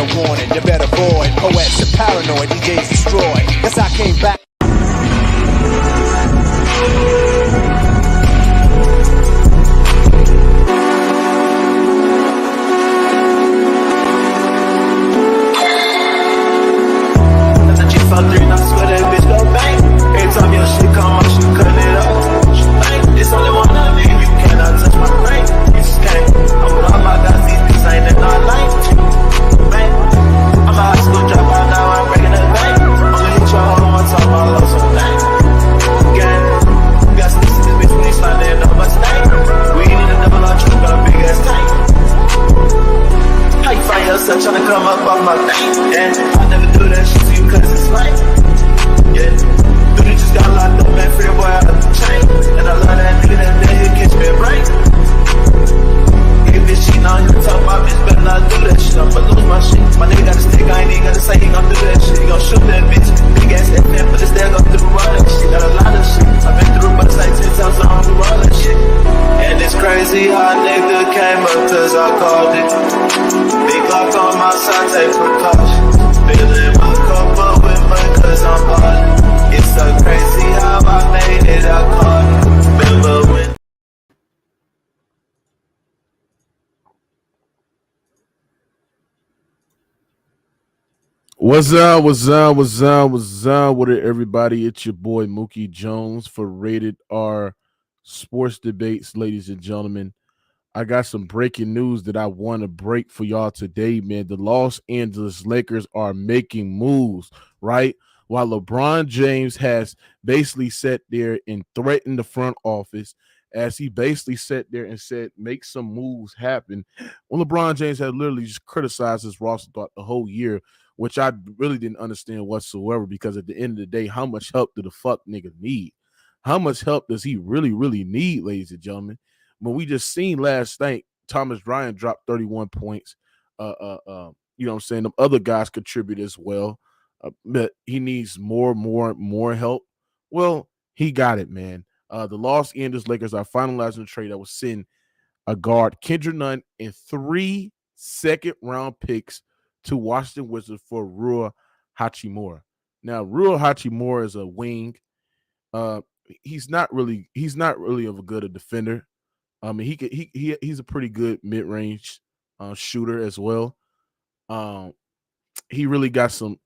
a warning, you better avoid. Poets are paranoid, DJs destroy. Guess I came back. Trying to come up off my thing, yeah. I never do that shit to you cause it's like, yeah. Dude, you just got locked up, man, free boy out of the chain. And I love that nigga that day, he'll catch me a break. Nigga bitch cheating on you, talk about bitch, better not do that shit, I'ma lose my shit. My nigga got a stick, I ain't even gotta say he gon' do that shit. He gon' shoot that bitch, big ass FM, but it's there, go through all that shit. Got a lot of shit, I've been through but it's like 10 times, I don't do all that shit. And it's crazy how nigga came up cause I called it. Big lock on my side, take precautions. Filling my cup up with mud cause I'm ballin'. It's so crazy how I made it, I caught it. Remember when What's up? What it, everybody? It's your boy Mookie Jones for Rated R Sports Debates, ladies and gentlemen. I got some breaking news that I want to break for y'all today, man. The Los Angeles Lakers are making moves, right? While LeBron James has basically sat there and threatened the front office as he basically sat there and said, make some moves happen. When LeBron James had literally just criticized his roster throughout the whole year, which I really didn't understand whatsoever, because at the end of the day, how much help do the fuck nigga need? How much help does he really, really need, ladies and gentlemen? When we just seen last night, Thomas Bryant dropped 31 points. You know what I'm saying? The other guys contribute as well. But he needs more help. Well, he got it, man. The Los Angeles Lakers are finalizing a trade that will send a guard, Kendrick Nunn, and 3 second-round picks to Washington Wizards for Rua Hachimura. Now, Rua Hachimura is a wing. He's not really of a good a defender. I mean, he's a pretty good mid-range shooter as well. He really got some.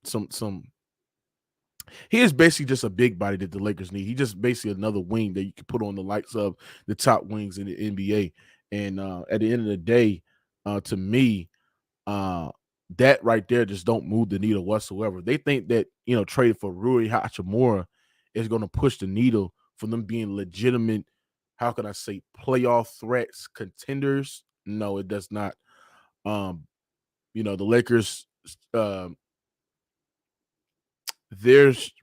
He is basically just a big body that the Lakers need. He's just basically another wing that you can put on the likes of the top wings in the NBA. And at the end of the day, to me, that right there just don't move the needle whatsoever. They think that, trading for Rui Hachimura is going to push the needle for them being legitimate, how can I say, playoff threats, contenders. No, it does not. The Lakers, their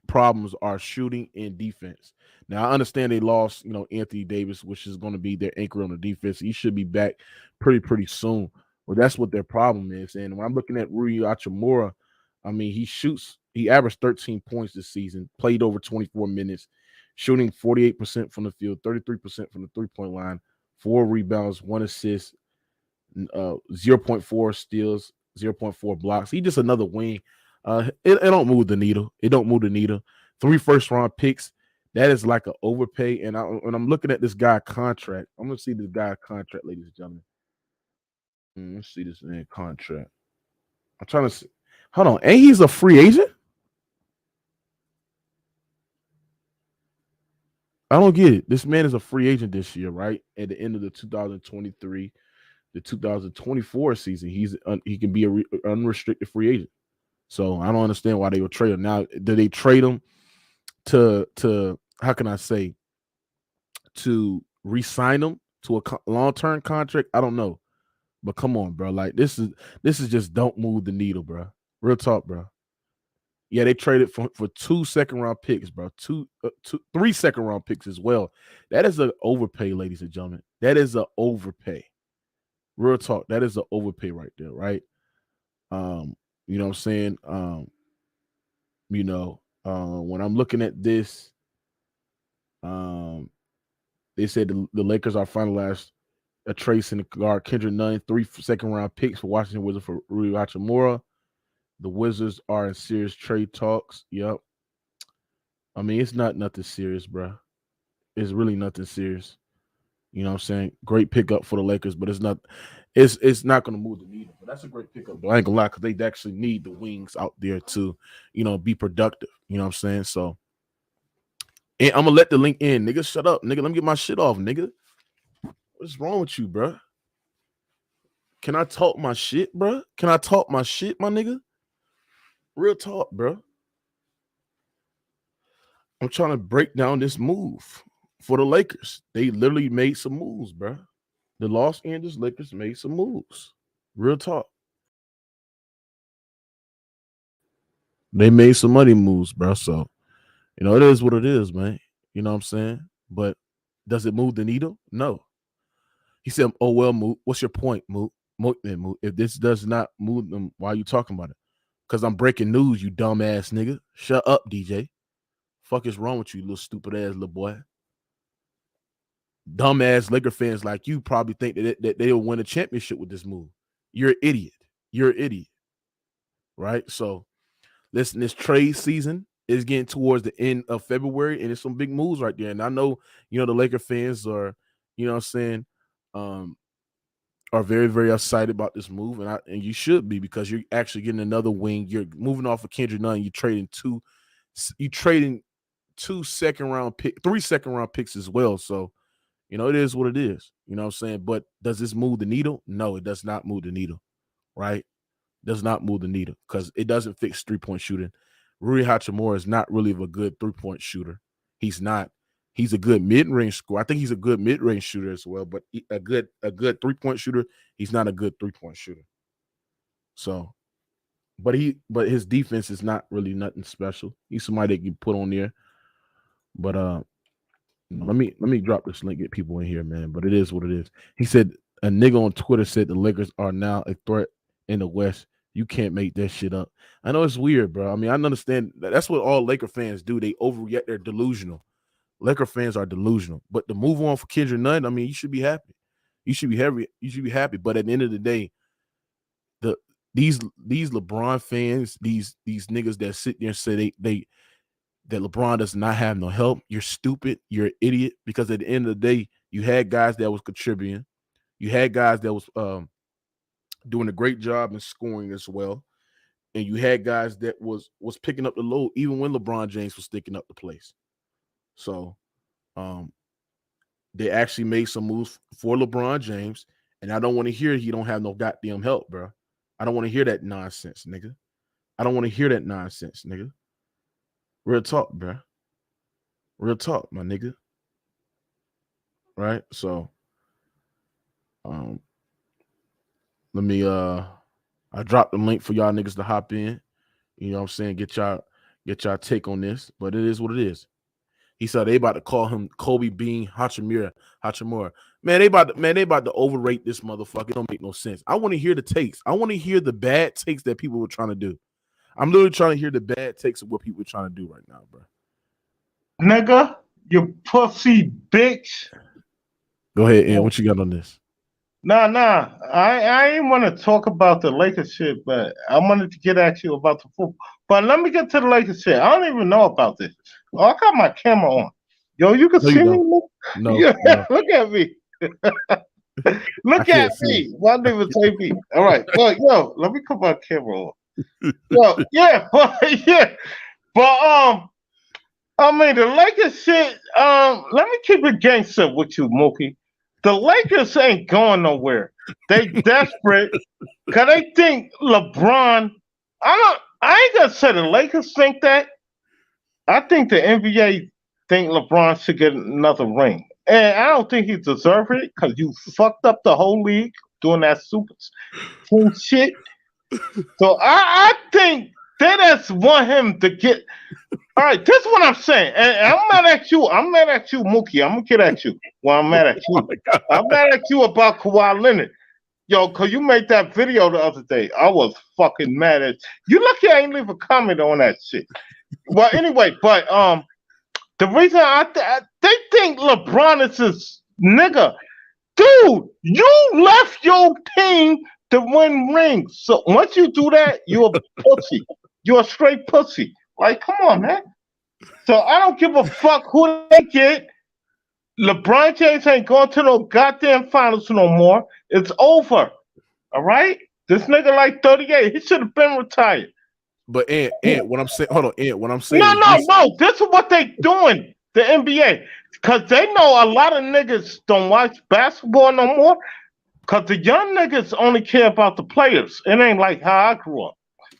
problems are shooting and defense. Now, I understand they lost, Anthony Davis, which is going to be their anchor on the defense. He should be back pretty soon. Well, that's what their problem is. And when I'm looking at Rui Hachimura, I mean, he averaged 13 points this season, played over 24 minutes, shooting 48% from the field, 33% from the three-point line, 4 rebounds, 1 assist, 0.4 steals, 0.4 blocks. He's just another wing. It don't move the needle. It don't move the needle. 3 first-round picks. That is like an overpay. And when I'm looking at this guy contract, I'm going to see this guy contract, ladies and gentlemen. Let's see this man contract. I'm trying to see. Hold on. Ain't he's a free agent? I don't get it. This man is a free agent this year, right? At the end of the 2023, the 2024 season, he can be an unrestricted free agent. So I don't understand why they would trade him. Now, do they trade him to how can I say, to re-sign him to a long-term contract? I don't know. But come on, bro. Like, this is just don't move the needle, bro. Real talk, bro. Yeah, they traded for 2 second-round picks, bro. 3 second-round picks as well. That is an overpay, ladies and gentlemen. That is an overpay. Real talk. That is an overpay right there, right? You know what I'm saying? When I'm looking at this, they said the Lakers are finalized a trade in the guard Kendrick Nunn, 3 second-round picks for Washington Wizards for Rui Hachimura. The Wizards are in serious trade talks. Yep. I mean, it's not nothing serious, bro. It's really nothing serious. You know what I'm saying? Great pickup for the Lakers, but it's not gonna move the needle. But that's a great pickup, though. I ain't gonna lie, because they actually need the wings out there to, be productive. You know what I'm saying? So and I'm gonna let the link in, nigga. Shut up, nigga. Let me get my shit off, nigga. What's wrong with you, bro? Can I talk my shit, bro? Can I talk my shit, my nigga? Real talk, bro. I'm trying to break down this move for the Lakers. They literally made some moves, bro. The Los Angeles Lakers made some moves. Real talk. They made some money moves, bro. So, it is what it is, man. You know what I'm saying? But does it move the needle? No. He said, "Oh well, Moot. What's your point, Moot? Moot, if this does not move them, why are you talking about it? Because I'm breaking news, you dumbass nigga. Shut up, DJ. Fuck is wrong with you, little stupid ass little boy? Dumbass Laker fans like you probably think that they'll win a championship with this move. You're an idiot. You're an idiot, right? So, listen, this trade season is getting towards the end of February, and there's some big moves right there. And I know, the Laker fans are, you know what I'm saying, are very, very excited about this move, and you should be, because you're actually getting another wing. You're moving off of Kendrick Nunn. You're trading two 3 second-round picks as well. So, it is what it is. You know what I'm saying? But does this move the needle? No, it does not move the needle, right? Does not move the needle because it doesn't fix three-point shooting. Rui Hachimura is not really a good three-point shooter. He's not. He's a good mid-range scorer. I think he's a good mid-range shooter as well, but a good three-point shooter, he's not a good three-point shooter. So, but his defense is not really nothing special. He's somebody that you put on there. But let me drop this link, get people in here, man. But it is what it is. He said a nigga on Twitter said the Lakers are now a threat in the West. You can't make that shit up. I know it's weird, bro. I mean, I understand that's what all Laker fans do. They overreact. They're delusional. Laker fans are delusional. But the move on for Kendrick Nunn, I mean, you should be happy. You should be happy. You should be happy. But at the end of the day, these LeBron fans, these niggas that sit there and say that LeBron does not have no help, you're stupid. You're an idiot. Because at the end of the day, you had guys that was contributing. You had guys that was doing a great job in scoring as well. And you had guys that was picking up the load even when LeBron James was sticking up the place. So they actually made some moves for LeBron James, and I don't want to hear he don't have no goddamn help, bro. I don't want to hear that nonsense, nigga. I don't want to hear that nonsense, nigga. Real talk, bro. Real talk, my nigga. Right? So let me I dropped the link for y'all niggas to hop in. You know what I'm saying? Get y'all take on this, but it is what it is. He said they about to call him Kobe Bean Hachimura. Man, they about to overrate this motherfucker. It don't make no sense. I want to hear the takes. I want to hear the bad takes that people were trying to do. I'm literally trying to hear the bad takes of what people are trying to do right now, bro. Nigga, you pussy bitch. Go ahead, Ian. What you got on this? Nah. I ain't want to talk about the Lakers shit, but I wanted to get at you about the football. But let me get to the Lakers shit. I don't even know about this. Oh, I got my camera on. Yo, you can see me? No, yeah, no. Look at me. Look at me. My name is AP. All right. Well, yo, let me put my camera on. Yo, yeah, but I mean the Lakers shit. Let me keep it gangster with you, Mookie. The Lakers ain't going nowhere. They desperate because they think LeBron. I ain't gonna say the Lakers think that. I think the NBA think LeBron should get another ring, and I don't think he deserves it because you fucked up the whole league doing that super team shit. So I think they just want him to get. All right, this is what I'm saying. And I'm mad at you. I'm mad at you, Mookie. I'm gonna get at you. Well, I'm mad at you. I'm mad at you about Kawhi Leonard. Yo, cause you made that video the other day. I was fucking mad at you. Lucky I ain't leave a comment on that shit. Well, anyway, but the reason they think LeBron is this nigga, dude. You left your team to win rings. So once you do that, you're a pussy. You're a straight pussy. Like, come on, man. So I don't give a fuck who they get. LeBron James ain't going to no goddamn finals no more. It's over. All right? This nigga like 38. He should have been retired. But Ant, what I'm saying, hold on, Ant, what I'm saying. No. This is what they doing, the NBA. Because they know a lot of niggas don't watch basketball no more. Because the young niggas only care about the players. It ain't like how I grew up.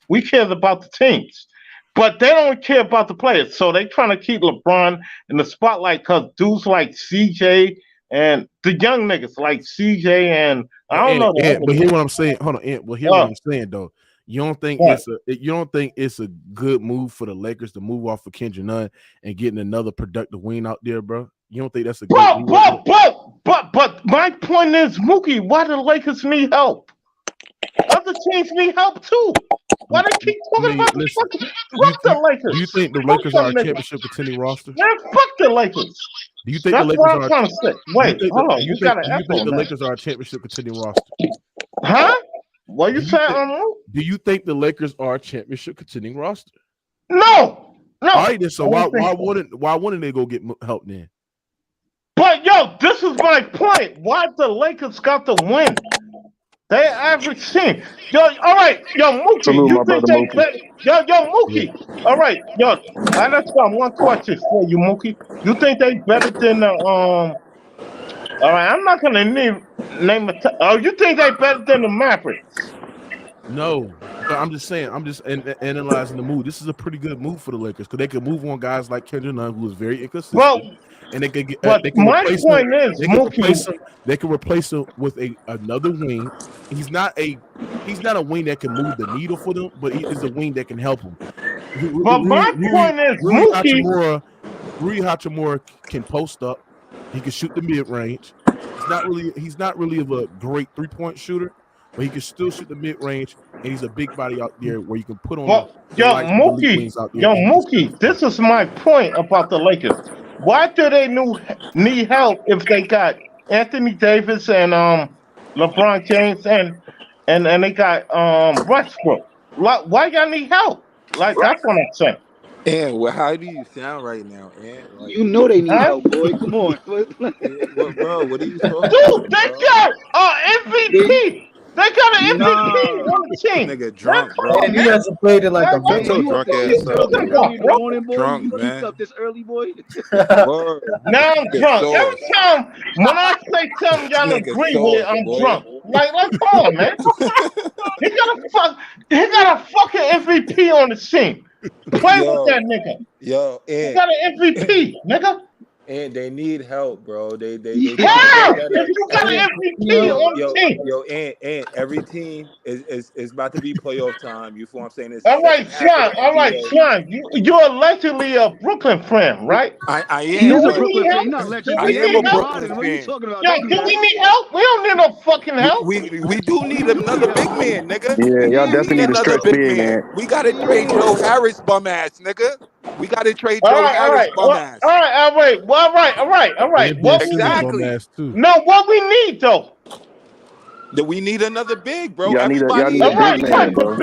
We care about the teams. But they don't care about the players. So they trying to keep LeBron in the spotlight because dudes like CJ and the young niggas like CJ and I don't know. But hear what I'm saying. Hold on, Ant. Well, hear what I'm saying though. You don't think it's a good move for the Lakers to move off of Kendrick Nunn and getting another productive wing out there, bro? You don't think that's a good move? But my point is, Mookie, why do the Lakers need help? Other teams need help too. Why they keep talking about the Lakers? Do you think the Lakers are a championship contending roster? Man, fuck the Lakers. Do you think That's the Lakers what I'm are? Trying to say. Wait, hold on. You got to Do you think the Lakers are a championship contending roster? Huh? What you saying? Do you think the Lakers are a championship contending roster? No. All right, then. So why wouldn't they go get help then? But yo, this is my point. Why the Lakers got to win? They average team. Yo, all right, yo, Mookie. Salute you my think brother they better? Yo, Mookie. All right, yo. I just got one question for you, Mookie. You think they better than the All right, I'm not gonna name oh, you think they better than the Mavericks? No, I'm just saying. I'm just analyzing the move. This is a pretty good move for the Lakers because they can move on guys like Kendrick Nunn, who is very inconsistent. Well, and they can get. But my point is, they can replace him with another wing. He's not a wing that can move the needle for them, but he is a wing that can help them. But my point is, Rui Hachimura can post up. He can shoot the mid range. He's not really of a great 3-point shooter, but he can still shoot the mid range, and he's a big body out there where you can put on. Mookie, this is my point about the Lakers. Why do they need help if they got Anthony Davis and LeBron James and they got Westbrook? Why y'all need help? Like that's what I'm saying. And well, how do you sound right now, Ant? Like, you know they need help, boy. Come on. bro, what are you talking about? Dude, they got MVP. They got an MVP on the team. Nigga drunk, bro. And he hasn't played it like a man. So drunk ass drunk, man. Up this early, boy. Now I'm drunk. Every time when I say something y'all agree with, I'm drunk. Like, come on, man. He got a fucking MVP on the team. Play with that nigga. Yo, he got an MVP, nigga. And they need help, bro. They if you got an MVP on the team. And every team is about to be playoff time. You feel what I'm saying? All right, Sean. You're allegedly a Brooklyn fan, right? I am. He's a Brooklyn fan. He's not allegedly. I am a Brooklyn fan. What are you talking about? Yo, do we need help? We don't need no fucking help. We do need another big man, nigga. Yeah, y'all definitely need a stretch big man. We gotta trade Joe Harris, bum ass, nigga. We gotta trade Joe Harris, bum ass. All right. What exactly? No, what we need though? That we need another big, bro. Y'all need a big man, bro. All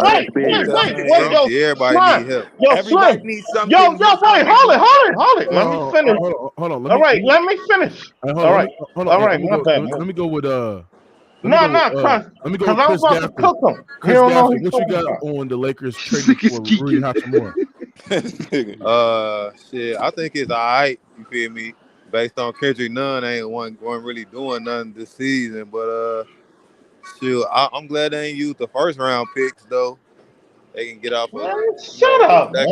right. Everybody need help. Everybody needs something. Yo, wait, hold it. Let me finish. Hold on. All right, let me finish. All right. Let me go with Let me go with Chris Gaffney. Chris Gaffney, what you got on the Lakers trading for Rui Hachimura? Shit, I think it's all right. You feel me? Based on Kendrick Nunn, ain't one really doing nothing this season. But shoot, I'm glad they ain't used the first round picks though. They can get off. Shut up, man.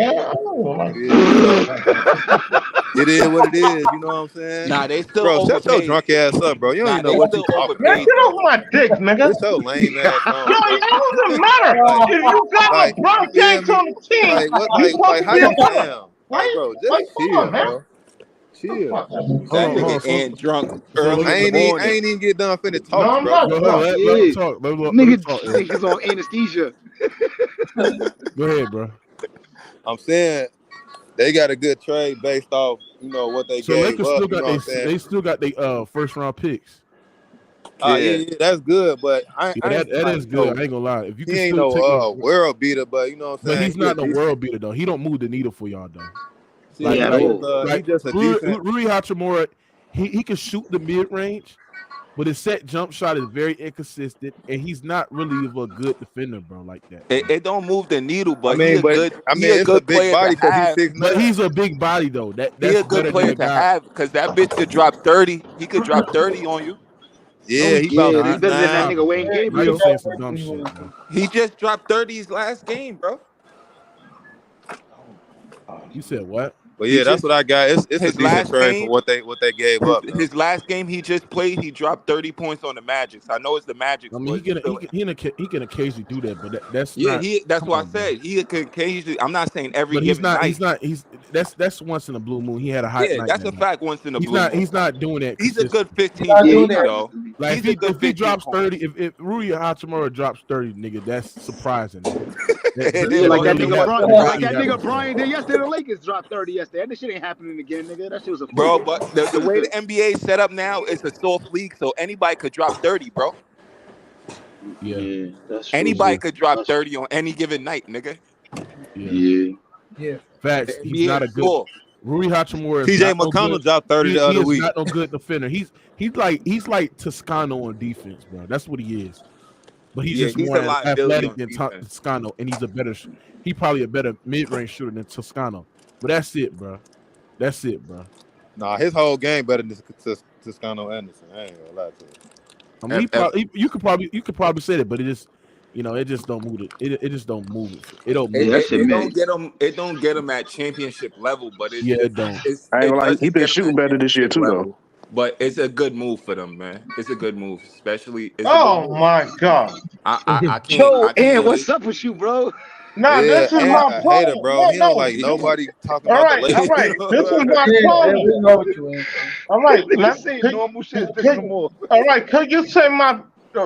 It is what it is. You know what I'm saying? Nah, they still bro. Overpaid. Shut your drunk ass up, bro. You don't even know what you talking about. Man, get off my dick, nigga. It's so lame ass. Yo, it doesn't matter if you got LeBron James on the team. Like how you down? Like, bro, just chill, bro. Chill. That nigga and drunk early I ain't even get done finna talk, bro. Let him talk. Niggas on anesthesia. Go ahead, bro. I'm saying they got a good trade based off, what they gave Lakers up. they still got their first round picks. Yeah, that's good, but I Yeah, ain't that like, is good. I ain't gonna lie. If you he can ain't still take no world beater, but you know what I'm but saying. he's not no world beater though. He don't move the needle for y'all though. He just a decent. Rui Hachimura, he can shoot the mid range, but his set jump shot is very inconsistent, and he's not really of a good defender, bro, like that. It don't move the needle, but it's a good big player body to because have. he's 6'9". But he's a big body though. He That's a good better than player a to guy. have because that bitch could drop 30. He could drop 30 on you. Yeah, he about he's better than that nigga Wayne Now you Gabriel. saying some dumb shit, bro. He just dropped 30s last game, bro. You said what? But yeah, that's what I got. It's a his decent last trade game, for what they gave up. Though. His last game he just played, he dropped 30 points on the Magic. I know it's the Magic. I mean, he can occasionally do that, but that's not. That's what I said. He could occasionally. I'm not saying every but he's given not. night. That's once in a blue moon. He had a hot night. That's a fact. Once in a blue moon. He's not doing that. He's a good 15 piece, though. Like if he drops 30, if Rui Hachimura drops 30, nigga, that's surprising. Like that nigga Brian did yesterday. The Lakers dropped 30 yesterday. That shit ain't happening again, nigga. That shit was a bro. But the way the NBA is set up now, it's a soft league, so anybody could drop 30, bro. Yeah, that's anybody could drop 30 on any given night, nigga. Yeah. Facts. He's not a good. Rui Hachimura. TJ McConnell dropped 30 the other week. He's not no good defender. He's like Toscano on defense, bro. That's what he is. But he's just more athletic than Toscano, and he's probably a better mid-range shooter than Toscano. But that's it, bro. Nah, his whole game better than Toscano Anderson. I ain't gonna lie to you. I mean, you could probably say that, but it just, it just don't move it. It just don't move it. It don't move it. It don't get him at championship level, but it don't. I ain't gonna lie. He been shooting better this year too, though. But it's a good move for them, man. It's a good move, especially. My God! I can't. Yo, Ant, what's up with you, bro? Nah, this is my problem. Hater, bro. He don't like nobody talking about the Lakers. All right. This is my problem. All right, let's say normal shit. All right, could you say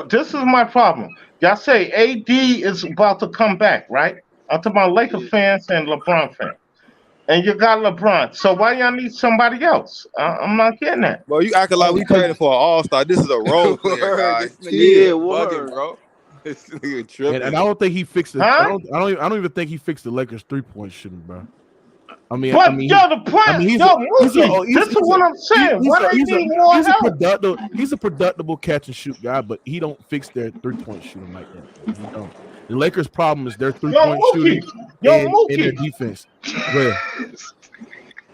this is my problem. Y'all say AD is about to come back, right? I'm talking about Lakers fans and LeBron fans. And you got LeBron. So why y'all need somebody else? I'm not getting that. Bro, you acting like we traded for an all-star. This is a role player, guy. Bugging, bro. This nigga tripping. And I don't think he fixed it. Huh? I don't even think he fixed the Lakers 3-point shooting, bro. This is what I'm saying. He's a productive catch and shoot guy, but he don't fix their 3-point shooting like that. He don't. The Lakers' problem is their 3-point shooting and their defense.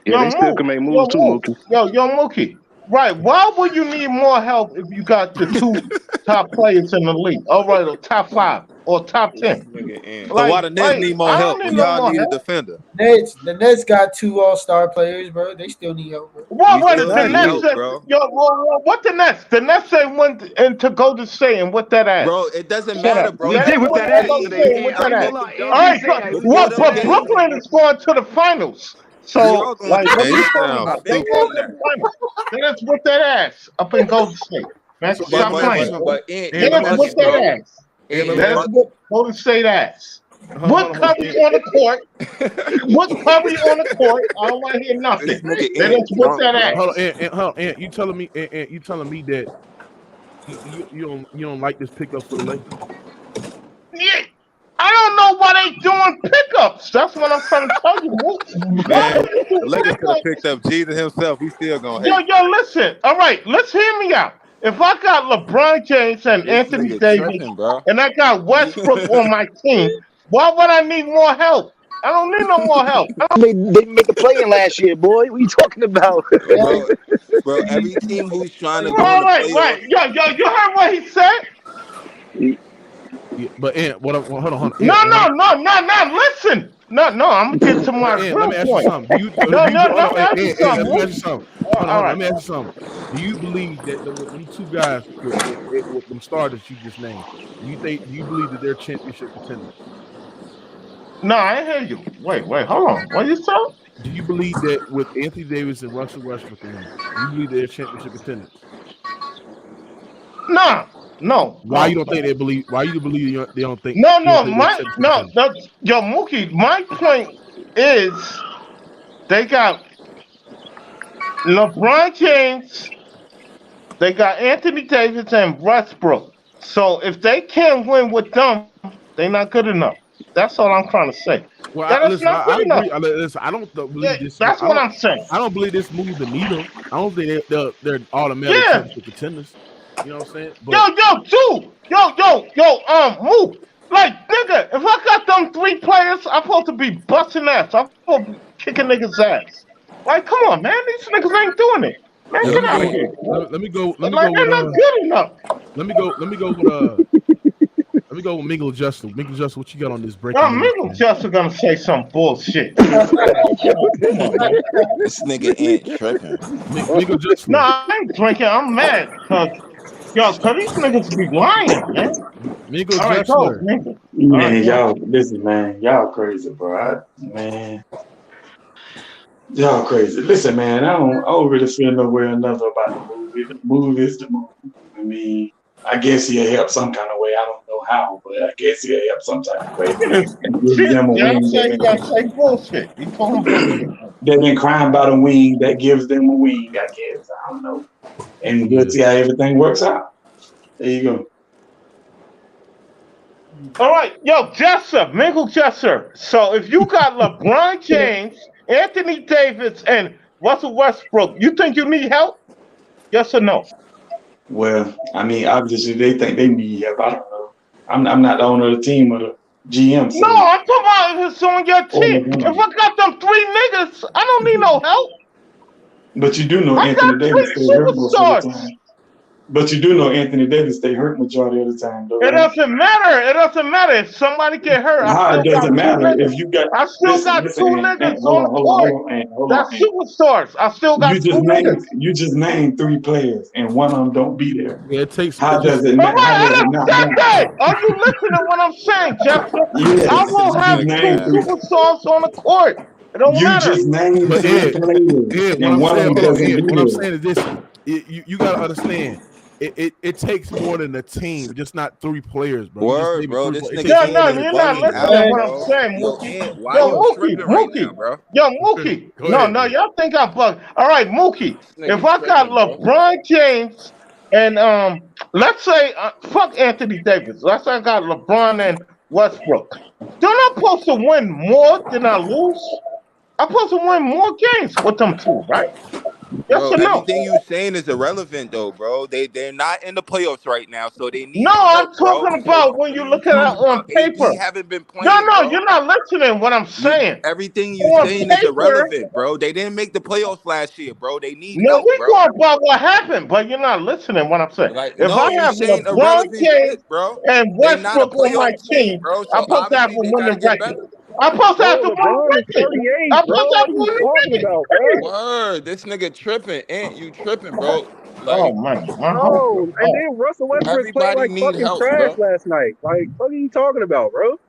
They still can make moves too, Mookie. Yo, Mookie. Right. Why would you need more help if you got the two top players in the league? All right, or top 5 or top 10. So why the Nets need more help when y'all need a defender? The Nets got 2 all-star players, bro. They still need help, bro. What the Nets? The Nets they went into Golden State and what that ass? Bro, it doesn't matter, bro. They did with that ass. All right, what? But Brooklyn is going to the finals. So, like, that's what that ass up in Golden State. That's stop playing. That's what that ass. That's what Golden State ass. What Curry on the court? What Curry on the court? I don't want to hear nothing. That's what that ass. Hold on, Ant, you telling me that you don't like this pickup for the Lakers? Yeah. I don't know why they doing pickups. That's what I'm trying to tell you. Man, the Lakers could have picked up Jesus himself. He's still gonna hate. Yo, listen. All right, let's hear me out. If I got LeBron James and Anthony Davis, and I got Westbrook on my team, why would I need more help? I don't need no more help. They make a play in last year, boy. What are you talking about? Bro, every team who's trying to go right. Yo, you heard what he said? Yeah, but hold on. No. Listen. No. I'm gonna get to my let me ask you something. Let me ask you something. Do you believe that these two guys with them starters you just named, do you believe that they're championship contenders? No, I hear you. Wait, hold on. What you say? Do you believe that with Anthony Davis and Russell Westbrook in them, do you believe they're championship contenders? No. Why you don't think they believe? Why you believe they don't think? No. Yo, Mookie. My point is, they got LeBron James They got Anthony Davis and Westbrook. So if they can't win with them, they're not good enough. That's all I'm trying to say. Well, That is not good enough. I don't believe this. That's what I'm saying. I don't believe this move the needle. I don't think they're automatic championship contenders. You know what I'm saying? But, Move. Like, nigga, if I got them 3 players, I'm supposed to be busting ass. I'm supposed to be kicking niggas' ass. Like, come on, man. These niggas ain't doing it. Man, get out of here. Let me go. They're not good enough. Let me go with Mingle Justin. Mingle Justin, what you got on this break? Mingle Justin gonna say some bullshit. This nigga ain't tripping. Mingle Justin. No, I ain't drinking. I'm mad. Cause these niggas be lying, man. Mingle Justin. Man, y'all, listen, man. Y'all crazy, bro. Y'all crazy. Listen, man, I don't really feel no way or another about the movie. The movie is the movie. I mean, I guess he'll help some kind of way. I don't know how, but I guess he'll help some type of way. You gotta say bullshit. They've been crying about a wing that gives them a wing, I guess. I don't know. And we'll see how everything works out. There you go. All right, Jesser, Mingle Jesser. So if you got LeBron James, Anthony Davis, and Russell Westbrook, you think you need help? Yes or no? Well, I mean, obviously they think they need help. I don't know. I'm not the owner of the team or the GM. So. No, I'm talking about if it's on your team. If I got them 3 niggas, I don't need no help. But you do know Anthony Davis stay hurt most of the time. But you do know Anthony Davis stay hurt majority of the time, though. It doesn't matter. It doesn't matter if somebody get hurt. It doesn't matter if you got. I still got 2 niggas on the court. That's superstars. I still got 2 niggas. You just named 3 players, and one of them don't be there. Yeah, it takes. How does it not matter? Are you listening to what I'm saying, Jeff? Yes, I will have 2 superstars on the court. It don't matter. You just named 3 players, and one of them doesn't be there. What I'm saying is this: you got to understand. It takes more than a team, just not 3 players, bro. Word, bro. This nigga you're not listening to what I'm saying, Mookie. Mookie. Bro? Yo, Mookie. No, y'all think I'm bugging. All right, Mookie. If I got LeBron James and let's say fuck Anthony Davis. Let's say I got LeBron and Westbrook. Don't I supposed to win more than I lose? I'm supposed to win more games with them 2, right? Yes bro, or no? Everything you saying is irrelevant, though, bro. They're not in the playoffs right now, so they need. No, I'm talking about when you look at it on paper. Haven't been playing. No, you're not listening. What I'm saying. Everything you saying is irrelevant, bro. They didn't make the playoffs last year, bro. They need help, we bro. going about what happened, but you're not listening. What I'm saying. Like, if I have LeBron James and Westbrook on my team, bro, I'm supposed to have a winning record. I'm supposed to have to win. I'm supposed to have to win. Word, this nigga tripping. Ain't you tripping, bro? Like, man. Oh, and then Russell Westbrook played like fucking help, trash bro. last night. Like, what are you talking about, bro?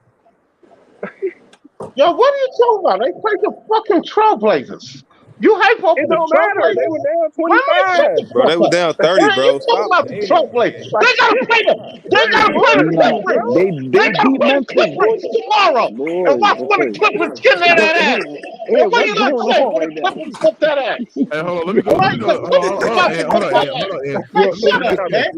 Yo, what are you talking about? They played the fucking Trailblazers. You hype up it the don't matter. They were down 25. Bro, they were down 30, bro. You talking about the Trailblazers? They gotta play them. They gotta play the Clippers. They gotta play the Clippers tomorrow. And watch when the Clippers get that ass. And what are you gonna say when the Clippers get that ass? Hey, hold on. Let me go. Hold on. Shut up, man.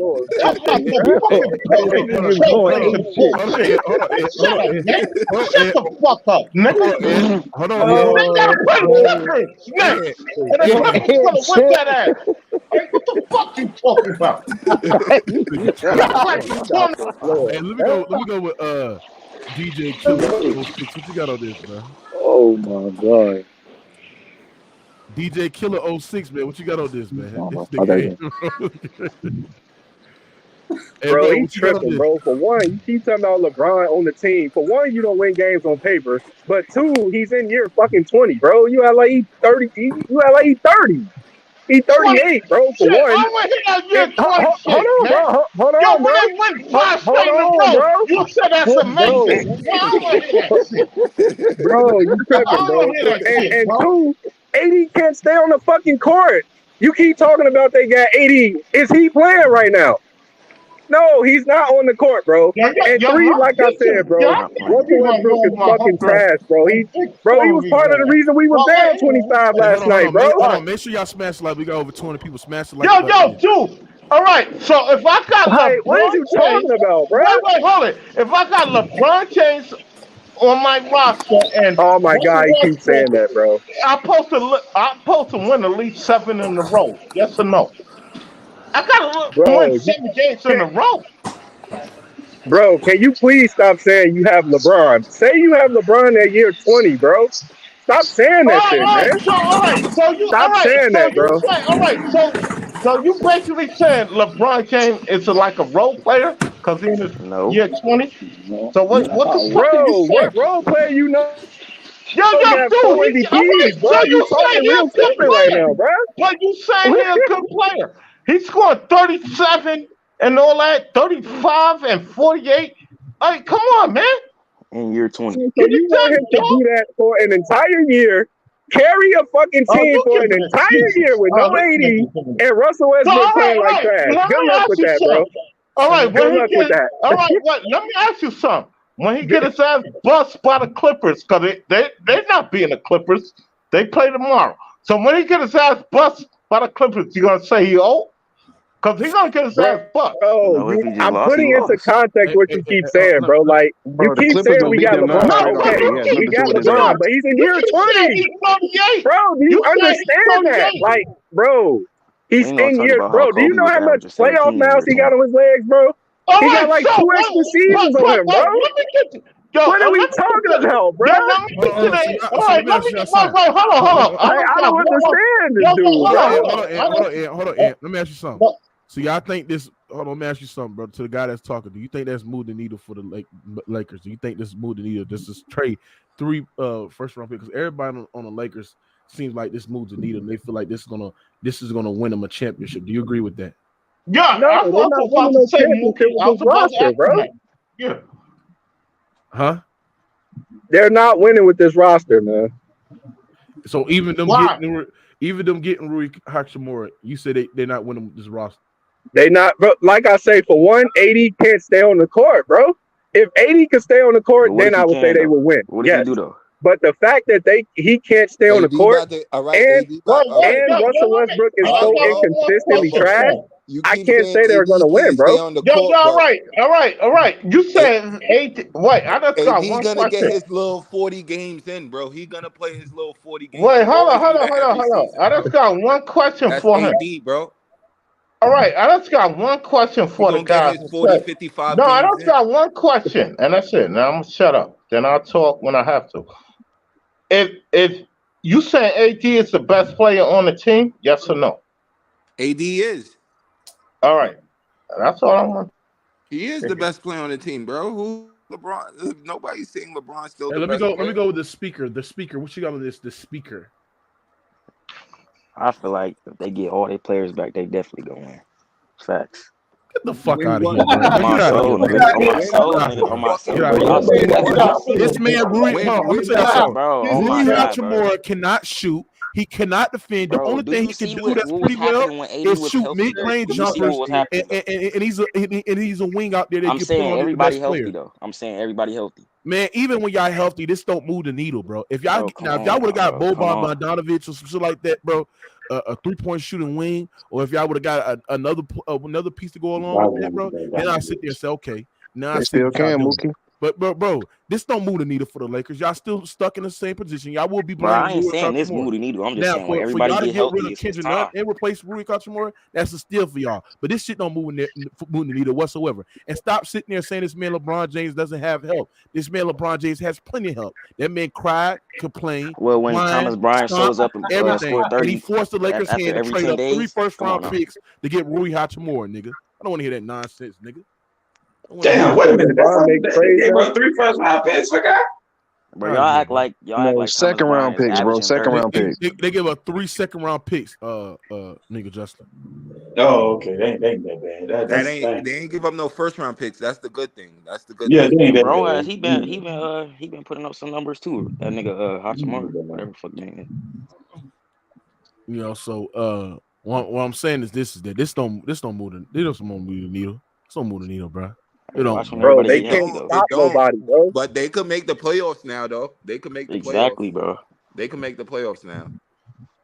Shut the fuck up, nigga. Hold on. They gotta play the Clippers next. And the Clippers gonna win that ass. Hey, what the fuck you talking about? Hey, let me go with DJ Killer. What you got on this, man? Oh my god. DJ Killer 06, man. What you got on this, man? Bro, he's tripping, bro. For one, you keep talking about LeBron on the team. For one, you don't win games on paper. But 2, he's in year fucking 20, bro. You act like he's 30. You act like he's 30. He's 38, bro. For one. I want to hear that year 20 Hold on, bro. Hold on, yo, bro. when they win 5 straight in a row, you said that's amazing. I want to hear that shit. Bro, you tripping, bro. And 2, 80 can't stay on the fucking court. You keep talking about they got 80. Is he playing right now? No, he's not on the court, bro. And 3, like I said, bro, Russell Westbrook is fucking trash, bro. He was part of the reason we was down 25 last night, bro. Hold on, make sure y'all smash like we got over 200 people. Smash the like. Yo, Juice. All right. So if I got Like, what is LeBron you James, talking about, bro? wait, hold it. If I got LeBron James on my roster and Oh my God, Russell he keeps saying Westbrook, that, bro. I'm supposed to win at least 7 in a row. Yes or no? I gotta win Bro, 7 games in can, a row. bro, can you please stop saying you have LeBron? Say you have LeBron at year 20, bro. Stop saying that shit, man. Stop saying that, bro. So you basically saying LeBron James is like a role player because he's in his No. year 20. So what the fuck are you Bro, what saying? role player you know Yo, got dude, 4 all right. MVPs, bro? So You you saying talking he real a good stupid right player, now, bro. but you saying he a good player? He scored 37 and all that, 35 and 48. Hey, come on, man. In year 20. So You you the want him same to do dog? that for an entire year, carry a fucking Oh, team you for an giving entire year excuses. with Oh, no this 80 nigga giving. and Russell So Westbrook all playing like right. trash? Let Good me luck ask with you that, bro. something. All right, Good luck with that. all right, let me ask you something. When he get his ass bust by the Clippers, because they're not being the Clippers, they play tomorrow. So when he get his ass bust by the Clippers, you gonna say he old? Because he gonna get his ass bust. No, if he just I'm lost, he putting into lost. context what you keep saying, bro. Like, you Bro, the keep Clippers saying gonna we beat got them now LeBron. straight off No, the Okay, rip. He you has keep nothing we to do got with his saying, LeBron, age. but he's in you year keep saying 20. he's 38. Bro, do you You saying he's understand that? 38. Like, bro, We he's ain't gonna in talk year, about how bro. Do you Kobe know was how much averaging playoff 17 in miles year he got 20. on his legs, bro? All He got right, like so 2 extra seasons on him, bro. let me get to, What are we let me get talking to the, about, bro? let me get to So, the, all so right, let me let ask me you get, guys something. hold on. I Like, just I got don't one more. understand this Yo, dude, Hold bro. on, Ant. hold on. Ant. Let me ask you something. So y'all think this? Hold on, let me ask you something, bro. To the guy that's talking, do you think that's moved the needle for the Lakers? Do you think this moved the needle? This is trade 3 first round picks because everybody on the Lakers seems like this moves the needle, and they feel like this is gonna win them a championship. Do you agree with that? Yeah, No, I was they're not also winning about to no say, championship Mookie. with I this was about to roster, ask bro. him that. Yeah. Huh? They're not winning with this roster, man. So even them Why? getting Rui Hachimura, you said they're not winning with this roster. They not, bro. Like I say, for one, 80 can't stay on the court, bro. If 80 could stay on the court, But what then if I he would say can they though? would win. What if he Yes. do though? But the fact that he can't stay on the AD court about to. All right, and AD about. All right, Russell Westbrook is all so right, bro. inconsistently But trash, bro, you I keep can't saying say they're gonna AD win, can't stay bro. on the Yo, court, all but right. You said 8. Wait, I just got AD one gonna get question. his little 40 games in, bro. He gonna play his little 40 games. Wait, He hold always do on. that every season, I bro. just got one question That's for him. AD, bro. All right, I just got one question He for the gonna get guys his to 40, say. 55 No, I games just in. got one question, and that's it. Now I'm gonna shut up. Then I'll talk when I have to. If you say AD is the best player on the team, yes or no? AD is. All right, that's all I want. He is the best player on the team, bro. Who LeBron? Nobody's saying LeBron's still Hey, the let me best go. Let me player. go with the speaker. The speaker. What you got on this? The speaker. I feel like if they get all their players back, they definitely gonna win. Facts. Get the fuck out of What? here, bro. On my Get out of here, soul, bro. nigga. On my Get soul, out of here, nigga. On bro. my Fucking soul, Get out bro. of here. Y'all say that shit. This man, Rui. Hold on. Let me tell you something. Bro, This oh my Rui God, bro. Hachimura cannot shoot. He cannot defend. The Bro, only do thing you he can see do what that's was pretty well happening when AD is was shoot healthy? mid-range Do you see what jumpers, was happening though? and he's a wing out there that I'm can put saying on the everybody best healthy player. though. I'm saying everybody healthy. Man, even when y'all healthy, this don't move the needle, bro. If y'all Bro, come now, if y'all on would have now, got bro. Come Boban on. Bogdanovic or some shit like that, bro, a 3-point shooting wing, or if y'all would have got another piece to go along with that, bro, then I sit there and say, okay, now I They see still what y'all can, doing. Mookie. But bro, this don't move the needle for the Lakers. Y'all still stuck in the same position. Y'all will be Bro, I blaming ain't Rui saying this Hachimura. moody needle. I'm just Now, saying when for everybody y'all to get get rid healthy, of it's Kendrick Nunn time. and replace Rui Hachimura, that's a steal for y'all. But this shit don't move the needle whatsoever. And stop sitting there saying this man LeBron James doesn't have help. This man LeBron James has plenty of help. That man cried, complained, Well, when whined, Thomas Bryant stomped, shows up and everything, scored and he 30 forced the Lakers' after hand to every trade 10 up 3 days, come on first-round now. picks to get Rui Hachimura, nigga. I don't want to hear that nonsense, nigga. Damn, wait a minute. That's LeBron how make they trades gave now. up 3 first round picks for guy. Bro, y'all act like No, Thomas second round Bryant is picks, bro. averaging Second 30. round picks. They give up 3 second-round picks, nigga Justin. Oh, okay. They ain't that bad. That's the thing. They ain't give up no first round picks. That's the good thing. That's the good Yeah, thing. they ain't And that bro, bad. he been putting up some numbers too. That nigga Hachimura, whatever the fuck name is. You know, so what I'm saying is this don't move the needle. This don't move the needle, bro. It don't, Watch when bro. Bro, everybody they get can't healthy Don't. though. It stop don't. nobody, bro. But they could make the playoffs now, though. They could make the playoffs. Exactly, bro. They can make the playoffs now.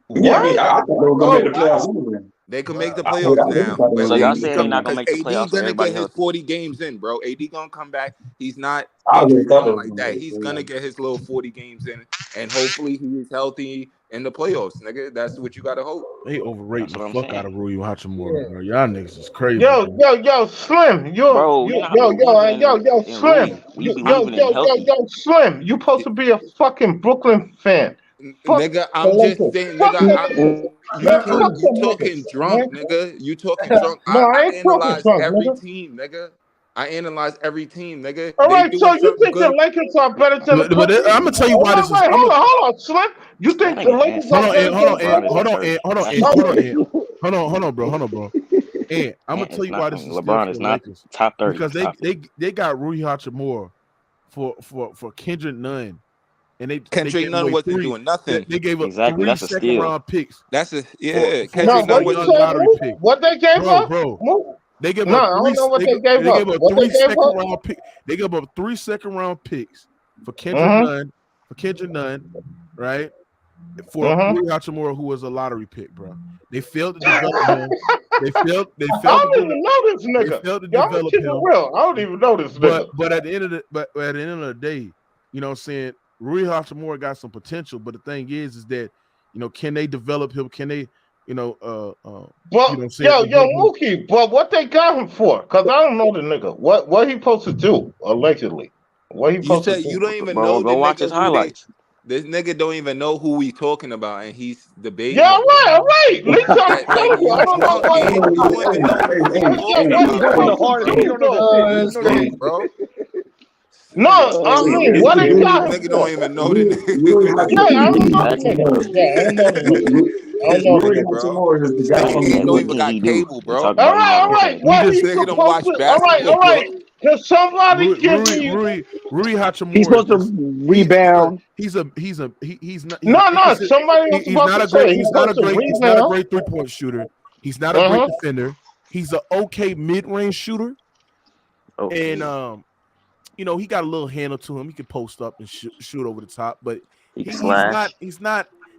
Yeah, I thought they were gonna make the Oh, playoffs anyway. They can make the I playoffs would now. about So to y'all AD saying they're come not gonna because make the AD playoffs with gonna everybody get his healthy? 40 games in, bro. AD gonna come back. He's not I injury would thought prone it was like gonna that. be He's the gonna get his little 40 games in, and hopefully he is healthy in the playoffs, nigga. That's what you gotta hope. They overrating That's the what I'm fuck out saying. of Rui Hachimura, Yeah. bro. Y'all niggas is crazy, Yo, bro. yo, yo, Slim, Bro, you're not believing yo, in Slim, Rui. We believing in healthy. Slim. You supposed to be a fucking Brooklyn fan. Fuck Nigga, the I'm just Lakers. saying, Fuck nigga. the Lakers. You Man, fuck you the talking Lakers, drunk, man. nigga. You talking drunk. No, I I ain't talking analyze drunk, every nigga. team, nigga. I analyze every team, nigga. All They right, so doing you something think the good. Lakers are better than the But Clippers? I'm gonna tell you Oh, why this is. wait, hold on, Slim. You That think the nigga Lakers answer. Hold are on, better Ant. Hold on, than Ant. LeBron is the Hold not on, thirty. Ant. Hold on, That's Ant. not Hold on, thirty. Ant. Hold on, bro. And I'm gonna And tell it's you not. why this is still LeBron for is the not Lakers top 30. because Stop it. they got Rui Hachimura for Kendrick Nunn, and they Kendrick gave Nunn away wasn't three. doing nothing. They gave up Exactly. three That's a second steal. round picks That's a for Kendrick No, Nunn what a you wasn't. young said, lottery Mo? pick, What they gave up? bro. Mo? They gave No, up I don't know what they, they gave they up. gave up What they three gave second up? round pick. They gave up 3 second-round picks for Mm-hmm. Kendrick Nunn, right? For Mm-hmm. Rui Hachimura, who was a lottery pick, bro. They failed to develop him. They I failed to don't develop even know this they nigga. failed to Y'all gonna develop keep it him. real. I don't even know this nigga. But at the end of the day, you know what I'm saying, Rui Hachimura got some potential, but the thing is that, you know, can they develop him? Can they, you know, you know what But I'm saying, yo, develop him? Mookie, but what they got him for? Cause I don't know the nigga. What he supposed to do, allegedly? What he You supposed to said you do? don't even Bro, know the go watch nigga his who they. highlights. This nigga don't even know who we talking about, and he's Yeah, debating all about. right, all right. Lisa, I'm That like telling you, I you don't know drunk, what and you don't even know who we talking what He's he about, working the supposed bro. to hardest and he do don't know the though. shit. He don't That's know the Drunk, crazy. shit. bro. No, Nigga, I mean, it's what a they dude. got him nigga don't for? even know the Rui nigga. Yeah, I don't know the Exactly, nigga. bro. Yeah, I don't know the nigga. I don't This know the Rui nigga, nigga. bro. Hachimura is the This guy nigga from And, the ain't and don't what even can he got do? cable, You bro. talk about he not All on the right. team. What he This nigga don't supposed watch to? All basketball. right. Can somebody give me? Rui He's Hachimura is supposed to just rebound. No. Somebody was he's supposed not to a say great he's supposed to he's not a rebound. great 3-point shooter. He's not a great Uh-huh. defender. He's an okay mid-range shooter. And Okay. you know, he got a little handle to him. He can post up and shoot over the top, but He can he's not slash.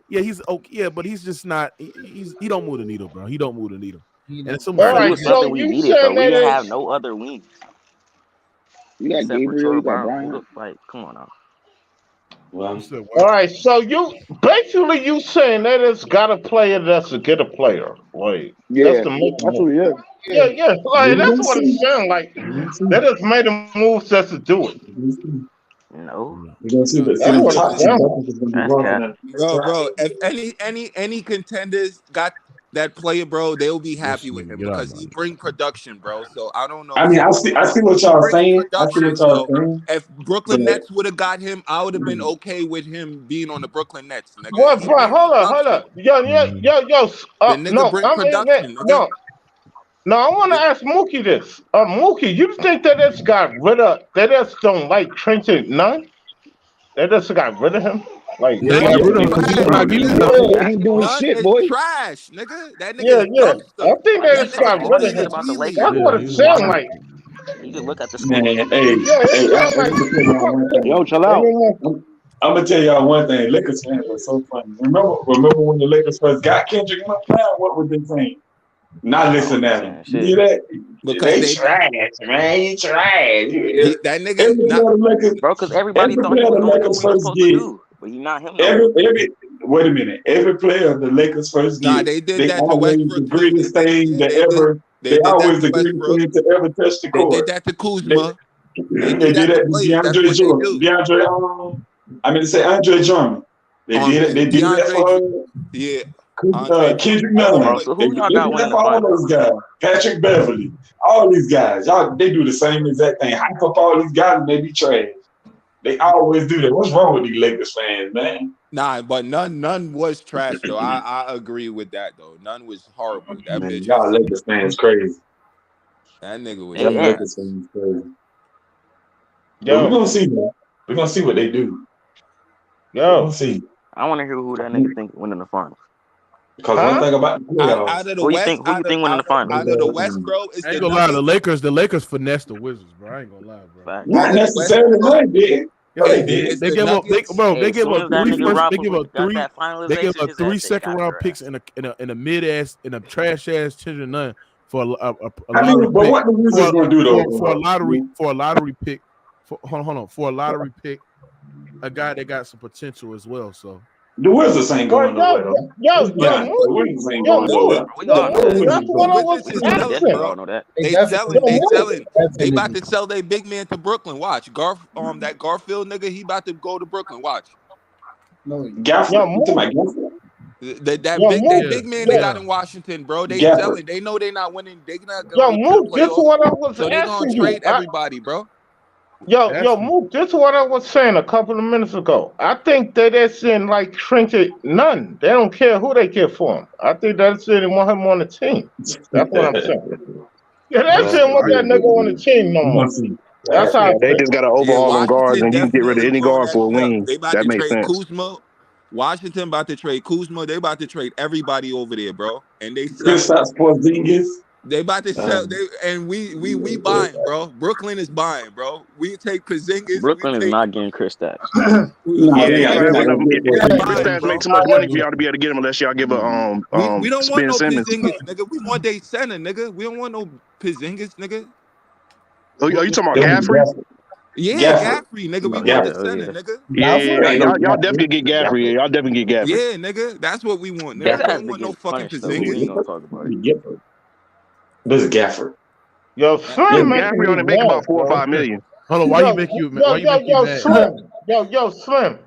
yeah, he's okay, yeah, but he's just not he don't move the needle, bro. He don't move the needle. You And know, some All Bro, he right. was veteran, So something we you needed though. saying We that didn't have is no other wings You got except for Gabriel, Troy you got Brown. Who Bryant. the like? Come on now. you Well, said all what? right? So you basically you saying that it's got a player that's to get a player. Like that's Yeah, the make a move. absolutely. Yeah. Yeah, yeah. yeah. Like we're that's gonna what it see. sounds like. We're gonna see. They just made a move just to do it. We're gonna see. No, We're gonna see. Yo, But see, That's them what it top listen, two sounds like. definitely is gonna be that's walking cap. in the bro, draft. bro. If any contenders got that player, bro, they'll be This happy with nigga, him get out, because man. he bring production, bro. So I don't I know. mean, I see what He y'all brings saying. I see production. what y'all So saying. if But Brooklyn Nets would have got him, I would have been okay with him being on the Brooklyn Nets, nigga. What, He bro? bring Hold production. up. Yo, Mhm. The nigga no. bring I mean, production, nigga. no. No, I want to ask Mookie this. Mookie, you think that this got rid of? They just don't like Trenton Nunn? They just got rid of him? Like, They None got is rid of yeah, him because he's trash. not Bro, do getting you nothing. watch He ain't doing basketball? None shit, is boy. trash, nigga. That nigga yeah, is yeah. I dumpster. think they Like, That just just talk nigga got all rid this of shit him. Achilles about the heel. That's Lakers, Yeah, what but it he's you a watch. sounds dump. like. You can look at the man. scores. Yeah, it sounds Hey, like. I'm gonna tell y'all one Yo, thing. chill out. I'm gonna tell y'all one thing. Lakers fans are so funny. Remember when the Lakers first got Kendrick Lamar? What was they saying? Not I listen wasn't at them. saying You shit. hear that? Because They they trash, man. You trash. that Every nigga not player the Lakers, Bro, because everybody every thought he player was the gonna do Lakers what he was first supposed to get, do. But he not him no more. every wait a minute. Every player the Lakers first nah. get, They did they that to always the Westbrook too. greatest thing that ever. They They did that always to the greatest Westbrook. thing to ever touch the They did court. that to They Kuzma. They they do did that to that to players. That's DeAndre what they Jordan. do. I mean to say Andre Drummond. They did it. They did that DeAndre, for yeah, Andre Jordan. Kendrick All them Nunn. Bro, play. so They who y'all got did that winning the for all finals? those guys. Patrick Beverly. All these guys. Y'all, they do the same exact thing. Hype up all these guys and they be trash. They always do that. What's wrong with these Lakers fans, man? Nah, but none was trash though. I agree with that though. None was horrible. That Man, bitch y'all was Lakers fans crazy. that nigga was They Y'all trash. Lakers fans crazy. But we're Yo, gonna see, man. We're gonna see what they do. We're yo. gonna see. I want to hear who that nigga think winning the finals. Because one Huh? thing about the playoffs, Out of the Who you West, think? Who you think winning the finals? out of the West, bro, it's I ain't the gonna lie, Nuggets. the Lakers finessed the Wizards, bro. I ain't gonna lie, bro. Facts. Out not of the West, necessarily bro, one, big. They It's did. They the gave up. Nuggets. They gave up that three nigga first. They gave Roethlisberger up got three. that They gave finalization, up his three ass second got round their picks ass. in a mid ass in a trash ass children none for a I lottery mean, but pick what the Wizards gonna do though? for a lottery pick. Hold on for a lottery pick. A guy that got some potential as well. So The Wizards ain't going nowhere though. Yo, The Wizards ain't yo, going nowhere. We all know that. that's what I was Wizards is We selling, definitely bro. all know that. They selling. They selling. They about to sell their big man to Brooklyn. Watch that Garfield nigga. He about to go to Brooklyn. Watch. Gafford. You talking about Gafford? That big man they got in Washington, bro. They Gafford. selling. They know they not winning. They not gonna make the This is playoffs. what I was So they gonna asking trade you. everybody, bro. Mook, this is what I was saying a couple of minutes ago. I think that that's in like Trinket none. They don't care who they get for him. I think that's it. They want him on the team. That's what I'm saying. Yeah, that's it. Want that nigga on the team no more. That's how They just got to overhaul them guards, Washington and you can get rid of definitely any blowing guard that for a shit up. wing. They about That to makes trade sense. Kuzma. Washington about to trade Kuzma. They about to trade everybody over there, bro. And they Kristaps Porzingis. They about to sell. We buying, bro. Brooklyn is buying, bro. We take Porzingis. Brooklyn is not getting Kristaps. Kristaps make too much money for y'all to be able to get him unless y'all give a We don't want Ben no Simmons. Porzingis, nigga. We want they center, nigga. We don't want no Porzingis, nigga. Oh, you talking about Gaffrey? Yeah, Gaffrey, nigga. We want the center, nigga. Yeah. Y'all definitely get Gaffrey. Yeah, y'all definitely get Gaffrey. Yeah, nigga. That's what we want, His nigga. We ass don't been want no getting fucking punished, though, but we ain't Porzingis. gonna talk about it. This is Gafford. Yo, Slim, Gaffrey only make about 4 or 5 million. Hold on, why you make you mad? Slim. Yo, Slim.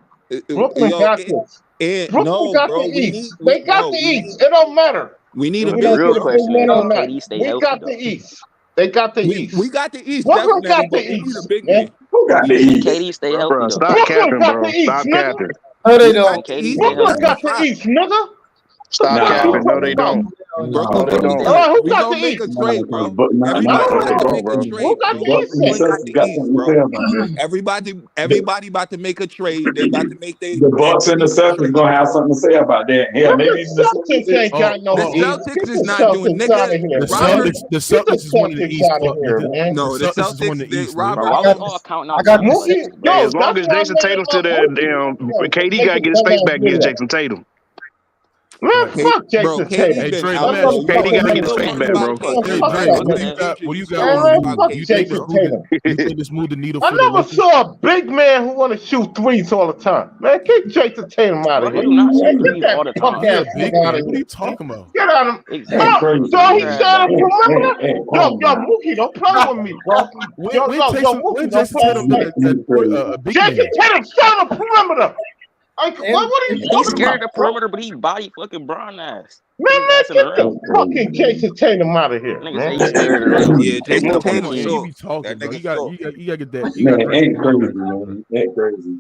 Brooklyn got this. Brooklyn got the East. They got the East. It don't matter. We need a The big real question is, man. KD stay We healthy, got though. the East. They got the East. We got the East, Brooklyn definitely, got but the we need a East. big man. Who got the East? KD stay healthy, Bro, though. stop Brooklyn capping, got bro. the East, Stop nigga. capping. No, they We don't. got the KD East. stay Brooklyn healthy. got the East, nigga. Stop What capping. you No, talking they about? don't. Brooklyn, No, they don't. All right, who we got gonna the make a East? trade, bro. I Everybody don't about to know. make a Who trade, got bro. the East? Brooklyn got the East, bro. The Everybody about to make a trade. They about to make Bucks and the Celtics gonna have something to say about that. Hell, maybe The Celtics ain't got no The East. Celtics Get is the not doing, Celtics out nigga. of here, The man. Celtics is one of the Celtics East. out of here, man. No, the Celtics is one of Celtics. the East. Rob Bro, nigga. why we all counting out got Celtics Mookie, like this, bro? Hey, yo, as long that's as why I Jason made Tatum's my still there, Mookie. KD got to get his face back against Jason Tatum. Man, fuck Bro, Jason Tatum. KD Hey been Dre, out, let me bro. ask you. KD got to get his Still face worried back, about bro. KD. Hey Fuck Dre, that. what man. you got Man, on man, the fuck move? You think Jason this move Tatum. you think this move the needle I for the never Lakers? saw a big man who want to shoot threes all the time. Man, get Jason Tatum out Bro, of he here. do not shoot Man, get threes that all the fuck time. He a ass big nigga out man. of What are here. you talking about? Get out of him. Exactly. So he said a perimeter? Hey, Yo, calm down. Mookie, don't play with me, bro. Yo, When Mookie, don't Jason play with Tatum me. been a big Jason man? Tatum, stand on the perimeter. Like, what are you He's talking scared about, of the bro? perimeter, but he body fucking Braun ass. Man, Put his ass in the get ring. the fucking Jason Tatum out of here, Nigga say man. he's scared of the rim. Yeah, Hey, Jason Mookie. Tatum Man, you short. be talking, That bro. nigga You got short. you got to get that. You got Man, to bring ain't it crazy, back. man. Ain't crazy.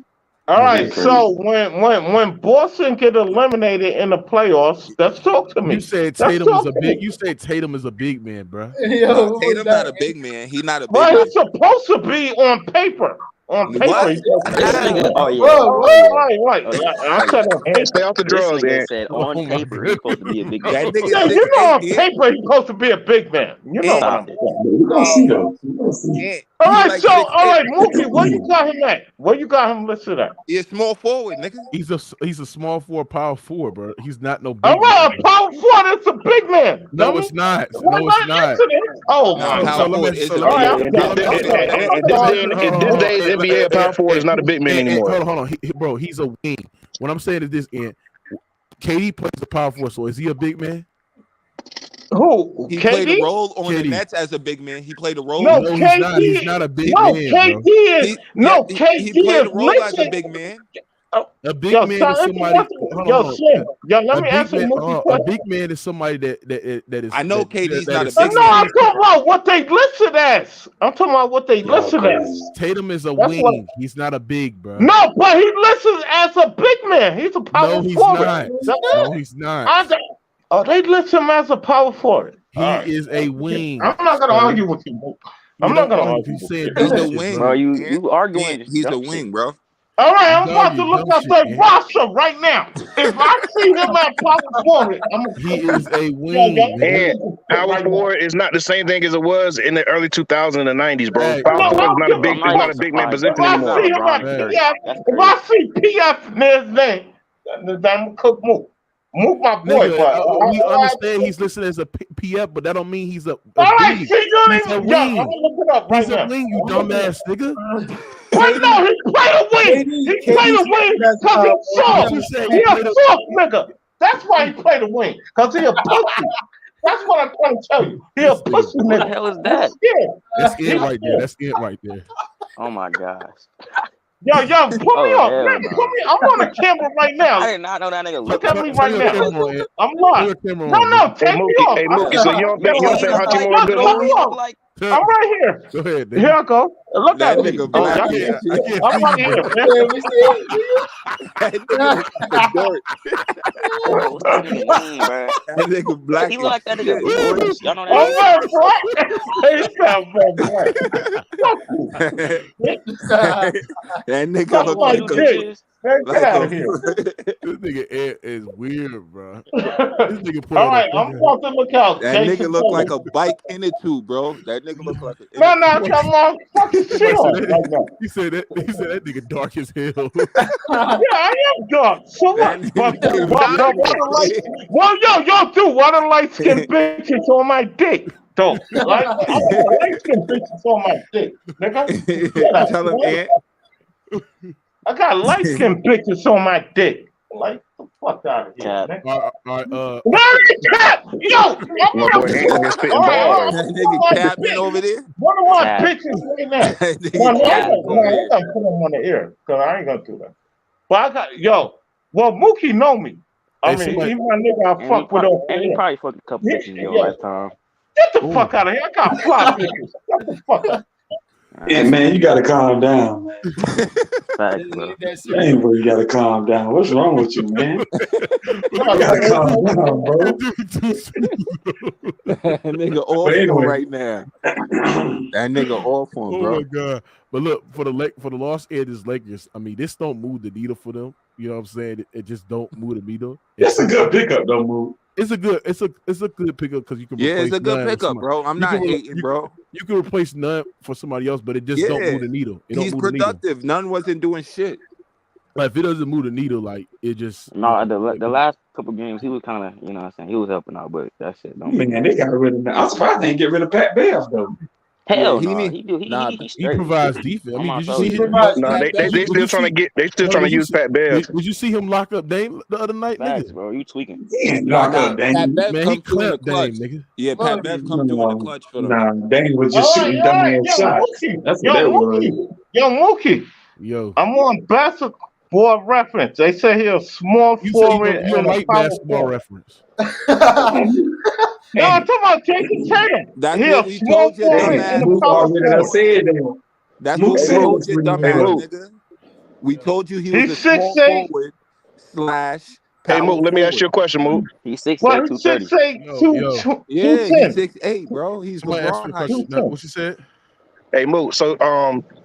All Yeah, right, that's so when Boston get eliminated in the playoffs, let's talk to me. You said Let's Tatum is talk a to big. me. You said Tatum is a big man, bro. Nah, Tatum not a big man. He not a big Well, man. he's supposed to be on paper. On paper, What? he's supposed to This be. nigga, oh yeah, Bro, oh what? yeah, Right. oh yeah, I oh said yeah. on And paper. stay off the This drugs, nigga and said Oh on my paper he's supposed to be a big man. That nigga Yeah, you know 6'8", on paper he's supposed to be a big man. You know what Stop I'm it. saying. We're gonna see though. We're gonna see. All He right, like so 6'8". Mookie, where you got him at? Where you got him listed at? He a small forward, nigga. He's a small forward, power forward, bro. He's not no All big man. right, a power forward, that's a big man. No, dummy. it's not. Why No, it's not. accident? Oh Nah, my So power God. let forward me is so a let All big me right, man. I'm let done. me I'm done. I'm not in gonna this argue day, with in you. this day's NBA, a power forward is not a big man anymore. Hold on, bro. He's a wing. What I'm saying is this: KD plays the power forward. So is he a big man? Who? He KD? played a role on the KD. Nets as a big man. He played a role. No, No, he's KD. not. He's not a big No, man, KD bro. is He KD played is a role as a listen. big man. A big Yo, man is son, somebody. Hold yo, on. Slim. Yo, let A me big answer man. Mookie's A question. big man is somebody that is. I know KD's not a is big No, man. I'm talking about what they listed as. I'm talking about what they Y'all listed crazy. as. Tatum is a That's what. wing. He's not a big, bro. No, but he listed as a big man. He's a power No, he's forward. not. No, he's not. Oh, they list him as a power forward. He is a wing. I'm not gonna argue with you, Mook. I'm not gonna argue. He's saying He's dumb a shit, wing. Bro, bro. you arguing He's a dumb wing, shit. bro. All right, I'm about Dog, to you look dumb up shit, that man. roster right now. If I see him at power forward, I'm gonna He is a yo, wing, yo, nigga. And power forward is not the same thing as it was in the early 2000s and the 90s, bro. Facts, Power no, I bro. forward is don't not a give big, a I'm not it's not even a big man surprised. If position I anymore. see him at LeBron 30. PF, That's if crazy. I see PF near his name, then I'm cook Mook. Mook my boy, Nigga, but we understand he's listed as a PF, but that don't mean he's a all right, dude. see, you He's a ain't yo, I'm wing. gonna look it up right He's a now. wing, you I'm looking it dumbass nigga. Wait, no, he played a wing. He played a wing because he's soft. What you say? He a soft nigga. That's why he played a wing, because he a pussy. That's what I'm trying to tell you. He a pussy Who nigga. the hell is He's that? scared. That's He's it right there. scared. That's it right there. Oh my gosh. Yo, put me Oh on. hell Man, no. put me. I'm on the camera right now. I did not know that nigga Look looked at like me a right Turn your now. camera on, Ed. I'm Turn your live. camera No, on, no, nigga. take me off. Hey, I'm Mookie, so you don't think Hachimura Look, good look, moves? look. I'm right here. Go ahead, nigga. Here I go. Look That at me. nigga Oh, black. y'all I can't can't, see I it. can't I'm see right you, here, bro. man. That nigga look like a dork. Bro, what's that nigga name, bro? That nigga black. He look like that nigga as Boris. Y'all know I'm that nigga? right, boy. He got black. Fuck you. shit. That nigga Suck look my like a dick. Man, get like out a of here. This nigga Ed is weird, bro. This nigga put All on right, a I'm fucking. about to look out. that Jason nigga look like Tatum. a bike in it too, bro. That nigga look like a No, come on. Fuck your shit Somebody off said right that. now. He said that nigga dark as hell. Yeah, I am dark. So that what? But nigga why black the as light? shit. Well, yo, do why the light skinned bitches on my dick? Though, like I got light skinned bitches on my dick, nigga. Get out, Tell him, man. Ant. I got light skinned bitches on my dick. Like the fuck out of here, Cap. man. All right, Where is Cap? Yo, I'm My boy Ant is spitting all bars. That nigga capping over there. One of my Cap. bitches right now. That No, nigga no, capping over I there. ain't gonna put them on the ear because I ain't gonna do that. But I got well, Mookie know me. I Hey, mean, somebody- he's my nigga. I And he, fuck with him. and he probably fucked a couple bitches in your Yeah. lifetime. Get the fuck out of here. I got fly bitches. Get the fuck out. Yeah, man, you gotta calm down, man. Facts, bro. Dang, bro, you gotta calm down. What's wrong with you, man? You gotta calm down, bro. That nigga off But anyway. on right now. That nigga off on, Oh bro. my god! But look, for the Los Angeles Lakers, I mean, this don't move the needle for them. You know what I'm saying? It just don't move the needle. It's a good pickup, though, Moo. It's a good pickup because you can Yeah, replace it's a good none with pickup, somebody. bro. I'm You not can re- hating, bro. You can replace none for somebody else, but it just don't Yeah. move the needle. It don't He's move the needle. productive. None wasn't doing shit. Like if it doesn't move the needle, like it just No, the last couple games he was kind of, you know what I'm saying, he was helping out, but that shit don't make Man, they got rid of. I'm surprised they didn't get rid of Pat Bev, though. Hell he no. need- He do. nah, He he straight. provides defense. I I'm mean, not did you telling see you. him? No, they still trying to get. They still trying to use Pat Bev. Would you see him lock up Dame the other night, Facts, nigga? bro. You tweaking. Lock up Dame. Pat Bev Man, he come through in the clamped Dame, clutch. nigga. Yeah, Pat Bev come through in the clutch for them. Nah, Dame was All just right, shooting all right, dumbass shots. That's what that was. Yo, Mookie. Yo, I'm on basketball reference. They say he a small you say forward you and a like power basketball forward. reference. No, I'm talking about Jason Tatum. That's He what a we small told your forward dumb and a ass. Mook power already done forward. said that. That's Mook what we said told it's your pretty dumb Hey, ass, good. Mook. nigga. We told you he was He's a small 6'8". forward / Hey, power Mook. Let me ask you a forward. question, Mook. He's 6'8", Well, he's 230. 6'8", Yo. Yeah, he's 210. 6'8", bro. He's Somebody asked me a LeBron height. question. No, what she said? Hey, Mook. So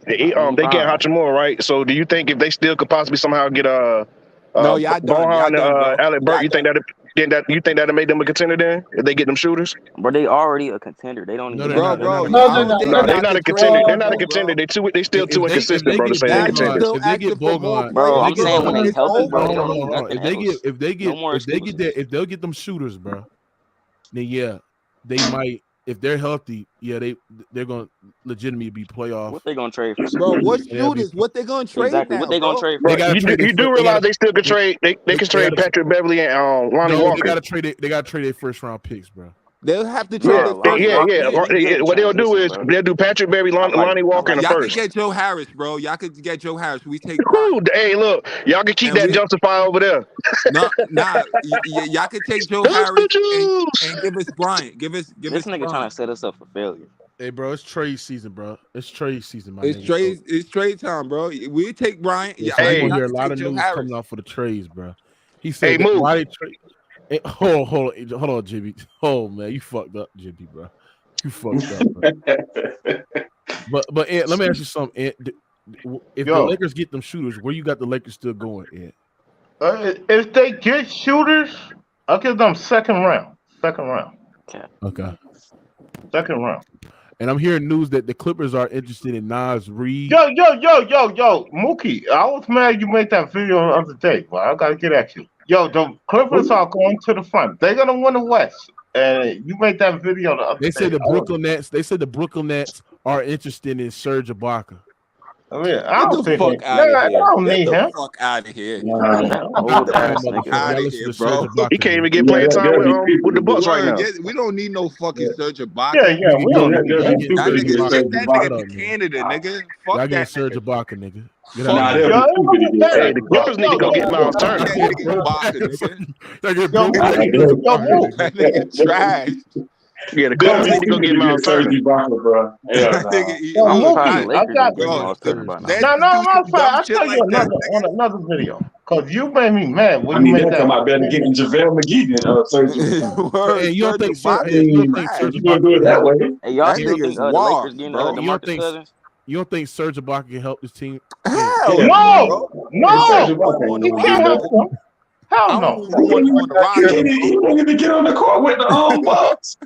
they get 25. Hachimura, right? So do you think if they still could possibly somehow get No, y'all done. Y'all Bohan done, bro. and Alec Burke, Y'all done. you think that'd make them a contender then if they get them shooters? Bro, they already a contender. They don't No, even they're have not. that. They're Bro, not. they No, they're about not to a contender. trade They're not a Bogut, contender. bro. They still too inconsistent, bro, to If say they're Dallas is contenders. still If they get asking for more Bogon, Bro, I'm players, saying when bro, they it's healthy, bro, over, they don't bro. need nothing else. If they No more get excuses. if they'll get them shooters, bro, then yeah, they might. If they're healthy, yeah, they're gonna legitimately be playoff. What they gonna trade for? Bro, what And they'll be- shooters? What they gonna trade Exactly. now, What they gonna bro? trade Bro, for? They gotta you trade. do realize they still could trade. They can trade gotta- Patrick Beverly and Lonnie No, Walker. they gotta trade it. They gotta trade their first round picks, bro. They'll have to Yeah, trade their first yeah. round pick. What they'll do is they'll do Patrick Beverly, Lonnie Walker in the Y'all could first. get Joe Harris, bro. Y'all could get Joe Harris. We take Woo, hey, look, y'all can keep And that we- justify over there. Y'all could take Joe Harris and give us Bryant. Give us This nigga trying Bryant. to set us up for failure. Hey, bro, it's trade season, bro. It's trade season, my It's nigga. It's trade time, bro. We take Bryant. Yeah, Yeah, so Hey. you're gonna hear a y'all lot can of take Joe news Harris. coming out for the trades, bro. He Hey, said, Mook. "Why they trade?" Hey, hold on, Jimmy. Oh man, you fucked up, Jimmy, bro. You fucked up, bro. But Ed, let me ask you something. Ed, if the Lakers get them shooters, where you got the Lakers still going? Yeah. If they get shooters, I'll give them second round. Okay. Second round. And I'm hearing news that the Clippers are interested in Nas Reed. Yo, Mookie, I was mad you made that video the other day, but I gotta get at you. Yo, the Clippers are going to the front. They're gonna win the West. And you made that video the other day. They said the Brooklyn Nets are interested in Serge Ibaka. I mean, I don't think fuck out of here. I don't need Get him. the fuck out of here. Old ass Fuck nigga. out of here, bro. He can't even get playing time with the Bucks right now. We don't need no fucking Serge Ibaka. Yeah, we don't need That nigga to Canada, nigga. Fuck Y'all that get Serge nigga. Ibaka, nigga. Get Fuck out that. Hey, the Clippers need to go get Miles Turner. That nigga trash. Yeah, the Clippers need to go get Miles Turner. I'll tell you another video. Because you made me mad when you made that. I better getting JaVale McGee than Hey, you don't think Serge you gonna do it that way? Hey, y'all still think the Lakers getting DeMarcus Cousins? You don't think Serge Ibaka can help this team? No, he can't help them. Hell no. He didn't even get on the court with the Bucks.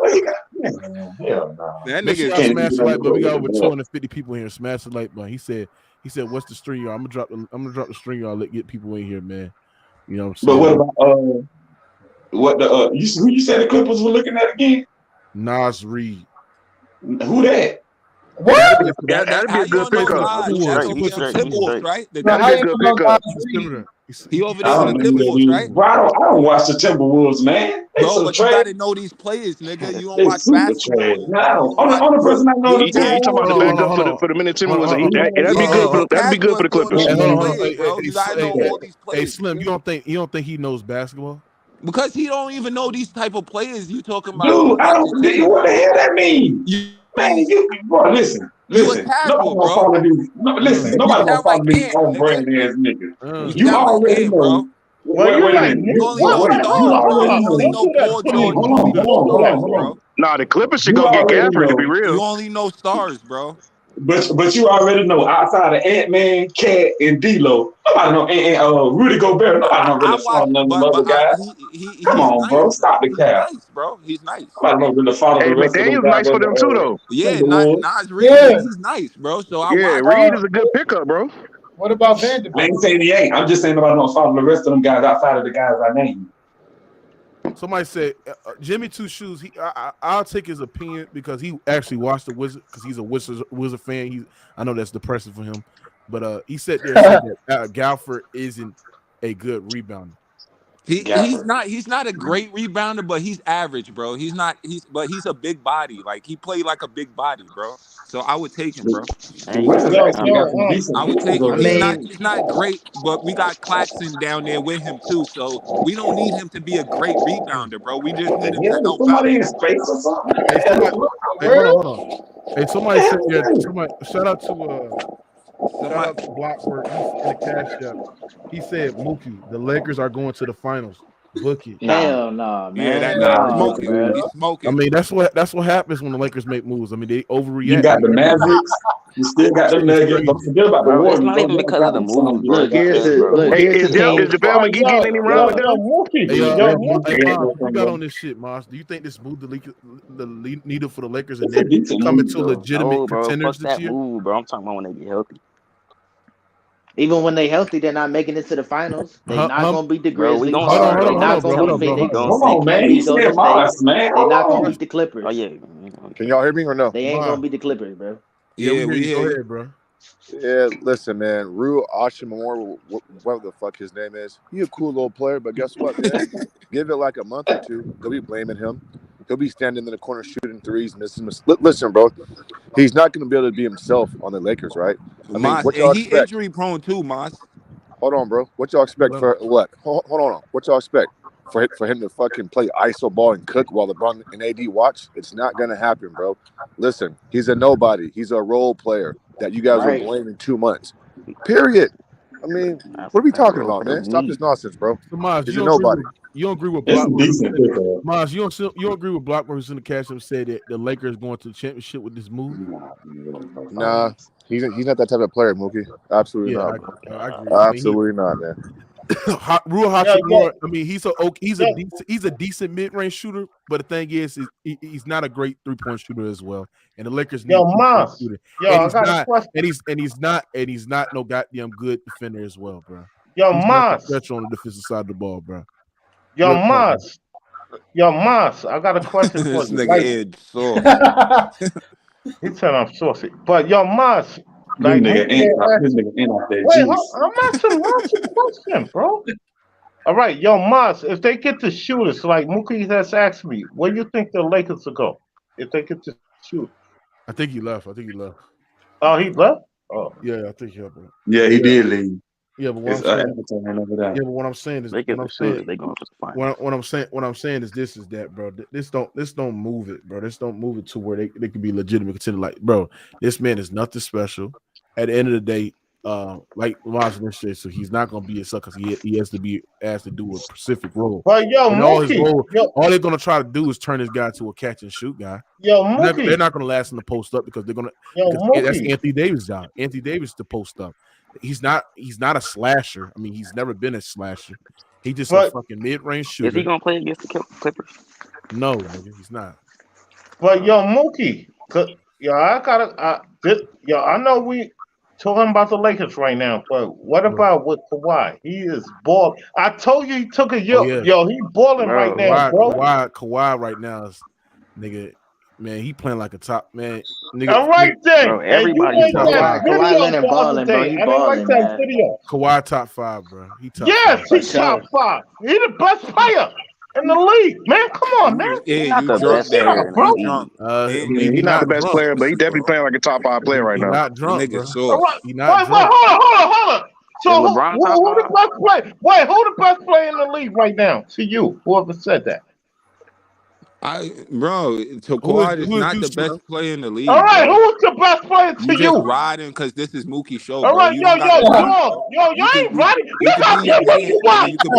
Hell no. That Make sure nigga y'all smash the like button. We got over 250 people here. Smash the like button. He said, "What's the string, y'all? I'm gonna drop the string, y'all. Let get people in here, man. You know what I'm saying?" But what about who you said the Clippers were looking at again? Nas Reed. Who that? What? That'd be a good pickup. Timberwolves, right? That'd be a good pickup. He over there with the Timberwolves, right? Bro, I don't watch the Timberwolves, man. Bro, but you gotta know these players, nigga. You don't watch basketball. No, only person I know. You talking about the backup for the Minnesota Timberwolves? That'd be good. That'd be good for the Clippers. You gotta know all these players. Hey, Slim, you don't think he knows basketball? Because he don't even know these type of players you talking about. Dude, I don't. What the hell that mean? Man, bro, listen. Nobody gonna follow these. Nobody gonna follow these on brand ass niggas. You already know. Wait a minute. You already know. Nah, the Clippers should go get Gafford, to be real. You only know stars, bro. But you already know outside of Ant-Man, Cat, and D-Lo, nobody know and Rudy Gobert. Nobody don't really follow none of them other guys. Come on, bro, stop the cap. He's nice, bro. He's nice. Nobody don't really follow the rest of them McDaniel's nice for them too, though. Yeah, Nas Reed, he's nice, bro. So Reed is a good pickup, bro. What about Vanderbilt? I ain't saying he ain't. I'm just saying nobody don't follow the rest of them guys outside of the guys I named. Somebody said Jimmy Two Shoes. I'll take his opinion because he actually watched the Wizard because he's a Wizard fan. I know that's depressing for him, but he said that Gafford isn't a good rebounder. He's not a great rebounder, but he's average, bro. He's a big body. Like he played like a big body, bro. So I would take him, bro. I would take him. He's not great, but we got Claxton down there with him too. So we don't need him to be a great rebounder, bro. We just need him to help out. in space or something. Hold on. Hey, somebody said here. Shout out to Blockwork. He's in the cash app. He said, "Mookie, the Lakers are going to the finals. Book it." Hell no, man. Yeah, that's smoking. He's smoking. I mean, that's what happens when the Lakers make moves. I mean, they overreact. You got the Mavericks. You still got the Nuggets. Don't forget about the Warriors. It's not even because of the moves, bro. Is JaVale McGee getting any run with them? You got on this shit, Moss. Do you think this moved the needle for the Lakers and they're coming to legitimate contenders this year? Move, bro. I'm talking about when they get healthy. Even when they healthy, they're not making it to the finals. They're not gonna beat the Grizzlies. Hold on, man. He's still Moss, man. They're not gonna beat the Clippers. Oh yeah. Can y'all hear me or no? They ain't gonna beat the Clippers, bro. Yeah, we hear you, bro. Yeah, listen, man. Rue Hachimura, whatever the fuck his name is, he's a cool little player, but guess what, man? Give it like a month or two, they'll be blaming him. He'll be standing in the corner shooting threes, missing. Listen, bro, he's not going to be able to be himself on the Lakers, right? I mean, Moss, what y'all he expect? injury prone too, Moss. Hold on, bro. What y'all expect for what? Hold on. What y'all expect for him to fucking play iso ball and cook while LeBron and AD watch? It's not going to happen, bro. Listen, he's a nobody. He's a role player that you guys are blaming 2 months. Period. I mean, what are we talking about, man? Stop this nonsense, bro. So, Maz, He's a nobody. You don't agree with It's Block? decent pickup. Maz, you don't agree with Block where he's in the cash and said that the Lakers going to the championship with this move? Nah, he's not that type of player, Mookie. Absolutely not. I agree. Absolutely not, man. Rui Hachimura, I mean, he's a decent mid-range shooter, but the thing is he's not a great 3-point shooter as well. And the Lakers need Mas, shooter. and he's not no goddamn good defender as well, bro. Yo, Mas, stretch on the defensive side of the ball, bro. Yo, Mas, I got a question for you. This nigga sauce. He said I'm saucy, but yo, Mas. Like, this nigga ain't off that wait, juice. I'm asking a question, bro. All right, yo, Mas, if they get the shooters, like Mookie has asked me, where do you think the Lakers will go if they get to shoot? I think he left. Oh, he left? Oh, yeah, I think he left. Yeah, he did leave. Yeah, but what I'm saying is that, bro. This don't move it, bro. This don't move it to where they can be legitimate contender. Like, bro, this man is nothing special. At the end of the day, like Roger said, so he's not gonna be a sucker. He has to be asked to do a specific role. But yo, Mookie, all they're gonna try to do is turn this guy to a catch and shoot guy. Yo, Mookie, they're not gonna last him to post up because they're gonna. That's Anthony Davis' job. Anthony Davis to post up. He's not a slasher. I mean, he's never been a slasher. He's just a fucking mid-range shooter. Is he gonna play against the Clippers? No, nigga, he's not. But yo, Mookie, I know we talking about the Lakers right now, but what about with Kawhi? He is ball. I told you he took a yo, he balling right now, bro. Kawhi right now is nigga. Man, he playing like a top man. Nigga, all right then. Bro, everybody's Kawhi Leonard balling, bro. He balling, man. Kawhi top 5, bro. He top 5. He's top 5. He the best player in the league, man. Come on, man. He's not the best player, bro. He's not the best player, but he definitely playing like a top 5 player right now. Not drunk, nigga. He not drunk. Hold on. So who the best player? Wait, who the best player in the league right now? To you, whoever said that. Kawhi is not the best player in the league. All right, who's the best player to you? Just riding because this is Mookie's show, all right, bro. You ain't riding. You got to what you want. The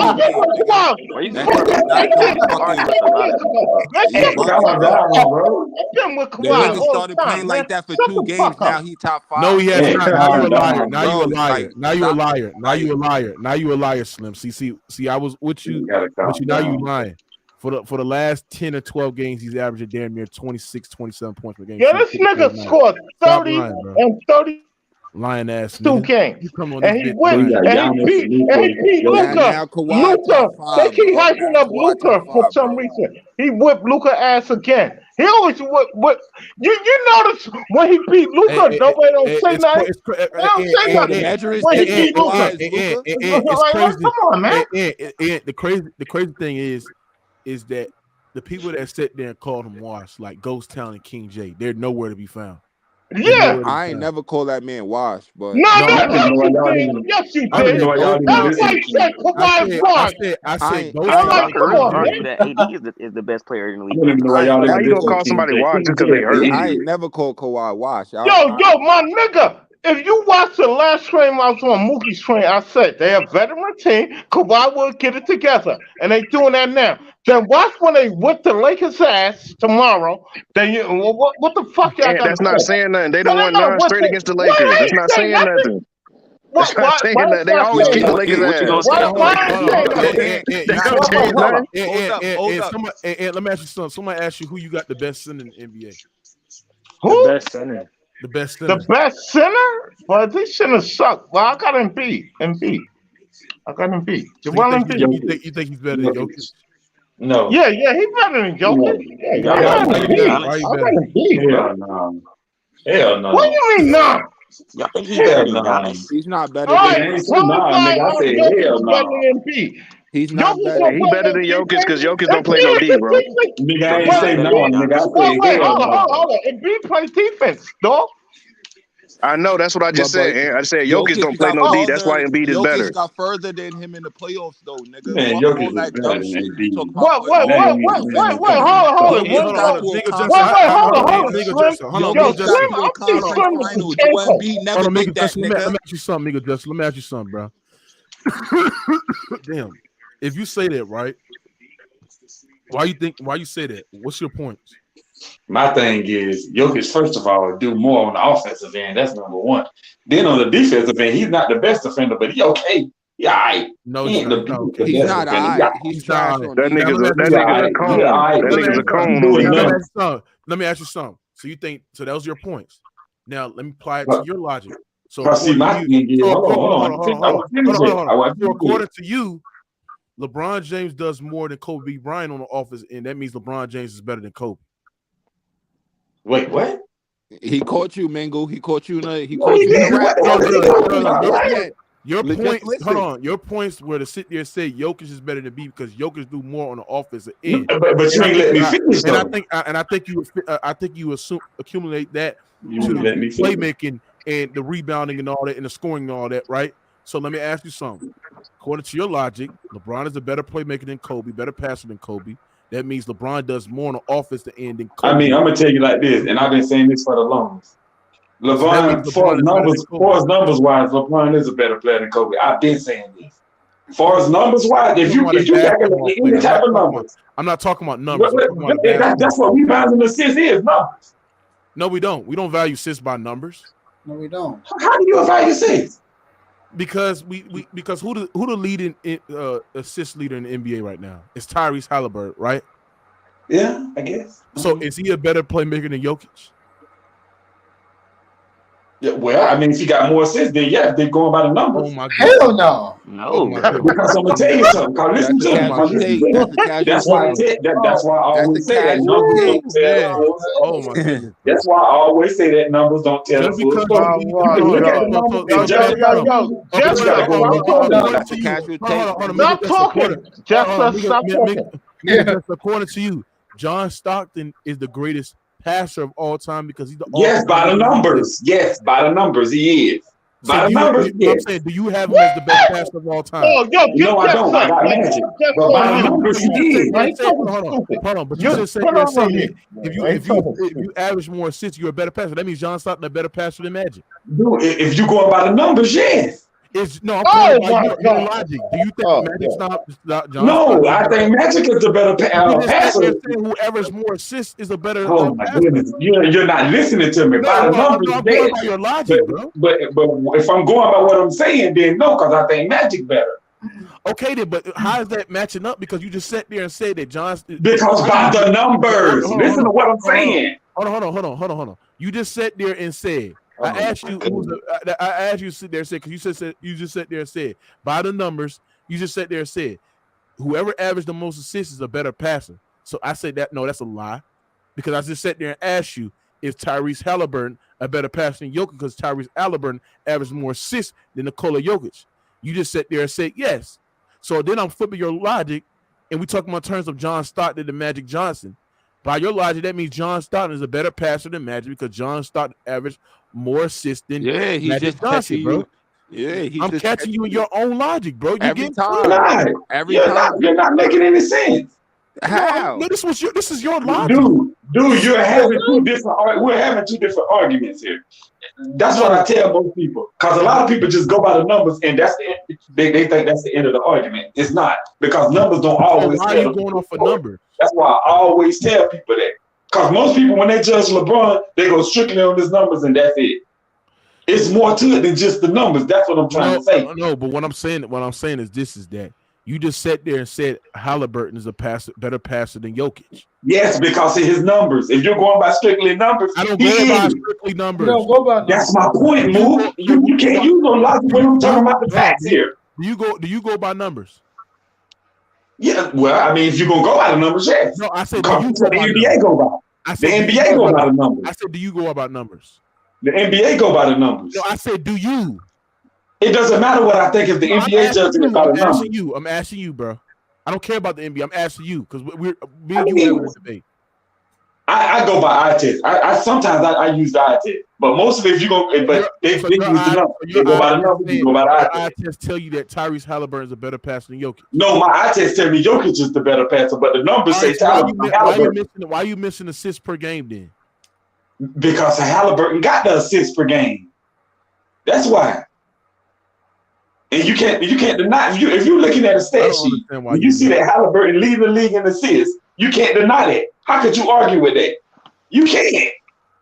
nigga started playing like that for 2 games. Now he top 5. No, he has not. Now you a liar. Now you a liar, Slim. See, I was with you, but now you lying. For the last 10 or 12 games, he's averaging damn near 26, 27 points per game. Yeah, this nigga scored 30 and 30. Lying ass. 2 games. And he beat Luka. They keep hyping up Luka for some reason. He whipped Luka ass again. He always whip. You notice when he beat Luka, nobody don't say nothing. They don't say nothing. When he beat Luka. Come on, man. The crazy thing is that the people that sit there and called him washed, like Ghost Town and King J, they're nowhere to be found. Yeah, I ain't never call that man washed, but yes, you did. Everybody said Kawhi washed. I said AD is the best player in the league. How you gonna call somebody washed just because they hurt? I ain't never called Kawhi washed. Yo, my nigga. If you watch the last stream I was on Mookie's train, I said they're a veteran team. Kawhi will get it together, and they doing that now. Then watch when they whip the Lakers' ass tomorrow. Then what the fuck y'all got? That's not saying nothing. They don't won 9 straight against the Lakers. That's not saying nothing. That's not saying that. They always keep the Lakers' ass. Let me ask you something. Somebody asked you who you got the best center in the NBA. Who? The best center. The best center. The best center? Well, this centers suck. Well, I got Embiid. I got Embiid. Joel Embiid. You think he's better than Jokic? No. Yeah, he's better than Jokic. I got Embiid. Hell no. What do you mean no? He's not better than Embiid. He's not better. He's better than Jokic because Jokic don't play no D, bro. Nigga, I ain't say no, nigga. I say hold on. Embiid plays defense, dog. I know that's what I just said. And I said Jokic don't play no D. That's why Embiid is better. Jokic got further than him in the playoffs, though, nigga. Man, Fuck Jokic all that is better dumb than shit. Embiid. You talking What? about Hold on. Yo, Slim, I think Slim is finals. the Joel Embiid never made that, Let me nigga. ask you something, nigga. Just let me ask you something, bro. Damn. If you say that, right? Why you say that? What's your points? My thing is, Jokic, first of all, do more on the offensive end. That's number one. Then on the defensive end, he's not the best defender, but he okay. Yeah, all right. No, he he's ain't not. the Okay. He's not all right. He's trash on that nigga's a cone. That nigga's a cone. Let me ask you something. So you think so? That was your points. Now let me apply it to your logic. So see, my thing is, hold on. So according to you, LeBron James does more than Kobe Bryant on the offense, and that means LeBron James is better than Kobe. Wait, what? He caught you, Mingo. He caught you in a rap. Your point, hold on. Your points were to sit there and say Jokic is better than B because Jokic do more on the offensive end. But you ain't let me finish though. And I think you accumulate that to playmaking and the rebounding and all that and the scoring and all that, right? So let me ask you something. According to your logic, LeBron is a better playmaker than Kobe, better passer than Kobe. That means LeBron does more on the offensive end than Kobe. I mean, I'm gonna tell you like this, and I've been saying this for the longest. LeBron, far as numbers wise, LeBron is a better player than Kobe. I've been saying this. Far as numbers wise, if you got any type of numbers, I'm not talking about numbers. That's what rebounds and assists is, numbers. No, we don't. We don't value assists by numbers. No, we don't. How do you value assists? Because because who the leading assist leader in the NBA right now? It's Tyrese Halliburton, right? Yeah, I guess. So is he a better playmaker than Jokic? Yeah, well, I mean, if you got more assists, then yeah, they're going by the numbers. Oh my God. Hell no. No. Because I'm gonna tell you something. Listen to me. That's why I always say that numbers don't tell. Oh my goodness. That's why I always say that numbers don't tell. Just because look at the numbers. Stop talking. Stop talking. According to you, John Stockton is the greatest passer of all time because he's the by the numbers. Yes, by the numbers, he is. By the numbers, I'm saying, do you have him as the best passer of all time? No, I don't. I got Magic. But by the numbers, he is. Hold on. But you just said if you average more assists, you're a better passer. That means John Stockton a better passer than Magic. Dude, if you go by the numbers, yes. I'm talking about your logic. Do you think Magic's not John? No, I think Magic is the better passer. Whoever's more assists is a better. Oh my goodness, you're not listening to me. By the numbers, I'm going by your logic, bro. But if I'm going by what I'm saying, then no, because I think Magic better. Okay, then, but how is that matching up? Because you just sat there and said that John. Because by the numbers, listen to what I'm saying. Hold on. You just sat there and said. I asked you. I asked you to sit there and say because you just sat there and said by the numbers. You just sat there and said whoever averaged the most assists is a better passer. So I said that no, that's a lie because I just sat there and asked you is Tyrese Halliburton a better passer than Jokic because Tyrese Halliburton averaged more assists than Nikola Jokic. You just sat there and said yes. So then I'm flipping your logic, and we talking about terms of John Stockton and Magic Johnson. By your logic, that means John Stockton is a better passer than Magic because John Stockton averaged more assists than Magic Johnson, bro. Yeah, I'm catching you in your own logic, bro. Every time. You're not making any sense. How? No, this is your logic, dude. We're having two different arguments here. That's what I tell most people, because a lot of people just go by the numbers, and they think that's the end of the argument. It's not, because numbers don't always. Why are you going off a number? That's why I always tell people that. Because most people, when they judge LeBron, they go strictly on his numbers, and that's it. It's more to it than just the numbers. That's what I'm trying to say. No, but what I'm saying is that you just sat there and said Halliburton is a better passer than Jokic. Yes, because of his numbers. If you're going by strictly numbers, I don't go by strictly numbers. You don't go by numbers. That's my point, Moo. You can't use no logic when I'm talking about the facts here. Do you go by numbers? Yeah, well, I mean, if you're gonna go by the numbers, yes. No, I said the NBA go by. The NBA go by the numbers. I said, do you go about numbers? The NBA go by the numbers. No, I said, do you? It doesn't matter what I think if the NBA judging it by the numbers. I'm asking you, bro. I don't care about the NBA. I'm asking you because we're having a debate. I go by eye test. I sometimes I use the eye test, but mostly if you go, but they use the number. They go by the number. You go by the eye test. Eye test tell you that Tyrese Halliburton is a better passer than Jokic. No, my eye test tell me Jokic is the better passer, but the numbers say Halliburton. Why are you missing assists per game then? Because Halliburton got the assists per game. That's why. And you can't deny if you're looking at a stat sheet, when you see that Halliburton leading the league in assists, you can't deny that. How could you argue with that? You can't.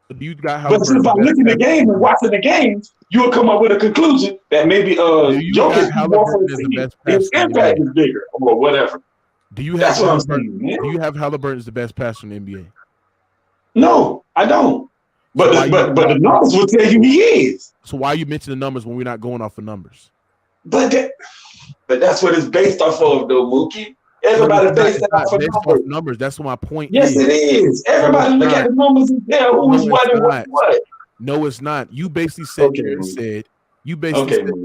But since by looking at the game and watching the games, you will come up with a conclusion that maybe Jokic more for the team. His impact is bigger or whatever. That's what I'm saying. Do you have Halliburton as the best passer in the NBA? No, I don't. But the numbers will tell you he is. So why are you mentioning the numbers when we're not going off of numbers? But that's what it's based off of, though, Mookie. Everybody based that off of numbers. That's what my point is. Yes, it is. Everybody look at the numbers and tell who's what and what's what. No, it's not. You basically sat there and said,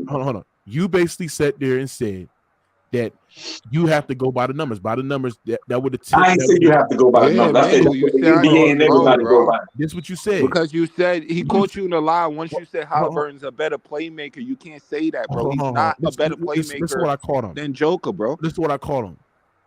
hold on. You basically sat there and said that you have to go by the numbers. By the numbers, that would have. I ain't say you have to go by the numbers. I said you NBA and everybody go by. This is what you said. Because you said he caught you in a lie. Once you said Halliburton's a better playmaker, you can't say that, bro. He's not a better playmaker. This is what I called him. Than Joker, bro. This is what I called him.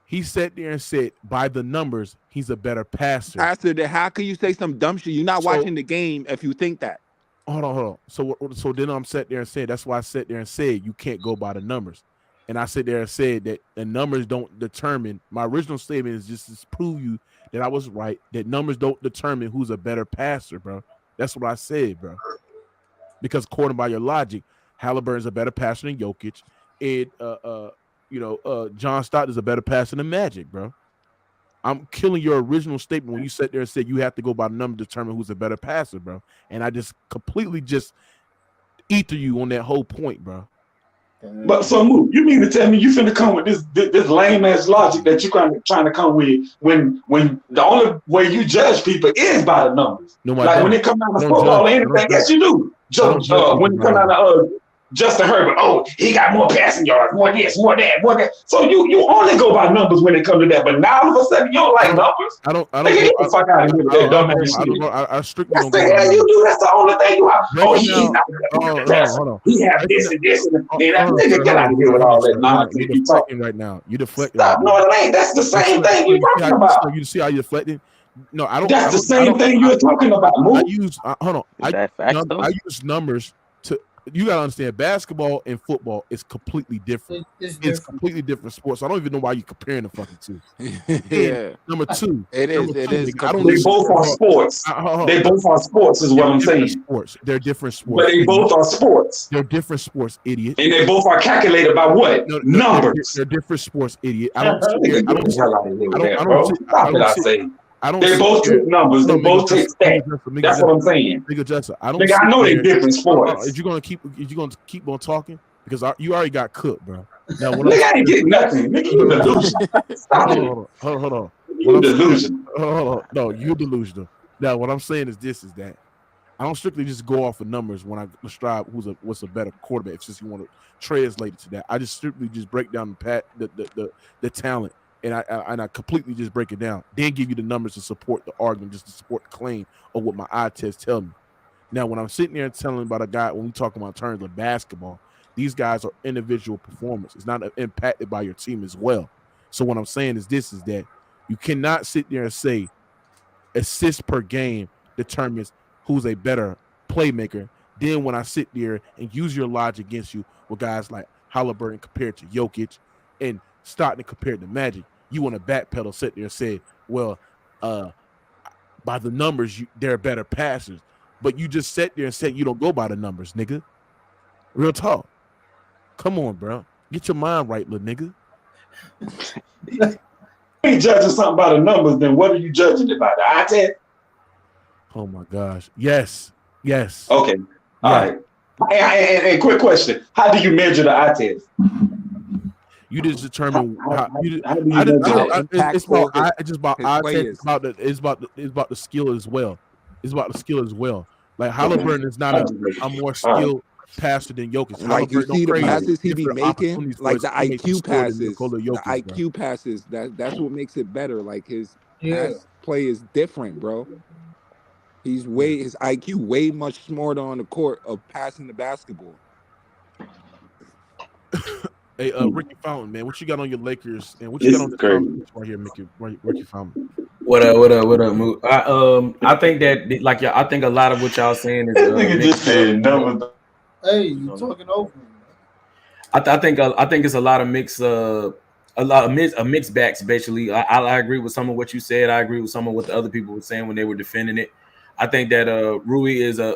He sat there and said, by the numbers, he's a better passer. How can you say some dumb shit? You're not watching the game if you think that. Hold on. So then I'm sat there and said, that's why I sat there and said you can't go by the numbers. And I sit there and said that the numbers don't determine. My original statement is just to prove you that I was right, that numbers don't determine who's a better passer, bro. That's what I said, bro. Because according by your logic, Halliburton's a better passer than Jokic. And John Stockton is a better passer than Magic, bro. I'm killing your original statement when you sat there and said you have to go by the number to determine who's a better passer, bro. And I just completely just ether you on that whole point, bro. But so Moo, you mean to tell me you finna come with this lame ass logic that you trying to come with when the only way you judge people is by the numbers? No, like when it comes down to football or anything, yes you do. When it comes down to Justin Herbert, he got more passing yards, more this, more that, more that. So you only go by numbers when it comes to that. But now all of a sudden you don't like numbers. I don't. Get the fuck out of here with that dumbass. I strictly don't. That's the hell you do. That's the only thing you have. He's not the best. He has this and this and that. Nigga, get out of here with all that nonsense. You're deflecting right now. You're deflecting. Stop. No, it ain't. That's the same thing you're talking about. You see how you're deflecting? No, I don't. That's the same thing you're talking about. I use. Hold on. I use numbers to. You gotta understand, basketball and football is completely different. It's completely different sports. So I don't even know why you're comparing the fucking two. Yeah. Number two, it is. They both are sports. They both are sports, is what I'm saying. Sports. They're different sports. But they both are sports. They're different sports, idiot. And they both are calculated by what? Numbers. They're different sports, idiot. They both take numbers. They both take stats. That's what I'm saying. I know they're different sports. If you're gonna keep on talking, because you already got cooked, bro. Now, I ain't getting nothing. Nigga, you delusional. Stop it. Hold on. You delusional. Hold on. No, you delusional. Now, what I'm saying is that I don't strictly just go off of numbers when I describe what's a better quarterback. Since you want to translate it to that, I just strictly just break down the talent. And I completely just break it down, then give you the numbers to support the argument, just to support the claim of what my eye test tell me. Now, when I'm sitting there and telling about a guy, when we talk about terms of basketball, these guys are individual performance. It's not impacted by your team as well. So what I'm saying is that you cannot sit there and say assists per game determines who's a better playmaker. Then when I sit there and use your logic against you with guys like Halliburton compared to Jokic and Stockton compared to Magic, you want to backpedal, sit there and say, well, by the numbers, they're better passers. But you just sat there and said you don't go by the numbers, nigga. Real talk. Come on, bro. Get your mind right, little nigga. If you ain't judging something by the numbers, then what are you judging it by? The eye test? Oh, my gosh. Yes. Okay. All right. And quick question. How do you measure the eye test? You just determine how you. It's about the skill as well. It's about the skill as well. Like Halliburton is not a more skilled passer than Jokic. Like you see the passes he be making, like the IQ passes. The IQ passes. That's what makes it better. Like his play is different, bro. His IQ way much smarter on the court of passing the basketball. Hey, Ricky Fountain, man, what you got on your Lakers and what you got on this conversation right here, Ricky Fountain? What up, Mook? I think that like I think a lot of what y'all saying is nigga just said numbers. Hey, you talking over me? I think it's a lot of mixed mixed backs basically. I agree with some of what you said. I agree with some of what the other people were saying when they were defending it. I think that Rui is a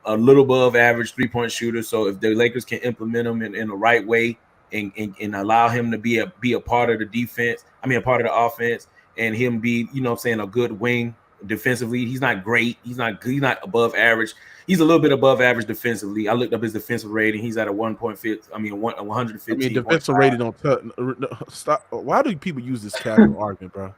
little above average 3-point shooter. So if the Lakers can implement him in the right way and allow him to be a part of the defense, a part of the offense, and him be, a good wing defensively. He's not great. He's not above average. He's a little bit above average defensively. I looked up his defensive rating. He's at a 115. Defensive rating don't stop. Why do people use this casual argument, bro?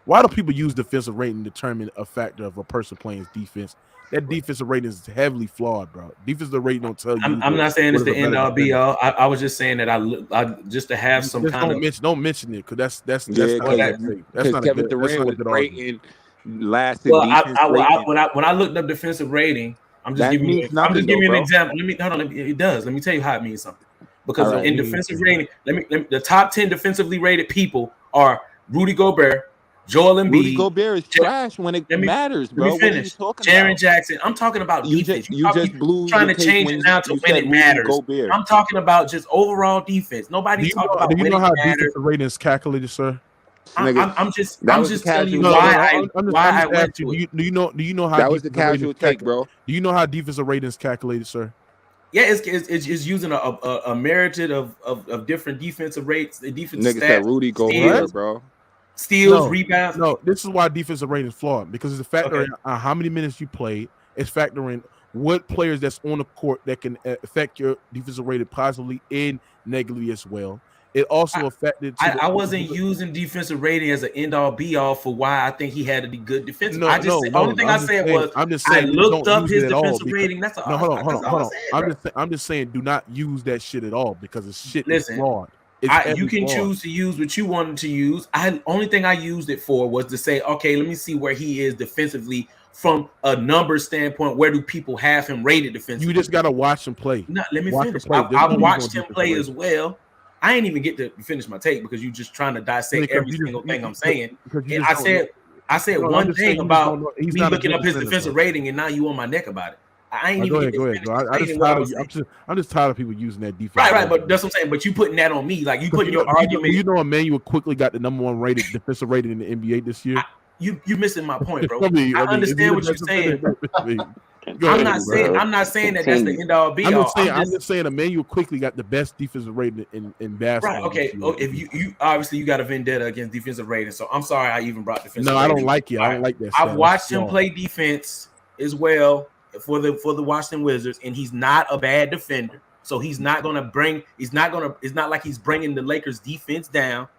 Why do people use defensive rating to determine a factor of a person playing defense? That defensive rating is heavily flawed, bro. Defensive rating don't tell you. I'm not saying it's the end all be all. I was just saying that I just to have some kind of don't mention it because that's not Kevin Durant was rating last. Well, when I looked up defensive rating, I'm just giving you an example. Let me tell you how it means something. Because in defensive rating, the top 10 defensively rated people are Rudy Gobert, Joel Embiid. Rudy Gobert is trash when it matters, bro. Let me finish. Jaren Jackson. I'm talking about defense. You just blew trying to change it now to when it matters. Gobert. I'm talking about just overall defense. Nobody's talking about when it matters. Do you know how defensive rating is calculated, sir? I'm just telling you why I went to it. Do you know how that was the casual take, bro? Do you know how defensive rating is calculated, sir? Yeah, it's using a merited of different defensive rates. The defensive nigga stats, said Rudy Gobert, bro. Steals, rebounds. No, this is why defensive rating is flawed because it's a factor in how many minutes you played. It's factoring what players that's on the court that can affect your defensive rating positively and negatively as well. It also affected. I wasn't using defensive rating as an end all be all for why I think he had to be good defensive. The only thing I said was I looked up his defensive rating. That's all. No, hold on. I'm just saying, do not use that shit at all because it's shit. Listen, flawed. You can choose to use what you wanted to use. Only thing I used it for was to say, okay, let me see where he is defensively from a number standpoint. Where do people have him rated defensively? You just gotta watch him play. No, let me finish. I've watched him play as well. I ain't even get to finish my take because you're just trying to dissect every single thing I'm saying. And I said one thing about me looking up his defensive rating, and now you on my neck about it. I ain't even go ahead. I'm just tired of people using that defense. Right. But that's what I'm saying. But you putting that on me, like you putting your argument. You know, Emmanuel quickly got the #1 rated defensive rating in the NBA this year. You missing my point, bro. I understand what you're saying. I'm not saying that that's the end all be all. I'm just saying Emmanuel quickly got the best defensive rating in basketball. Right. Okay. If you obviously you got a vendetta against defensive rating, so I'm sorry I even brought defensive. No, I don't like it. I don't like that. I've watched him play defense as well for the Washington Wizards, and he's not a bad defender. So he's not gonna bring. It's not like he's bringing the Lakers defense down.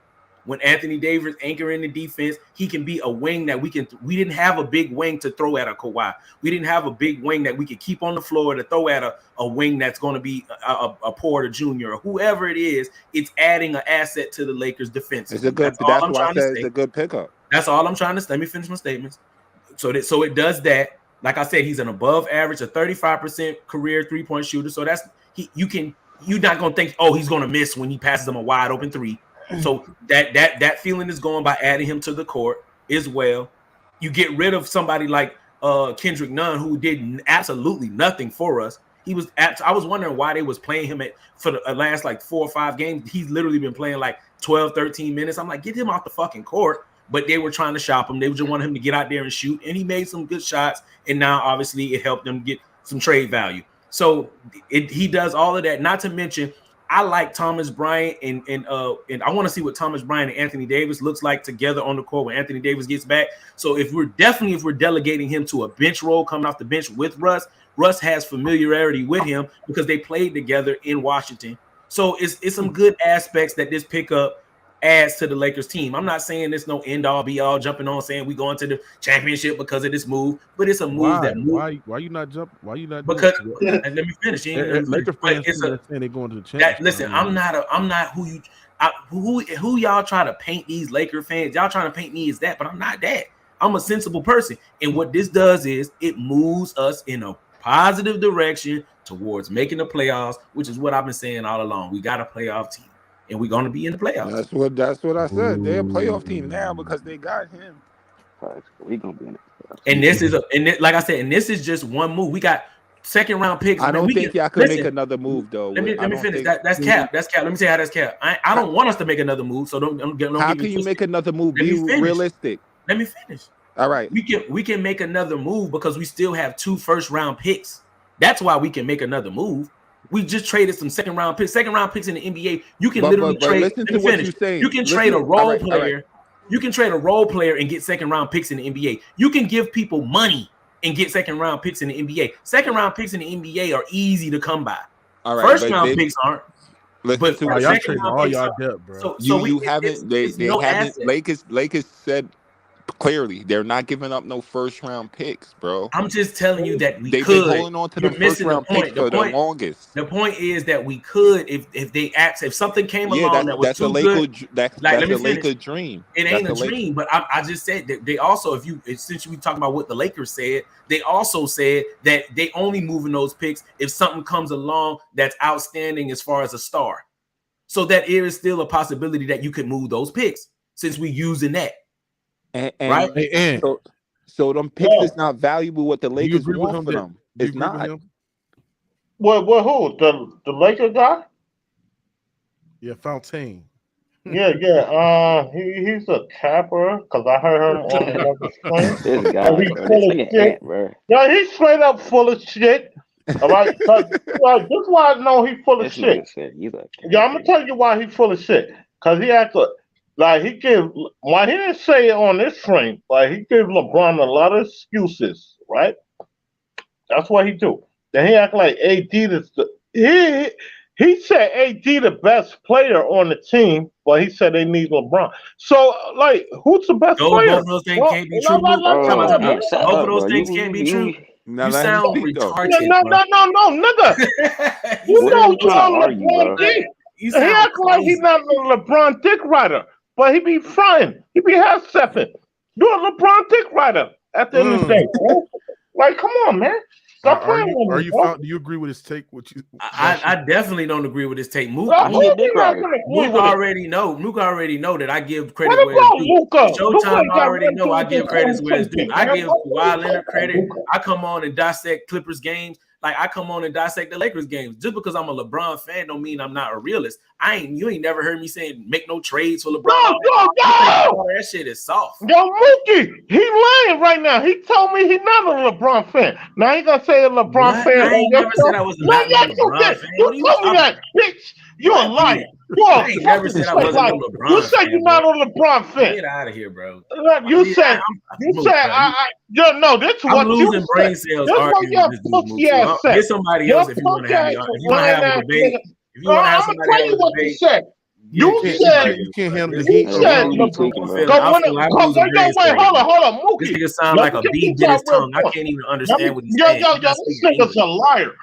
When Anthony Davis anchoring the defense, he can be a wing that we didn't have a big wing to throw at a Kawhi. We didn't have a big wing that we could keep on the floor to throw at a wing that's going to be a Porter Jr. or whoever it is. It's adding an asset to the Lakers defense. It's a good. That's why I said it's a good pickup. That's all I'm trying to say. Let me finish my statements. So it does that. Like I said, he's an above average, a 35% career 3-point shooter. So you're not going to think, oh, he's going to miss when he passes him a wide open 3. So that feeling is going by adding him to the court as well. You get rid of somebody like Kendrick Nunn, who did absolutely nothing for us. I was wondering why they was playing him for the last like 4 or 5 games. He's literally been playing like 12, 13 minutes. I'm like, get him off the fucking court. But they were trying to shop him. They just wanted him to get out there and shoot. And he made some good shots. And now obviously it helped them get some trade value. So he does all of that. Not to mention, I like Thomas Bryant and I want to see what Thomas Bryant and Anthony Davis looks like together on the court when Anthony Davis gets back. So if we're delegating him to a bench role coming off the bench with Russ has familiarity with him because they played together in Washington. So it's some good aspects that this pickup adds to the Lakers team. I'm not saying there's no end all be all jumping on saying we going to the championship because of this move, but it's a move Why you not jump? Why you not? Because let me finish. Laker fans saying they going to the championship. Listen, I'm not who y'all try to paint these Laker fans. Y'all trying to paint me as that, but I'm not that. I'm a sensible person. And what this does is it moves us in a positive direction towards making the playoffs, which is what I've been saying all along. We got a playoff team, and we're going to be in the playoffs. That's what I said. They're a playoff team now because they got him. We gonna be in it. And this is like I said, and this is just one move. We got second round picks. I don't think y'all could make another move though. Let me finish. That's cap. That's cap. Let me say how that's cap. I don't want us to make another move. So don't how can you make another move? Be realistic. Let me finish. All right. We can make another move because we still have 2 first round picks. That's why we can make another move. We just traded some second round picks. Second round picks in the NBA. You can literally trade. Listen to what you're saying. You can trade a role player. You can trade a role player and get second round picks in the NBA. You can give people money and get second round picks in the NBA. Second round picks in the NBA are easy to come by. All right, first round picks aren't. But y'all trading all y'all depth, bro. You haven't. They haven't. Lakers said clearly they're not giving up no first round picks, bro. I'm just telling you that they've been holding on to the first round picks for the longest. The point is that we could, if something came along that was too good. That's a Laker dream. It ain't a dream, but I just said that they also, since we talking about what the Lakers said, they also said that they only moving those picks if something comes along that's outstanding as far as a star. So that there is still a possibility that you could move those picks since we using that. Right? So them picks is not valuable what the Lakers want for them. It's not. Well, who? The Laker guy? Yeah, Fontaine. Yeah. He's a capper because I heard him on another stream. This guy, he's full of shit. Yeah, he's straight up full of shit. All right, this is why I know he's full of shit. Yeah, I'm gonna tell you why he's full of shit. Because he acted like he didn't say it on this stream, like he gave LeBron a lot of excuses, right? That's what he do. Then he act like AD is he said AD the best player on the team, but he said they need LeBron. So, like, who's the best player? Both of those things can't be true. Both of those things can't be true. You sound retarded. No, nigga. You know you're LeBron dick. He act like he's not a LeBron dick rider, but he be frying. He be half stepping. You're a LeBron dick rider at the end of the day, bro. Like, come on, man. Stop playing with me, bro. Do you agree with his take? I definitely don't agree with his take. Luka already know that I give credit where it's due. Showtime already know I give credit where it's due. I give Kawhi Leonard credit. I come on and dissect Clippers games. Like I come on and dissect the Lakers games. Just because I'm a LeBron fan don't mean I'm not a realist. You ain't never heard me saying make no trades for LeBron. No. That shit is soft. Yo, Mookie, he lying right now. He told me he's not a LeBron fan. Now he gonna say a LeBron fan. I ain't never said I was not a LeBron fan. You told me that, bitch. You're a liar. I ain't never said I wasn't a LeBron fan. You said you're not a LeBron fan. Get out of here, bro. You said this is what I'm losing brain cells arguing with this dude. Get somebody else if you want to have me on. If you want to have a debate, if you want to have somebody else a debate. You said you can't handle the heat. Hold on, Mookie. This nigga sound like a bee bit his tongue. I can't even understand what he's saying. This nigga's a liar.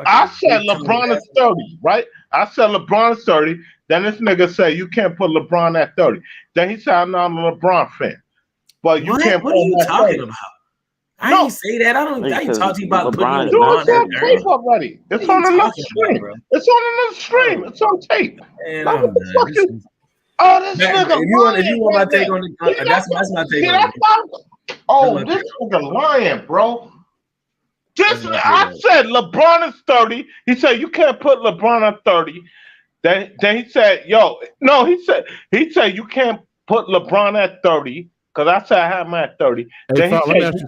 I said LeBron is 30, right? I said LeBron is 30. Then this nigga said you can't put LeBron at 30. Then he said I'm not a LeBron fan. But you can't put him at 30. What are you talking about? I didn't say that. I ain't talking about LeBron. It's on tape already. It's on another stream. It's on another stream. It's on tape. Like, what the fuck is? Oh, this nigga. If you want my take on it, that's my take on it. Oh, this nigga lying, bro. I said LeBron is 30. He said you can't put LeBron at 30. Then he said, he said you can't put LeBron at 30. Because I said I have him at 30. Hey, let me ask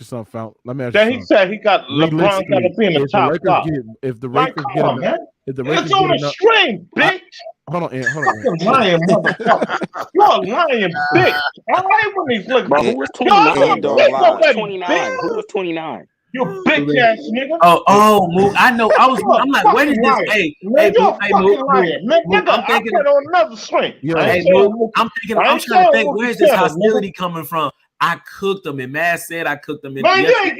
you something, Fount. Then he said he got LeBron got to be in the top five. If the Lakers get enough, it's on the stream, bitch. Hold on. Fucking lying, motherfucker. You're a lying bitch. I hate when these look. Who was 29? 29. Who was 29? You bitch ass nigga. Mook. I know. I'm like, where is this? Hey, Mook. I'm thinking on another swing. I'm trying to think, where's this hostility coming from? I cooked them, and Matt said I cooked them. No. Yes,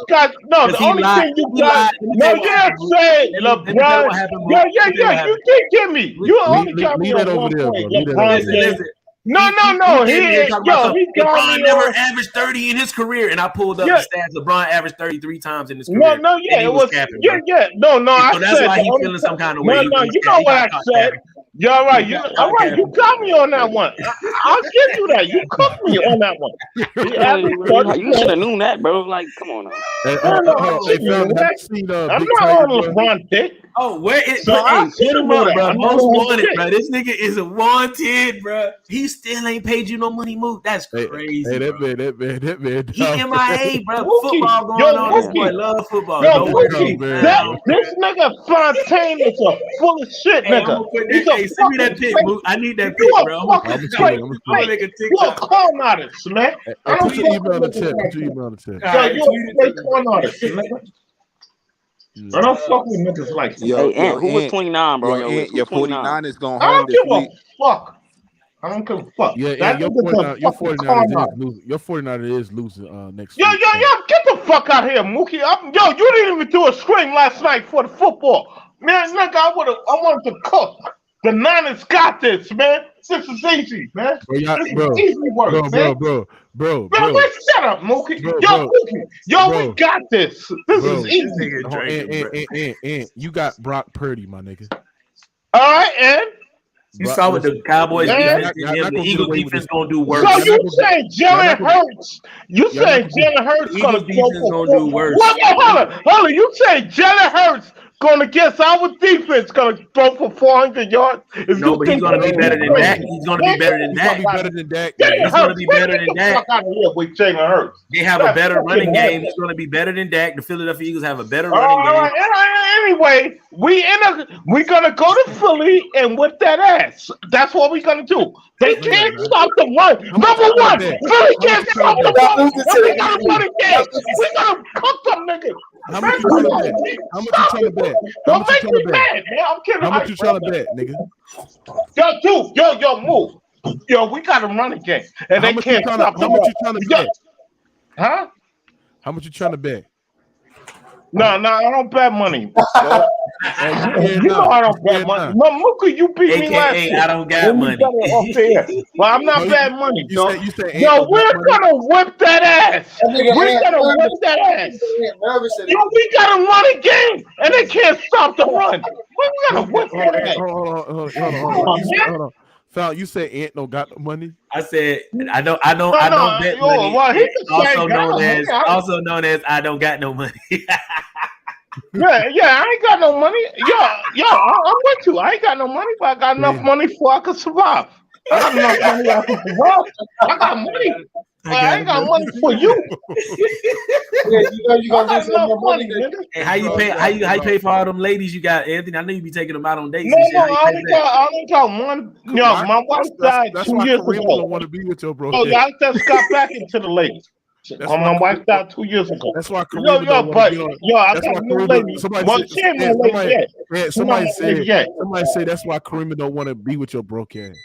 guys. No, the only thing you got. No, yes, say LeBron. Yeah. You did give me. You only got me over there, bro. No. He LeBron never averaged 30 in his career, and I pulled up the stats. LeBron averaged 33 times in his career. It was capping, I that's said why he's feeling some kind of way. No, you know what I said. You're right. All right, you got me on that one. I'll give you that. You cooked me on that one. You should have known that, bro. Like, come on now. I'm not on LeBron dick. Oh, where is so put him on, bro. Most wanted, bro. This nigga is a wanted, bro. He still ain't paid you no money, Mook. That's crazy. Hey, that man. He MIA, bro. Football going on. This boy love football. This nigga Fontaine is a full of shit, nigga. Hey, send me that pic, Mook. I need that pic, bro. I'm make a TikTok. You a con artist, man. I don't put your email on the tip. You a fake con artist, nigga. I don't fuck with niggas like that. Hey, who was 29, bro? Your 49 is going I home don't this give a week. fuck. I don't give a fuck. Yeah, your 49 is losing next week. Yo, get the fuck out of here, Mookie. You didn't even do a screen last night for the football. Man, nigga, I wanted to cook. The Niners got this, man. This is easy, man. This is easy work, man. Bro, shut up, Mookie. Mookie. We got this. This is easy. And you got Brock Purdy, my nigga. All right, and you saw what the Cowboys defense did. The Eagles defense gonna do worse. So you saying Jalen Hurts? You saying Jalen Hurts gonna do worse? Hold on. You saying Jalen Hurts going against our defense, going to throw for 400 yards? No, but he's going to be better than that. He's going to be better than that. He's going to be better than that. With Jalen Hurts. They have a better running game. He's going to be better than Dak. The Philadelphia Eagles have a better running game. Anyway, we're going to go to Philly and whip that ass. That's what we're going to do. They can't stop the run. Number one, Philly can't stop the run. We got to run again. We got to cook them niggas. How much you trying to bet? How much you trying to bet? Don't make me mad, man. I'm kidding. How much you trying to bet, nigga? Yo, move. Yo, we got to run again. And they can't stop the run. How much you trying to bet? Huh? How much you trying to bet? No, I don't bet money. You know I don't bet money. No, Mookie, you beat me last year. I don't got money. Well, I'm not betting money. Yo, we're gonna whip that ass. We're gonna whip that ass. Yo, we gotta run a game, and they can't stop the run. We're gonna whip that ass. Hold on. Fal, you said Ant no got no money. I said I don't bet money. Well, also known as I don't got no money. Yeah, I ain't got no money. Yo, I'm with you. I ain't got no money, but I got enough money for I can survive. I got enough money I can survive. I got money. I ain't got money for you. You gonna do some money, nigga. Hey, how you pay for all them ladies you got, Anthony? I know you be taking them out on dates. No, I only got one. Yo, my wife died 2 years ago. Don't want to be with your bro. Oh, I just got back into the ladies. My wife died 2 years ago. That's why I got a new lady. Somebody say that's why Karima don't want to be with your broke ass.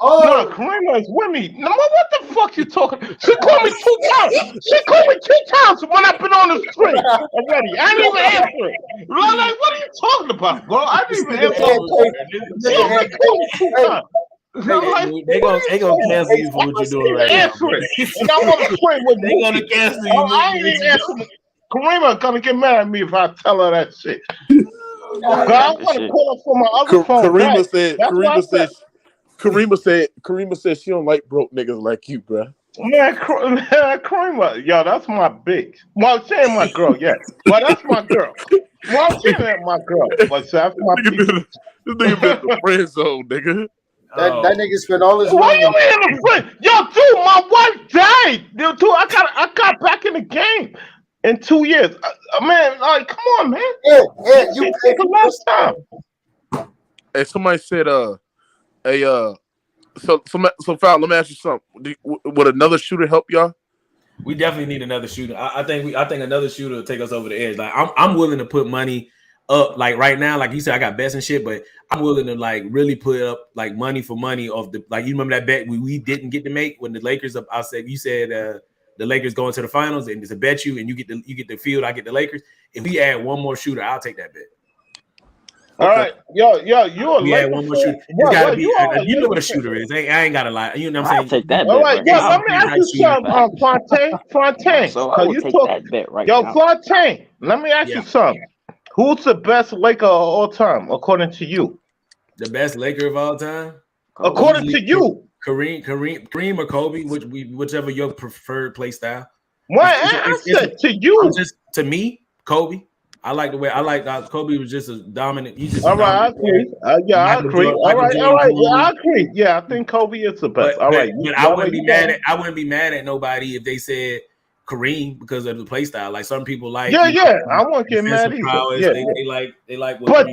No, Karima is with me. No, what the fuck you talking? She called me 2 times. She called me 2 times when I've been on the street already. I didn't even answer it. Like, what are you talking about, bro? I didn't even answer it. She called me 2 times. They gonna cancel you for what you're doing right now. And I want to play with they gonna cancel you. I ain't even answering. Karima gonna get mad at me if I tell her that shit. But I want to call her for my other phone. Karima said she don't like broke niggas like you, bro. Man, Karima, yo, that's my bitch. Well, she ain't my girl yet, but that's my girl. Well, she ain't my girl, but that's my bitch. This nigga been in the friend zone, nigga. That nigga spent all his money. Why you in the friend? Yo, dude, my wife died. Dude, I got back in the game in 2 years. Man, like, come on, man. Yeah, you take a last time. Hey, somebody said, so Fal, let me ask you something. Would another shooter help y'all? We definitely need another shooter. I think another shooter will take us over the edge. Like, I'm willing to put money up, like right now, like you said, I got bets and shit, but I'm willing to like really put up like money for money of the, like, you remember that bet we didn't get to make when the Lakers up. You said the Lakers going to the finals, and it's a bet you, and you get the field, I get the Lakers. If we add one more shooter, I'll take that bet. All right, yo, you a Laker one more fan? shooter. It's gotta be. You know what a shooter is. I ain't gotta lie. You know what I'm saying? Take that All bet right, right yeah. now. Let me ask you something, Fontaine. So I would take that bet right now. Fontaine. Let me ask you something. Who's the best Laker of all time, according to you? The best Laker of all time, according to you. Kareem or Kobe, whichever your preferred play style. I said to you. To me, Kobe. I like the way Kobe was just a dominant. He's just all right. I agree. I agree. All right. Yeah, I agree. Yeah, I think Kobe is the best. All right. But I wouldn't be mad at. I wouldn't be mad at nobody if they said Kareem because of the play style. Like some people like. Yeah. I won't get mad either. Yeah. They like. But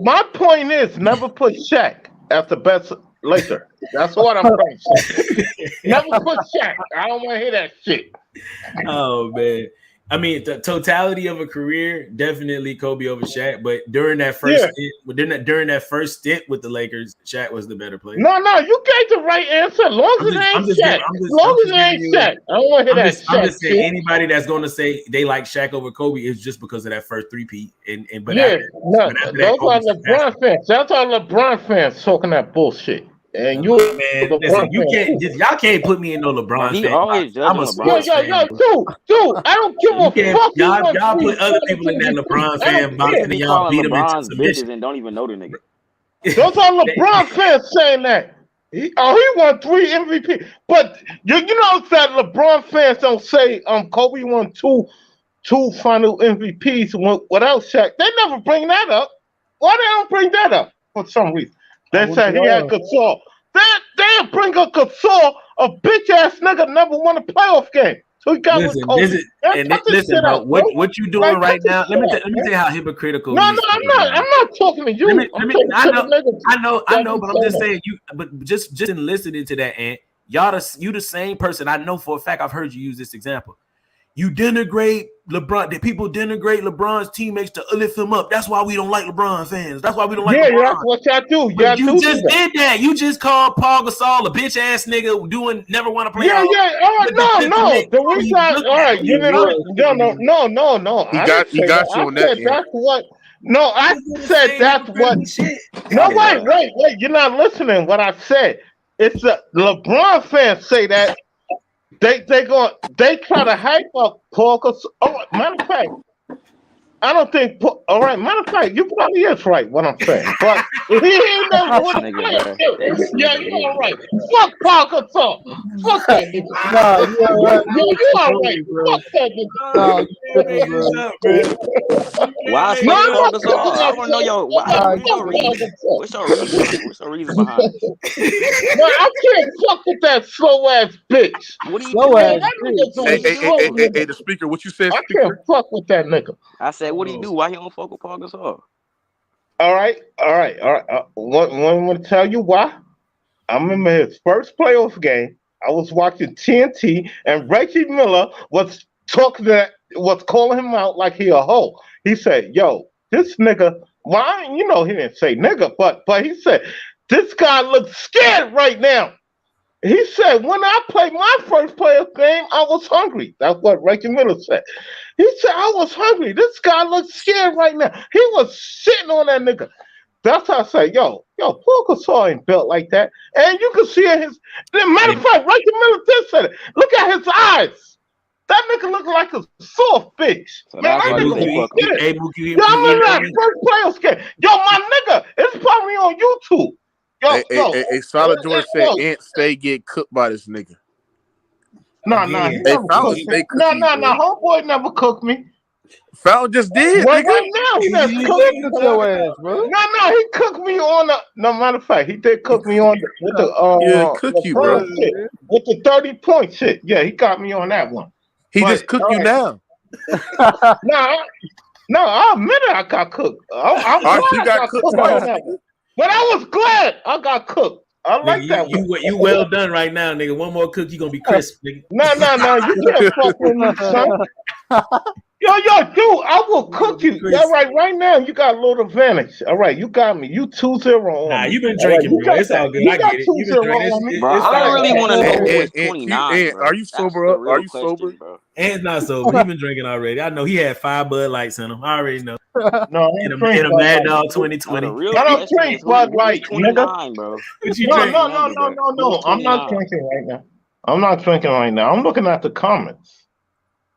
my point is, never put Shaq as the best Laker. That's what I'm trying to say. Never put Shaq. I don't want to hear that shit. Oh man. I mean, the totality of a career, definitely Kobe over Shaq. But during that first stint with the Lakers, Shaq was the better player. No, you gave the right answer. As long as it ain't Shaq. As long as it ain't Shaq. I don't want to hear that Shaq. I'm just saying anybody that's going to say they like Shaq over Kobe is just because of that first three-peat. But those are LeBron fans. That's all LeBron fans talking that bullshit. And you, man, listen, y'all can't put me in no LeBron fan. I'm a sports fan. Dude, I don't give a fuck. Y'all put other people in that LeBron fan box and y'all beat them into submission and don't even know the nigga. Those are LeBron fans saying that. He won 3 MVP. But you know that LeBron fans don't say Kobe won two final MVPs without Shaq. They never bring that up. Why they don't bring that up for some reason? They said he had Gasol. They bring up Gasol, a bitch ass nigga never won a playoff game. So he got with Kobe. Listen, bro, what you doing right now? Let me tell you how hypocritical. No, I'm not talking to you. I know, but I'm just saying you. But just in listening to that, Ant, you the same person. I know for a fact. I've heard you use this example. You denigrate LeBron. The people denigrate LeBron's teammates to lift him up. That's why we don't like LeBron fans. That's why we don't like LeBron. Yeah, that's what y'all do. You just did that. You just called Paul Gasol a bitch ass nigga never want to play. Yeah. Oh, no. The reason all right, you know, no. He got you on that. That's what. No, I said that's what. No, wait. You're not listening. What I said. It's the LeBron fans say that. They try to hype up Paul Gasol. Oh, matter of fact, I don't think. All right, matter of fact, you probably is right what I'm saying, but he ain't never won a playoff. Yeah, you're all right. Fuck Paul Gasol. Fuck that nigga. No, you're right. You all right. Fuck that nigga. Why is Paul Gasol? I want to know what's your reason behind it? No, I can't fuck with that slow ass bitch. What are you doing? Hey, the speaker, what you said? I can't fuck with that nigga. I said, what do you do? Why you don't fuck with Paul Gasol? All right. Want to tell you why? I remember his first playoff game. I was watching TNT, and Reggie Miller was calling him out like he a hoe. He said, "Yo, this nigga." Why? You know, he didn't say nigga, but he said this guy looks scared right now. He said, when I played my first playoff game, I was hungry. That's what Reggie Miller said. He said, I was hungry. This guy looks scared right now. He was sitting on that nigga. That's how I say, yo, Paul Gasol ain't built like that. And you can see in his, matter of fact, Reggie Miller did say it. Look at his eyes. That nigga look like a soft bitch. So man, that nigga was scared. Yo, I remember that first playoff game. Yo, my nigga, it's probably on YouTube. Hey, Solid George said Ant stay get cooked by this nigga. No, homeboy never cooked me. Fountain just did. Right now, he just cooked your ass, bro. No, he cooked me on the. No, matter of fact, he did cook me on with the cook you, bro. Shit, with the 30-point shit. Yeah, he got me on that one. He just cooked you now. No, I admit it. I got cooked. I'm glad you got cooked on that one. But I was glad I got cooked. I like that one. You well done right now, nigga. One more cook, you gonna be crisp, nigga. No, you can't fuck with me, son. Yo, dude, I will cook you. All right now you got a little advantage. All right, you got me. You 2-0 on Nah, me. you've been drinking, bro. It's all good. I get it. You've been 2-0 drinking. on me. Bro, I really want to know who is And 29, bro. are you sober up? Are you sober? Bro. And's not sober. He been drinking already. I know he had 5 Bud Lights in him. I already know. No, in a Mad Dog 2020. I don't drink Bud Light, nigga. Bro. No. I'm not drinking right now. I'm not drinking right now. I'm looking at the comments.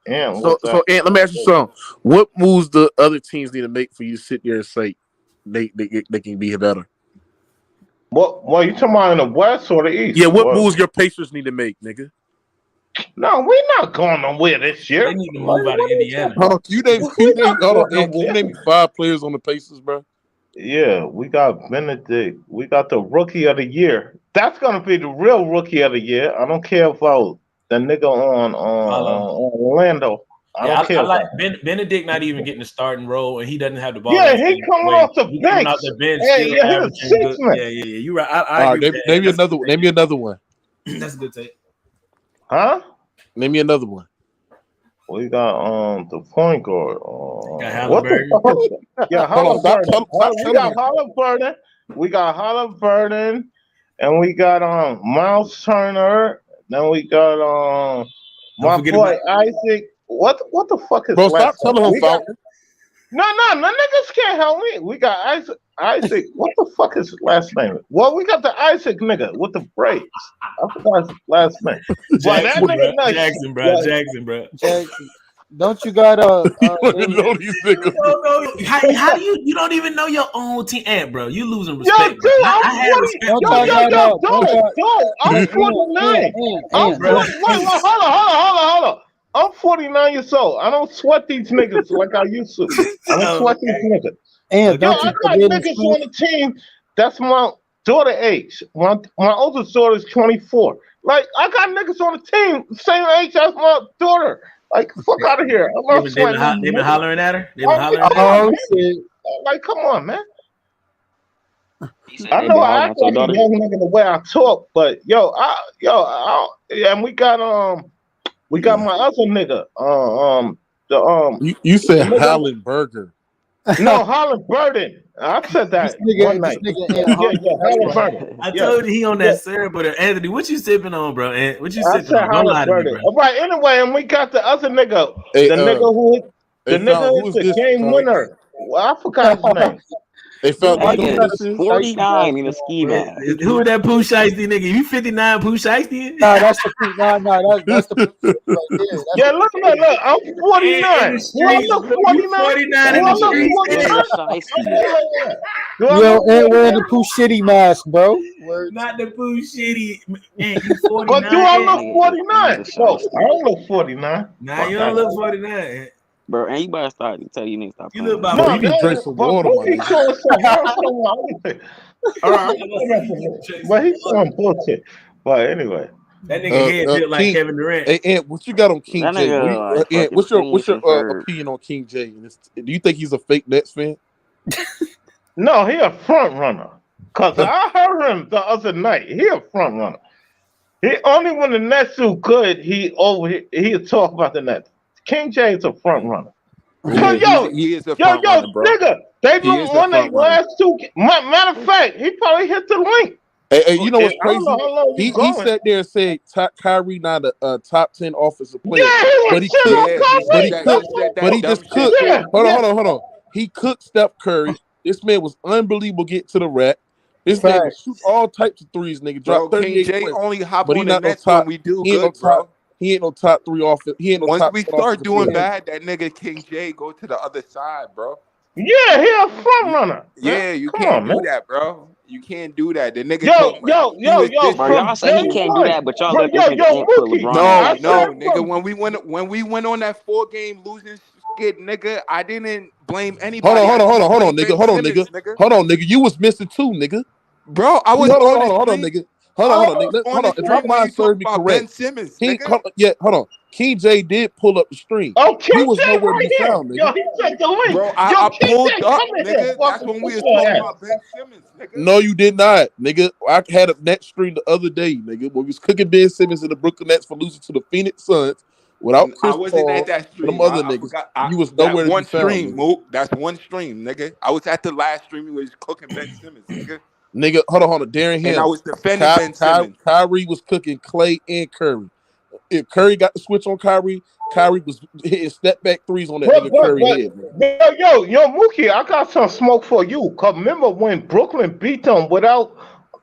And so Ant, let me ask you something. What moves the other teams need to make for you to sit there and say they can be better? Well, you talking about in the West or the East? Yeah, what moves your Pacers need to make, nigga? No, we're not going nowhere this year. They need to move out of Indiana. Hold on, can you name me 5 players on the Pacers, bro? Yeah, we got Benedict. We got the Rookie of the Year. That's gonna be the real Rookie of the Year. I don't care about the nigga on Orlando. I don't care. I like Benedict not even getting the starting role, and he doesn't have the ball. Yeah, he coming off the bench. Coming off the bench. Yeah. You're right. I agree. Name me another one. That's a good take. Huh? Name me another one. We got the point guard. What the fuck? Yeah, Halliburton. We got Halliburton, and we got Miles Turner. Then we got my boy Isaac. What the fuck is? Bro, stop telling him Falcon. No, niggas can't help me. We got Isaac. What the fuck is his last name? Well, we got the Isaac nigga with the braids. I forgot his last name. Jackson, bro. Jackson. Don't you got How do you don't even know your own team, bro? You losing respect. Yo, dude, I'm 49. Hold on. I'm 49 years old. I don't sweat these niggas like I used to. I don't sweat these niggas. And I got niggas on the team that's my daughter age. My oldest daughter is 24. Like, I got niggas on the team same age as my daughter. Like, fuck out of here. They been hollering at her? Like, come on, man. I know I act like a young nigga the way I talk, but and we got my other nigga. You said Holland Burger. No, Holland Burden. I said that one night. I told you he on that syrup, but Anthony, what you sipping on, bro? What you sipping on? Don't lie to me, bro. All right, anyway, and we got the other nigga. Nigga who is the game winner. Well, I forgot his name. They felt 49 in a ski mask. Who is that Pooh Shiesty nigga? You 59 Pooh Shiesty? Nah, that's the that's the yeah, look, I'm 49. I'm 49. Yo, and wearing the Pooh Shitty mask, bro. Not the Pooh Shitty. Man, you 49. But do I look 49? No, I don't look 49. Nah, you don't look 49. Bro, and you better start to tell you niggas stop. You look about you need to drink some water, man. All right, but he's on bullshit. But anyway, that nigga head built like Kevin Durant. Hey, Ant, what you got on King J? What's your opinion on King J? Do you think he's a fake Nets fan? No, he a front runner. Cause I heard him the other night. He a front runner. He only when the Nets do good, he'll talk about the Nets. King J is a front runner. He is a front runner, bro. Nigga, they won their last 2. Matter of fact, he probably hit the link. Hey, you know what's crazy? He sat there and said Kyrie not a top 10 offensive player. Yeah, but he just cooked. Hold on. He cooked Steph Curry. This man was unbelievable getting to the rack. This man would shoot all types of threes, nigga. Drop 38 King J only hop on the Nets when we do good, bro. He ain't no top 3 offense. Once we start doing bad, that nigga King J go to the other side, bro. Yeah, he a front runner. Yeah, you can't do that, bro. You can't do that. The nigga. Yo. Bro, y'all say he can't do that, but y'all let this nigga put LeBron. No, nigga. When we went on that 4-game losing skid, nigga, I didn't blame anybody. Hold on, nigga. Hold on, nigga. You was missing too, nigga. Bro, I was. Hold on, nigga. Hold on. If my mind serves me correct, Ben Simmons, hold on. King J did pull up the stream. Oh, he was nowhere to be found, nigga. Yo, he checked the link. Bro, I pulled up, nigga. That's when we was talking about Ben Simmons, nigga. No, you did not, nigga. I had a net stream the other day, nigga. When we was cooking Ben Simmons in the Brooklyn Nets for losing to the Phoenix Suns. Without Chris I wasn't Paul at that and stream. them other I niggas, forgot you was that nowhere to be one found, stream, nigga. Mook. That's one stream, nigga. I was at the last stream where he was cooking Ben Simmons, nigga. Nigga, hold on. Darren And I Ham. was defending Ben Simmons. Kyrie was cooking Clay and Curry. If Curry got the switch on Kyrie was hitting step back threes on that nigga Curry head. Yo, Mookie, I got some smoke for you. 'Cause remember when Brooklyn beat them without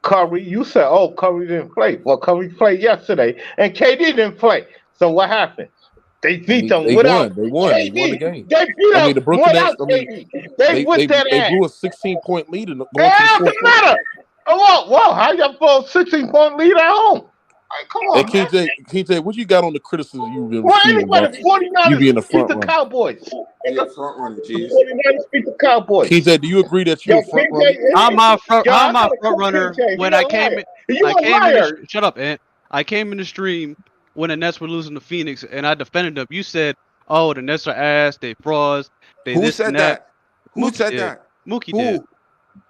Curry, you said, "Oh, Curry didn't play." Well, Curry played yesterday, and KD didn't play. So what happened? They beat them They without won. They won. They won the KD. game. They beat I mean, them the Brooklyn Nets. without KD. They whipped that they ass. blew a 16-point lead and It going to the doesn't fourth quarter. matter. Oh, whoa, how you blow a 16-point lead at home? Like, come on, man. KJ, what you got on the criticism you've been well, receiving anyway, about the 49ers you being the beat front the runner? Cowboys. Yeah, front runner, jeez. 49ers beat the Cowboys. KJ, do you agree that you're a front runner? I'm a front I runner when I came in. Shut up, Ant. I came in the stream when the Nets were losing to Phoenix, and I defended them. You said, "Oh, the Nets are ass. They frauds. They Who this said and that." Who Mookie said did. that? Mookie Who? did.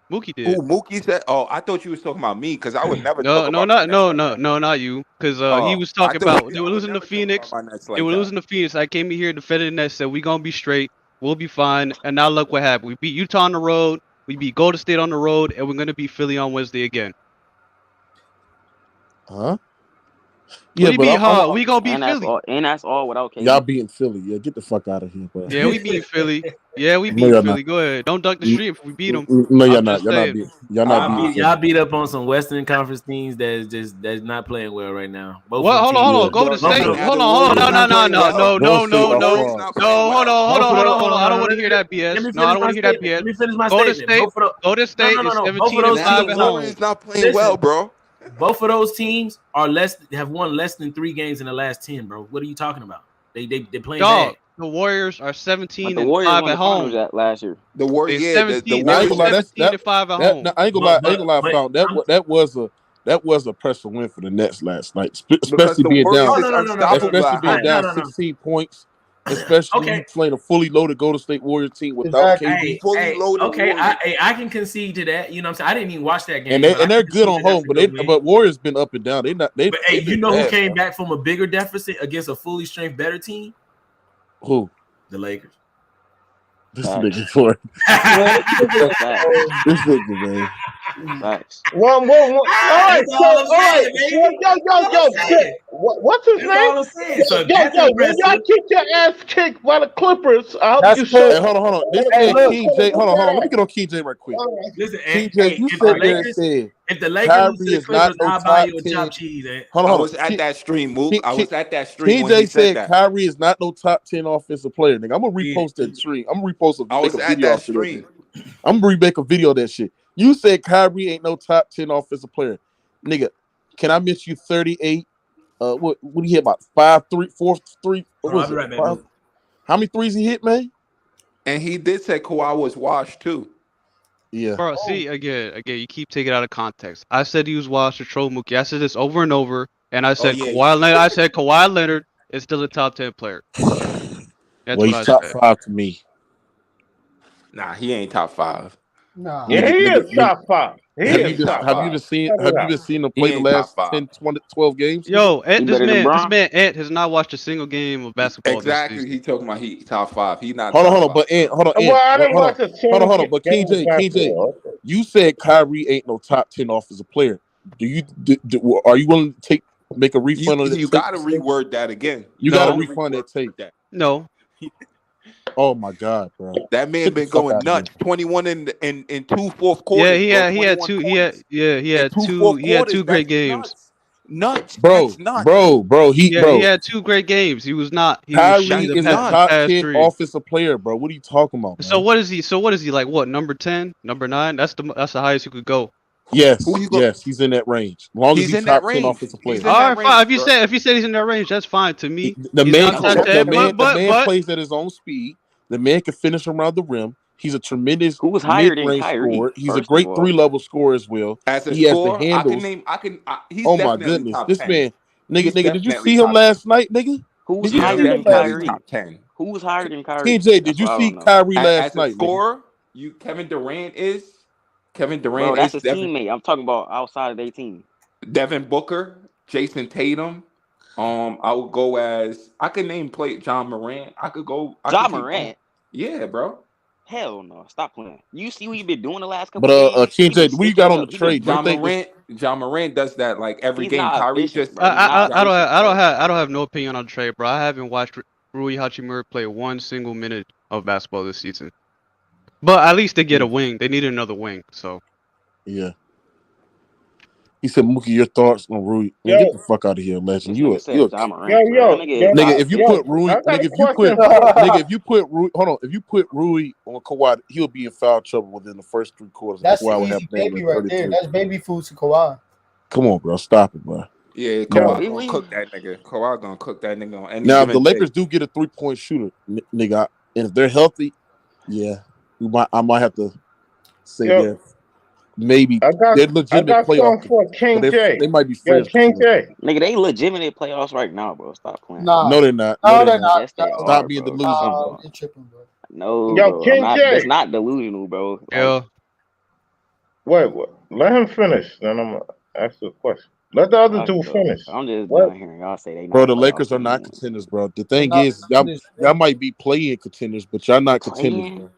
Mookie did. Who? Mookie said? Oh, I thought you was talking about me because I would never No, talk no, about not you. Because he was I talking thought about they were I would losing to never talk Phoenix. about my Nets They like were that. losing to Phoenix. I came in here defending the Nets. Said we gonna be straight. We'll be fine. And now look what happened. We beat Utah on the road. We beat Golden State on the road, and we're gonna beat Philly on Wednesday again. Huh? Yeah, what do you mean, we gonna beat Philly. And that's all without KD. Y'all beating Philly. Yeah, get the fuck out of here, bro. Yeah, we beat Philly. Yeah, we No, beat y'all Philly. not. Go ahead. Don't duck the stream if we beat them. No, y'all not. Y'all not beating. Y'all beat up on some Western Conference teams that's not playing well right now. Hold on. Golden State. Hold on. No. Hold on. I don't want to hear that BS. No, I don't want to hear that BS. Let me finish my Golden statement. Golden State is 17-5 at home. Warriors not playing well, bro. Both of those teams have won less than 3 games in the last 10, bro. What are you talking about? They playing bad. The Warriors are 17-5 at home. Last year. The Warriors, yeah, the Warriors 17-5 at home. I ain't gonna lie, found that was a pressure win for the Nets last night, especially being down 16 points. Especially you playing a fully loaded Golden State Warriors team without KD. Fully loaded. I can concede to that. You know what I'm saying? I didn't even watch that game. And they're good on home, but Warriors been up and down. You know who came back from a bigger deficit against a fully strength better team? Who? The Lakers. This nigga for this nigga, man. Nice. One. All right. Yo. What's his name? Yo. When y'all kick your ass kicked by the Clippers, I hope you show. Hey, hold on. This man, King J. Hold on. Let me get on King J right quick. Listen, King J, you said if the Lakers lose to the Clippers, I'll buy you a chopped cheese. Hold on. I was at that stream, Mook. I was at that stream. King J said Kyrie is not no top 10 offensive player, nigga. I'm gonna repost that stream. I'm gonna repost I was at that stream. I'm gonna remake a video of that shit. You said Kyrie ain't no top 10 offensive player, nigga. Can I miss you 38? What do you hit about 5, 3, 4, 3? What was it? Right back, how many threes he hit, man? And he did say Kawhi was washed too. Yeah. Bro, see again, you keep taking it out of context. I said he was washed to troll Mookie. I said this over and over, and I said Kawhi Leonard. I said Kawhi Leonard is still a top 10 player. That's well, he's top 5 to me. Nah, he ain't top 5. Nah. Yeah, he is top 5. Have you even seen him play the last 10, 20, 12 games? Yo, this man Ant has not watched a single game of basketball. Exactly, he talking about he top 5. He not. Hold on, but Ant, hold on, but King J, you said Kyrie ain't no top 10 offensive player. Are you willing to make a refund on that? You got to reword that again. You got to refund that tape. No. Oh my God, bro! That man been going nuts. 21 in 2 fourth quarters. Yeah, he had 2. He had 2 great games. Nuts, bro. He had 2 great games. He was not. Kyrie is a top 10 offensive player, bro. What are you talking about, man? So what is he? Like what? Number 10, number 9? That's the highest you could go. Yes, he's in that range. As long as he's top 10 offensive player. All right, fine. If you said he's in that range, that's fine to me. The man plays at his own speed. The man can finish around the rim. He's a tremendous mid-range scorer. He's a great 3-level scorer as well. As a he scorer, has the handles. He's oh my goodness, this 10. Man, nigga, did you see him last night, nigga? Who's higher than Kyrie? Who's higher than Kyrie? TJ, did you see Kyrie last night? As a scorer, Kevin Durant is. Bro, that's his teammate. I'm talking about outside of their team. Devin Booker, Jason Tatum. I would go as I could name play John Morant. I could John keep going. Morant. Yeah, bro. Hell no! Stop playing. You see what you've been doing the last couple But games. King J, what you got on the trade? John Morant does that like every He's game. not Kyrie efficient, just bro. He's not efficient, I don't have no opinion on the trade, bro. I haven't watched Rui Hachimura play one single minute of basketball this season. But at least they get a wing. They need another wing. So yeah. He said, "Mookie, your thoughts on Rui? Man, get the fuck out of here, legend. You a nigga. If you put Rui, if you put Rui, hold on. If you put Rui on Kawhi, he'll be in foul trouble within the first 3 quarters. That's the easy baby right there. That's baby food to Kawhi. Come on, bro. Stop it, bro. Yeah, Kawhi gonna cook that nigga. Kawhi gonna cook that nigga on any Now, if the given Lakers day. do get a 3-point shooter, nigga, and if they're healthy, yeah, I might have to say yes. Maybe they're legitimate playoff. For King J. They might be friends. King J. Nigga, they legitimate playoffs right now, bro. Stop playing. No, they're not. No, they're not. Yes, they Stop are, being bro. delusional. You're tripping, bro. No, Yo, bro. King J. It's not delusional, bro. Yeah. Wait. Let him finish. Then I'm gonna ask the question. Let the other two finish. I'm just done hearing y'all say they not. Bro, the Lakers are not contenders, bro. The thing is, y'all might be playing contenders, but y'all not contenders, bro.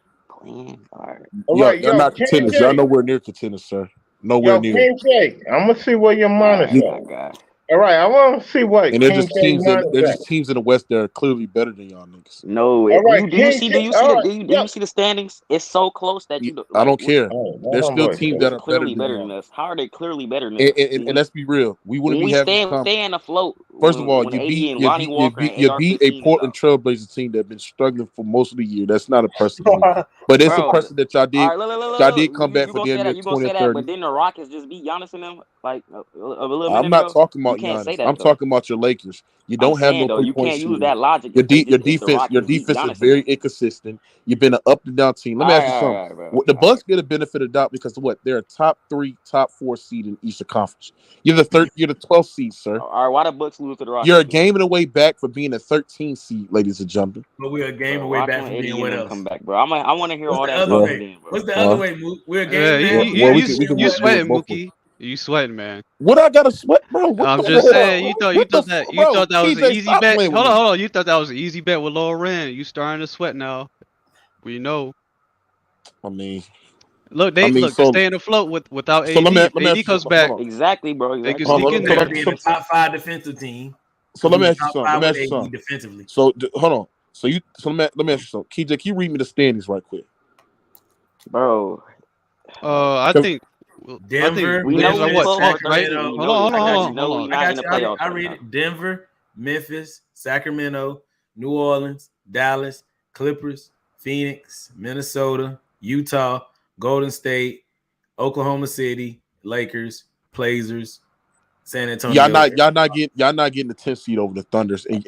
All right. Y'all not contenders. Y'all nowhere near contenders, sir. Nowhere near. King J, I'm gonna see where your mind is at. All right, I want to see what And they're King just J teams. mind They're is just teams in the West that are clearly better than y'all niggas. No, All right, do you see the standings? It's so close that you. I don't care. There's still teams that are clearly better than us. How are they clearly better than us? And let's be real, we wouldn't be having staying afloat. First of all, you beat a Portland Trailblazer team that have been struggling for most of the year. That's not a precedent, but it's a precedent that y'all did. Y'all did come back for damn near 20 or 30. But then the Rockets just beat Giannis and them like a little minute I'm not ago. talking about You can't Giannis. say that, I'm talking about your Lakers. You don't have no 3-point you can't shooting. use that logic. Your defense is very inconsistent. You've been an up and down team. Let me ask you something. The Bucks get a benefit of doubt because of what? They're a top 3, top 4 seed in Eastern Conference. You're the 12th seed, sir. All right, why the Bucks lose to the Rockets? You're a game and away back for being a 13 seed, ladies and gentlemen. But we're a game away back from being what else? Come back, bro. I want to hear all that. What's the other way, Mook? We're a game. You sweating, Mookie. You sweating, man. What I gotta sweat, bro? I'm just saying. You thought that was an easy bet. Hold on. You thought that was an easy bet with Lil Ren. You starting to sweat now. We know. I mean, they're staying afloat without AD. If AD comes back, exactly, bro. They can sneak in there. Being a top 5 defensive team. So let me ask you something. Defensively. So hold on. Let me ask you something. KJ, can you read me the standings right quick, bro? I think Denver. We know what, right? Hold on. I read it. Denver, Memphis, Sacramento, New Orleans, Dallas, Clippers, Phoenix, Minnesota, Utah, Golden State, Oklahoma City, Lakers, Blazers, San Antonio. Y'all not getting the 10th seed over the Thunders. And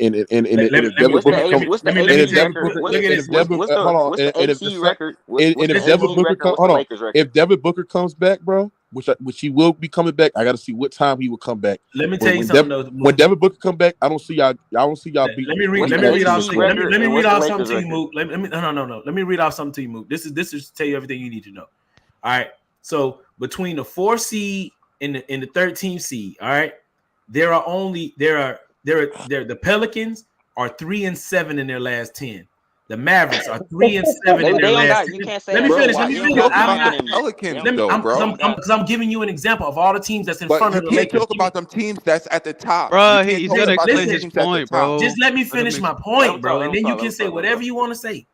if Devin Booker comes back, bro, which he will be coming back, I got to see what time he will come back. Let me tell you something. When Devin Booker come back, I don't see y'all beating. Let me read off something to you, Mook. Let me read off something to you, Mook. This is to tell you everything you need to know. All right. So between the 4 seed and the 13 seed, all right, the Pelicans are 3-7 in their last 10. The Mavericks are 3-7 in their last 10. You can't say Let me finish. Because I'm giving you an example of all the teams that's in front of the Lakers. You can't talk about them teams that's at the top. Bro, he's gonna explain his point, bro. Just let me finish my point, bro, and then you can say whatever you want to say.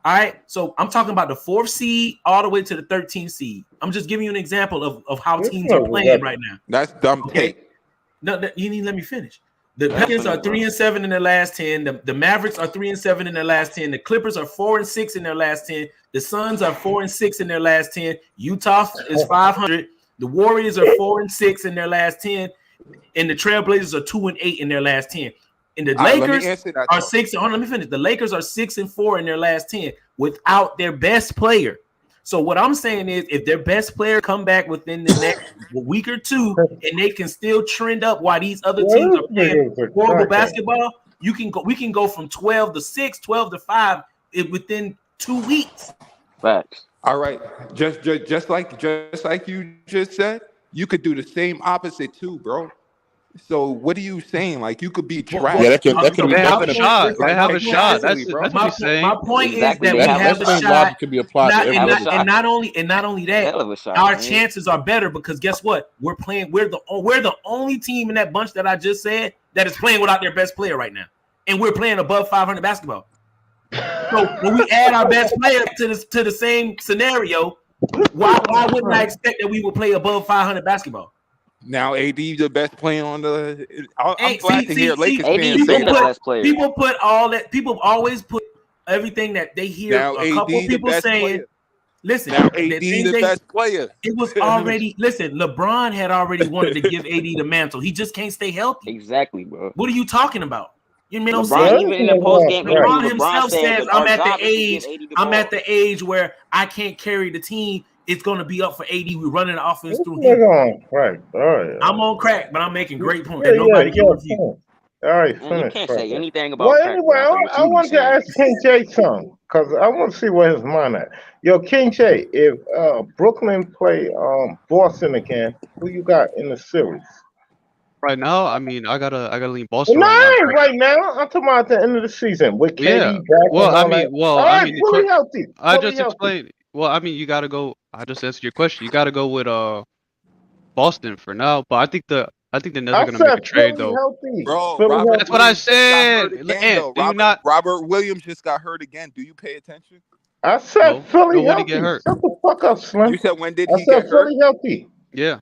All right, so I'm talking about the 4th seed all the way to the 13th seed. I'm just giving you an example of how teams are playing right now. That's dumb take. No, you need to let me finish. The Pelicans are 3-7 in their last 10. The Mavericks are 3-7 in their last 10. The Clippers are 4-6 in their last 10. The Suns are 4-6 in their last 10. Utah is 500. The Warriors are 4-6 in their last 10, and the Trailblazers are 2-8 in their last 10. And the Lakers are 6. Hold on, let me finish. The Lakers are 6-4 in their last 10 without their best player. So what I'm saying is, if their best player come back within the next week or two, and they can still trend up while these other teams are playing horrible basketball, we can go from 12-6, 12-5 within 2 weeks. Facts. All right, just like you just said, you could do the same opposite too, bro. So what are you saying? Like you could be trash. Yeah, that could be. They have a That's shot. They have a shot. Exactly, That's bro. what he's saying. My point Exactly, is they that we have a have a shot. shot. logic can be applied to every other And not only that, Hell of a shot, our man. chances are better because guess what? We're the only team in that bunch that I just said that is playing without their best player right now, and we're playing above 500 basketball. So when we add our best player to the same scenario, why wouldn't I expect that we would play above 500 basketball? Now AD the best player on the. I'm glad to hear Lakers AD fans say been the that. best player. People put all that. People always put everything that they hear. Now A AD couple the people best saying, player. "Listen, Now the AD thing the best player." It was already listen. LeBron had already wanted to give AD the mantle. He just can't stay healthy. Exactly, bro. What are you talking about? You know what I'm LeBron saying? even in the post game interview, LeBron LeBron himself said says, that "I'm our at the job is to give age. AD the I'm ball." at the age where I can't carry the team. It's going to be up for AD. We're running the offense through Nigga him. on crack. All right. I'm on crack, but I'm making great points Yeah, that nobody can yeah. refute. All right, Man, you finish. can't Fuck say it. anything about Well, crack, anyway, bro, after what I you be want to saying. ask King J something because I want to see where his mind at. Yo, King J, if Brooklyn play Boston again, who you got in the series? Right now, I mean, I gotta lean Well, Boston no, right now. I ain't right now. I'm talking about at the end of the season with KD Yeah. back Well, and I all mean, that. All right, fully healthy. I Fully just healthy. explained. Well, I mean, you gotta go. I just answered your question. You gotta go with Boston for now. But I think the Nets are I gonna make a said trade fully though. healthy. Bro, Fully Robert That's what I Williams just got hurt said. again, Ant, though. do you not? Robert Williams just got hurt again. Do you pay attention? I said No. fully When he get healthy. hurt? Shut the fuck up, Slim. You said when did I he said get hurt? fully healthy. Yeah.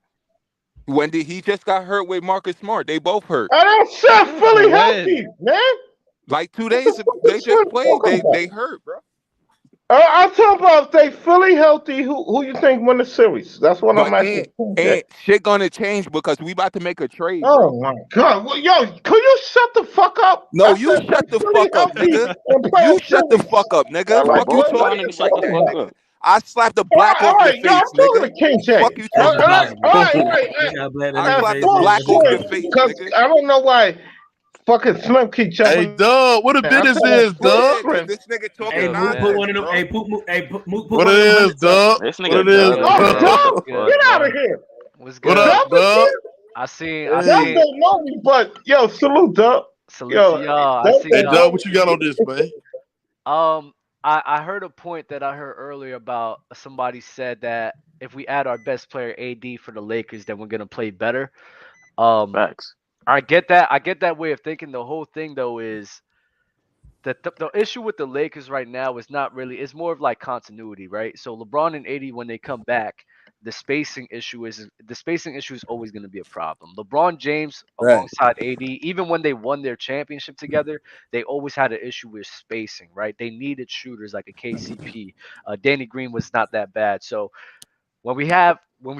When did he just got hurt with Marcus Smart? They both hurt. I don't said fully When? healthy, man. Like 2 What days the ago, fuck they is Slim just played. talking about? They hurt, bro. I'm talking about if they fully healthy. Who you think win the series? That's what I'm But asking. ain't shit gonna change because we about to make a trade, bro. Oh my god! Well, yo, could you shut the fuck up? No, I you said shut they the fully fuck up, healthy nigga. and play You a shut the series. fuck up, nigga. All right, Fuck you Both of y'all talking niggas shut the that, fuck nigga. up. I slapped the black all off your right, yo, I'm face, talking nigga. to King J. Fuck you That's talking about. impossible. All right. He got black I on his slapped face. the black off your face, Because nigga. I don't know why fucking Slim keep jumping. Hey, Doug, what the business is, Doug? Cause this nigga talking Hey, Mook, put one of them. bro. Hey, put What one of it them is, hundreds up. Doug? This What nigga it is, Doug, Oh, man. Doug, What the fuck? get out of here. What's What good? up, Doug? I seen Doug don't know me, but yo, salute, Doug. salute Yo, to y'all. I Doug see Hey, don't Doug, know what me. you got on this, man? I heard a point that I heard earlier about somebody said that if we add our best player AD for the Lakers, then we're gonna play better. Facts. I get that. I get that way of thinking. The whole thing though is that the issue with the Lakers right now is not really. It's more of like continuity, right? So LeBron and AD when they come back, the spacing issue is always going to be a problem. LeBron James Right. alongside AD, even when they won their championship together, they always had an issue with spacing, right? They needed shooters like a KCP. Danny Green was not that bad. So when we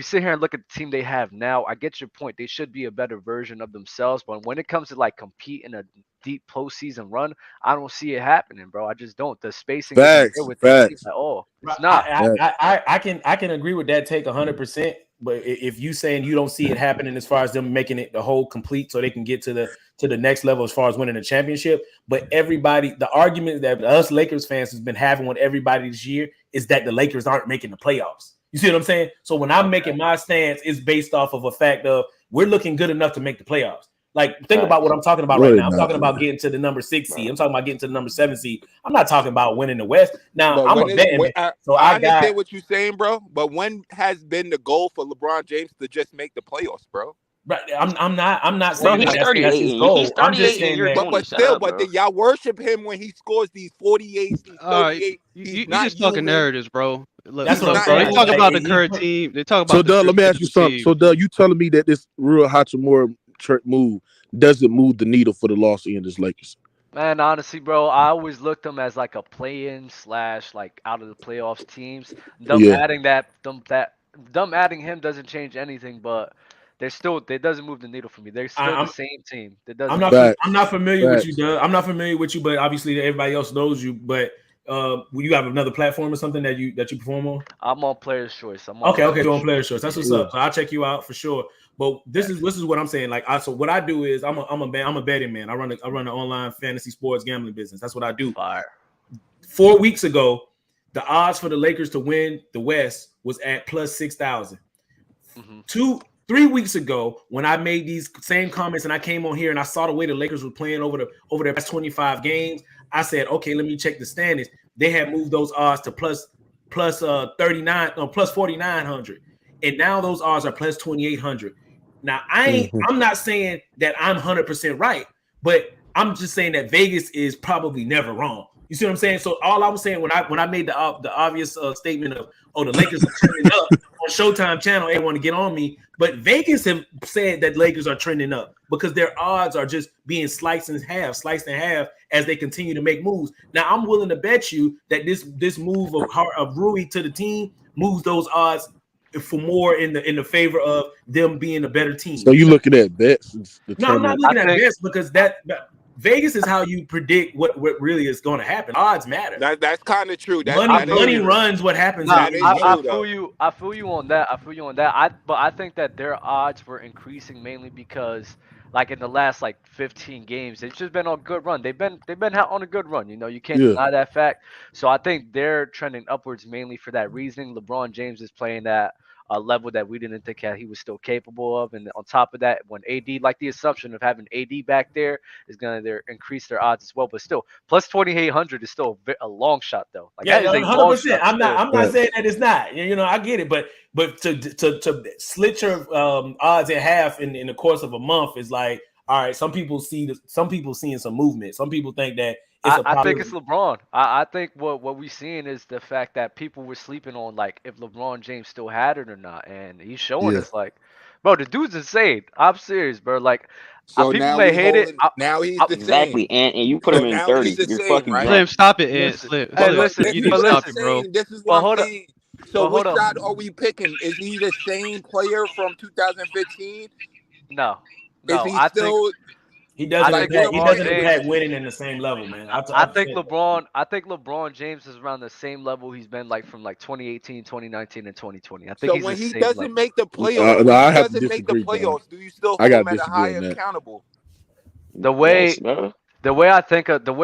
sit here and look at the team they have now, I get your point. They should be a better version of themselves. But when it comes to like compete in a deep postseason run, I don't see it happening, bro. I just don't. The spacing isn't there with their team at all. It's not. I can agree with that take 100%. But if you saying you don't see it happening as far as them making it the whole complete so they can get to the next level as far as winning a championship, but everybody, the argument that us Lakers fans has been having with everybody this year is that the Lakers aren't making the playoffs. You see what I'm saying? So when I'm making my stance, it's based off of a fact of we're looking good enough to make the playoffs. Like, think about what I'm talking about right now. I'm talking about getting to the number 6 seed. I'm talking about getting to the number 7 seed. I'm not talking about winning the West. Now, But I'm when a betting man. So I I got understand what you're saying, bro. But when has been the goal for LeBron James to just make the playoffs, bro? Right, I'm not Bro, saying he's that's 38. his goal. He's I'm 38 just and saying you're that. 20. But Shut still, up, but bro. y'all worship him when he scores these 48, these 38. All right, He's you not just talking human. narratives, bro. Look, That's what I'm look, bro. They saying. talk Like, about the he current put- team. They talk about So, the Doug, let me ask you physical something. team. So, Doug, you telling me that this real Hachimura move doesn't move the needle for the Los Angeles Lakers? Man, honestly, bro, I always looked them as like a play-in / like out of the playoffs teams. Them Yeah. adding them adding him doesn't change anything, but it doesn't move the needle for me. They're still the same team. It doesn't. I'm not familiar with you, Doug. I'm not familiar with you, but obviously everybody else knows you. But you have another platform or something that you perform on? I'm on Player's Choice. Okay, so on Player's Choice. That's what's up. So I'll check you out for sure. But this is what I'm saying. Like, so what I do is I'm a betting man. I run an online fantasy sports gambling business. That's what I do. Fire. 4 weeks ago, the odds for the Lakers to win the West was at plus 6,000. 3 weeks ago when I made these same comments and I came on here and I saw the way the Lakers were playing over their past 25 games, I said, okay, let me check the standings. They had moved those odds to plus 39, no, plus 4,900. And now those odds are plus 2,800. Now, I'm not saying that I'm 100% right, but I'm just saying that Vegas is probably never wrong. You see what I'm saying? So all I was saying when I made the obvious statement of, the Lakers are trending up on Showtime channel, they want to get on me, but Vegas have said that Lakers are trending up because their odds are just being sliced in half as they continue to make moves. Now I'm willing to bet you that this move of Rui to the team moves those odds for more in the favor of them being a better team. So you looking at bets? No, I'm not looking at bets because that Vegas is how you predict what really is going to happen. Odds matter. That's kind of true. Money runs what happens. I feel you on that. But I think that their odds were increasing mainly because, like in the last 15 games, they've just been on a good run. They've been on a good run. You can't deny that fact. So I think they're trending upwards mainly for that reasoning. LeBron James is playing at a level that we didn't think that he was still capable of, and on top of that, when AD, like the assumption of having AD back there is going to increase their odds as well. But still, plus 2,800 is still a long shot though. That is 100%. I'm not saying that it's not. I get it, but to slit your odds in half in the course of a month is like, all right. Some people seeing some movement. Some people think that. I think it's LeBron. I think what we're seeing is the fact that people were sleeping on if LeBron James still had it or not, and he's showing us bro, the dude's insane. I'm serious, bro. So people may hate it. Now he's the exactly, and you put him in 30. You're fucking right? Slim, stop it, Ed. Slim. Hey, listen, you need to stop it, bro. This is what I'm saying. So which side are we picking? Is he the same player from 2015? No. Is he still? He doesn't impact winning in the same level, man. I think LeBron James is around the same level he's been from 2018, 2019, and 2020. I think so when he doesn't make the playoffs, do you still hold him at a higher accountable? The way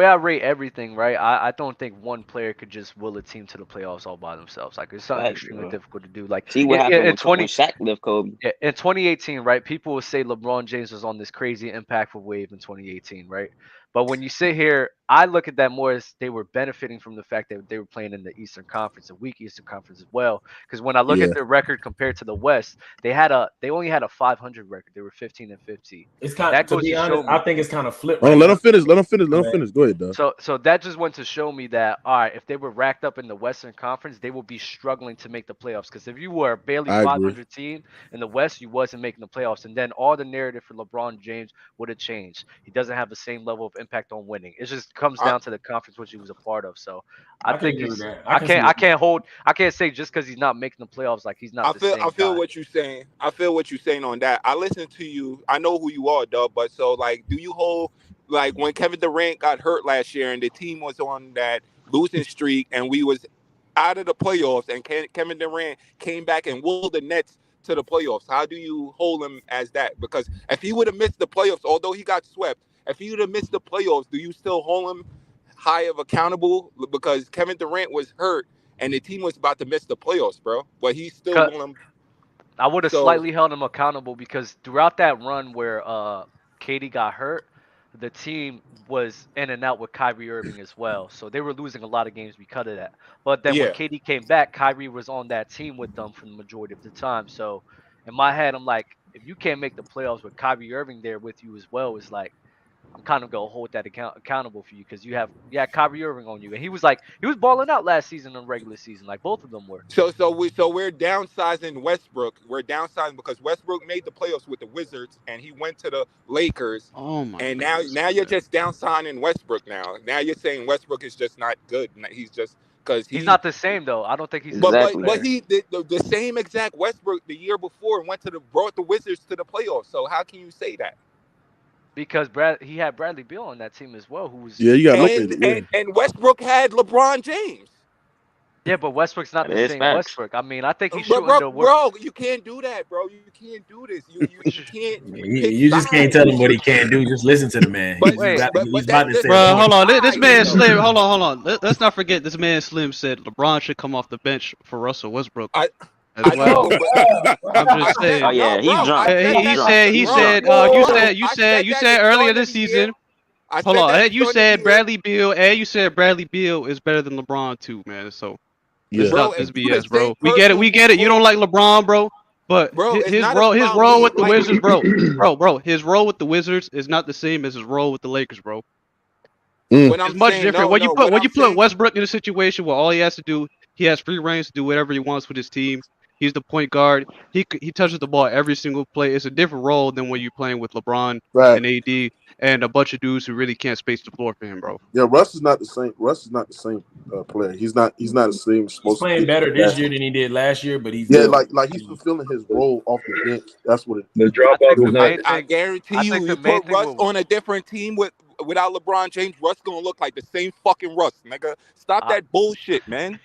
I rate everything, right? I don't think one player could just will a team to the playoffs all by themselves. It's something extremely difficult to do. See what happened when Shaq left Kobe. Yeah, in 2018, right? People will say LeBron James was on this crazy impactful wave in 2018, right? But when you sit here, I look at that more as they were benefiting from the fact that they were playing in the Eastern Conference, a weak Eastern Conference as well. Because when I look at their record compared to the West, they only had a 500 record. They were 15-15. It's kind of, to be honest, I think it's kind of flipped. Let them finish. Let them finish. Go ahead, Doug. So that just went to show me that, all right, if they were racked up in the Western Conference, they will be struggling to make the playoffs. Because if you were a barely 500 team in the West, you wasn't making the playoffs. And then all the narrative for LeBron James would have changed. He doesn't have the same level of impact on winning. It just comes down to the conference which he was a part of. So I think I can't say just because he's not making the playoffs he's not. I feel what you're saying. I feel what you're saying on that. I listen to you. I know who you are, Doug. But so do you hold when Kevin Durant got hurt last year and the team was on that losing streak and we was out of the playoffs and Kevin Durant came back and willed the Nets to the playoffs? How do you hold him as that? Because if he would have missed the playoffs, although he got swept. If he would have missed the playoffs, do you still hold him high of accountable? Because Kevin Durant was hurt and the team was about to miss the playoffs, bro. But he's still holding him. I would have slightly held him accountable because throughout that run where KD got hurt, the team was in and out with Kyrie Irving as well. So they were losing a lot of games because of that. But then when KD came back, Kyrie was on that team with them for the majority of the time. So in my head, I'm like, if you can't make the playoffs with Kyrie Irving there with you as well, it's I'm kind of gonna hold that accountable for you because you have Kyrie Irving on you, and he was balling out last season in regular season, both of them were. So we're downsizing Westbrook. We're downsizing because Westbrook made the playoffs with the Wizards, and he went to the Lakers. Oh my! And now you're just downsizing Westbrook. Now you're saying Westbrook is just not good. He's just because he's not the same though. I don't think he's but he did the same exact Westbrook the year before and brought the Wizards to the playoffs. So how can you say that? Because he had Bradley Beal on that team as well, who was you got to and Westbrook had LeBron James. Yeah, but Westbrook's not the same Westbrook. I mean, I think he's shooting the work. Bro, you can't do that, bro. You can't do this. You can't. You just can't tell him what he can't do. Just listen to the man. He's about to say, bro, hold on. This man Slim. Hold on. Let's not forget this man Slim said LeBron should come off the bench for Russell Westbrook. as well. I'm just saying. Oh yeah, he's drunk. He said. You said earlier this season. Hold on. You said Bradley Beal, and you said Bradley Beal is better than LeBron too, man. So let's stop this BS, bro. We get it. You don't like LeBron, bro. But his role with the Wizards, bro. His role with the Wizards is not the same as his role with the Lakers, bro. It's much different. When you put Westbrook in a situation where all he has to do, he has free reigns to do whatever he wants with his team. He's the point guard. He touches the ball every single play. It's a different role than when you're playing with LeBron and AD and a bunch of dudes who really can't space the floor for him, bro. Yeah, Russ is not the same. Russ is not the same player. He's not the same. He's playing better this year than he did last year, but he's like he's fulfilling his role off the bench. That's what it. The drop off is not. I guarantee you put Russ on a different team without LeBron James, Russ gonna look like the same fucking Russ, nigga. Stop that bullshit, man.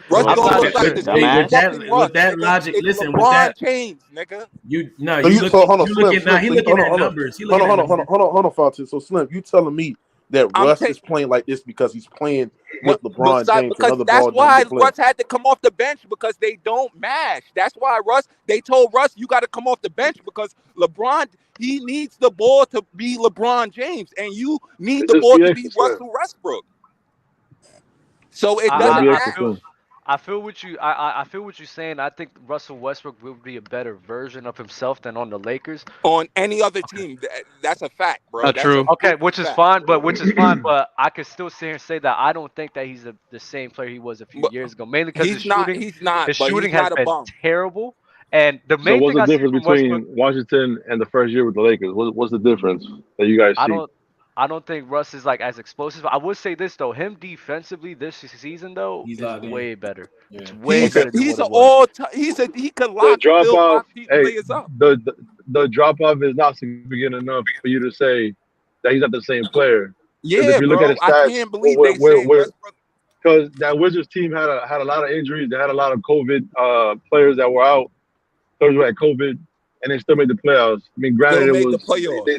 Russ gonna look like the same fucking Russ. With that logic, listen, with LeBron that James, nigga. He looking at numbers. Hold on, Fontaine. So Slim, you telling me that Russ is playing like this because he's playing with LeBron James and other that's ball why players? Russ had to come off the bench because they don't mash. That's why they told Russ, you got to come off the bench because LeBron, he needs the ball to be LeBron James, and you need the ball to be Russell Westbrook. So it doesn't matter. I feel what you're saying. I think Russell Westbrook will be a better version of himself than on the Lakers. On any other team, that's a fact, bro. Not true. Okay, which is fine. But I could still sit here and say that I don't think that he's the same player he was a few years ago. Mainly because his shooting has been terrible. And the main what's thing the difference between Washington and the first year with the Lakers? What's the difference that you guys see? I don't think Russ is like as explosive. I would say this though, him defensively this season though is way better. Yeah. It's way better. He can lock drop off. The drop off is not significant enough for you to say that he's not the same player. Yeah, if you look at his stats, I can't believe because that Wizards team had a lot of injuries. They had a lot of COVID players that were out. Players who had COVID, and they still made the playoffs. I mean, granted, it was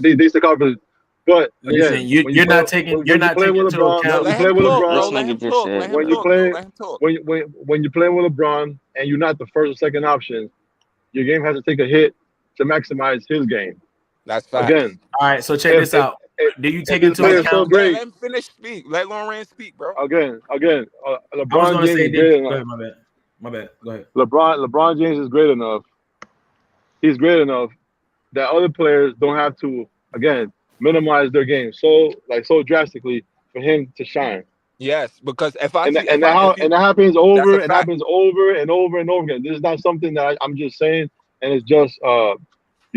they still conference. But again, you're not taking into account. When you're playing with LeBron and you're not the first or second option, your game has to take a hit to maximize his game. That's fact. Again. All right, so check this out. Do you take into account? Let him finish speak. Let Lauren speak, bro. Again, LeBron James is great enough. My bad. Go ahead. LeBron James is great enough. He's great enough that other players don't have to minimize their game so drastically for him to shine. Yes, because that happens over and happens over and over and over again. This is not something that I'm just saying, and it's just you're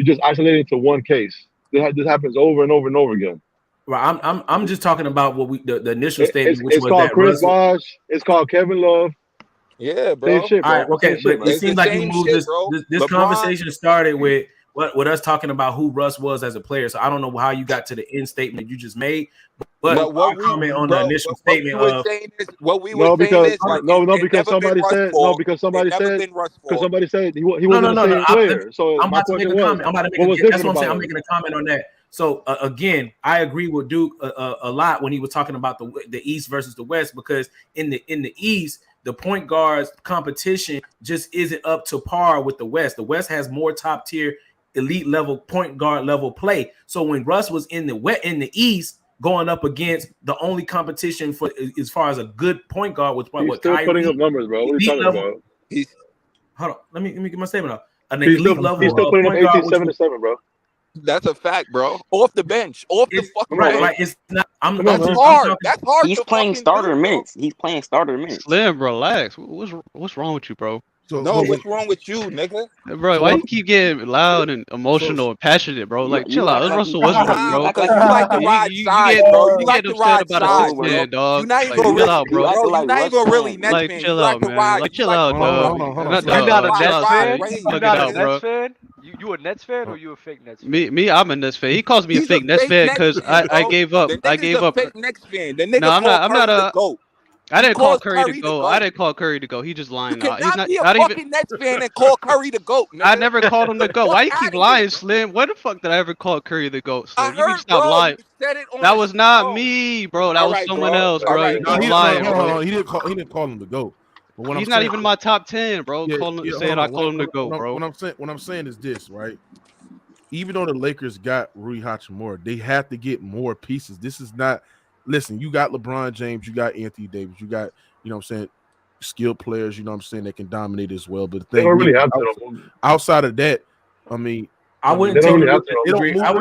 just isolating to one case. This happens over and over and over again. Well, I'm just talking about what the initial statement, which it's was called that Chris Bosh. It's called Kevin Love. Yeah, bro. Same shit, bro. All right, okay, but it seems like you moved this LeBron, conversation started with us talking about who Russ was as a player. So I don't know how you got to the end statement you just made, but I'll comment on the initial statement of what we were saying is because somebody said he wasn't the same player. So I'm about to make a comment. That's what I'm saying. I'm making a comment on that. So again, I agree with Duke a lot when he was talking about the East versus the West, because in the East, the point guards competition just isn't up to par with the West. The West has more top tier, elite level point guard level play. So when Russ was in the East going up against the only competition for as far as a good point guard was what still Kyrie, putting up numbers, bro. What are you talking about? Hold on, let me get my statement up. An elite level. He's still putting up 18-7-7, bro. That's a fact, bro. Off the bench, the fucking right. It's not. That's hard. That's hard. He's playing starter minutes. He's playing starter minutes. Slim, relax. What's wrong with you, bro? What's wrong with you, nigga? Bro, why you keep getting loud and emotional and passionate, bro? Like, chill out. It's Russell Westbrook, bro. You like to ride sides, bro. You like to ride sides, bro. Dog. You're not even chill out, bro. You're not even really Nets fan. Chill out, man. Like, chill out, dog. You're not a Nets fan? You're not a Nets fan? You a Nets fan or you a fake Nets fan? Me, I'm a Nets fan. He calls me a fake Nets fan because I gave up. I gave up. Fake Nets fan. The nigga I'm not a GOAT. I didn't call Curry to go. I didn't call Curry to go. He just lying. You cannot be a fucking Nets fan and call Curry the GOAT, nigga. I never called him the GOAT. Why you keep lying, Slim? When the fuck did I ever call Curry the GOAT, Slim? You need to stop lying. That was not me, bro. That was someone else, bro. You keep lying. He didn't call him the GOAT. He's not even my top 10, bro. Saying I call him to go, bro. What I'm saying is this, right? Even though the Lakers got Rui Hachimura, they have to get more pieces. This is not. Listen, you got LeBron James, you got Anthony Davis, you got skilled players. You know what I'm saying, that can dominate as well. But the thing, really outside of that, I mean. I wouldn't totally disagree with that.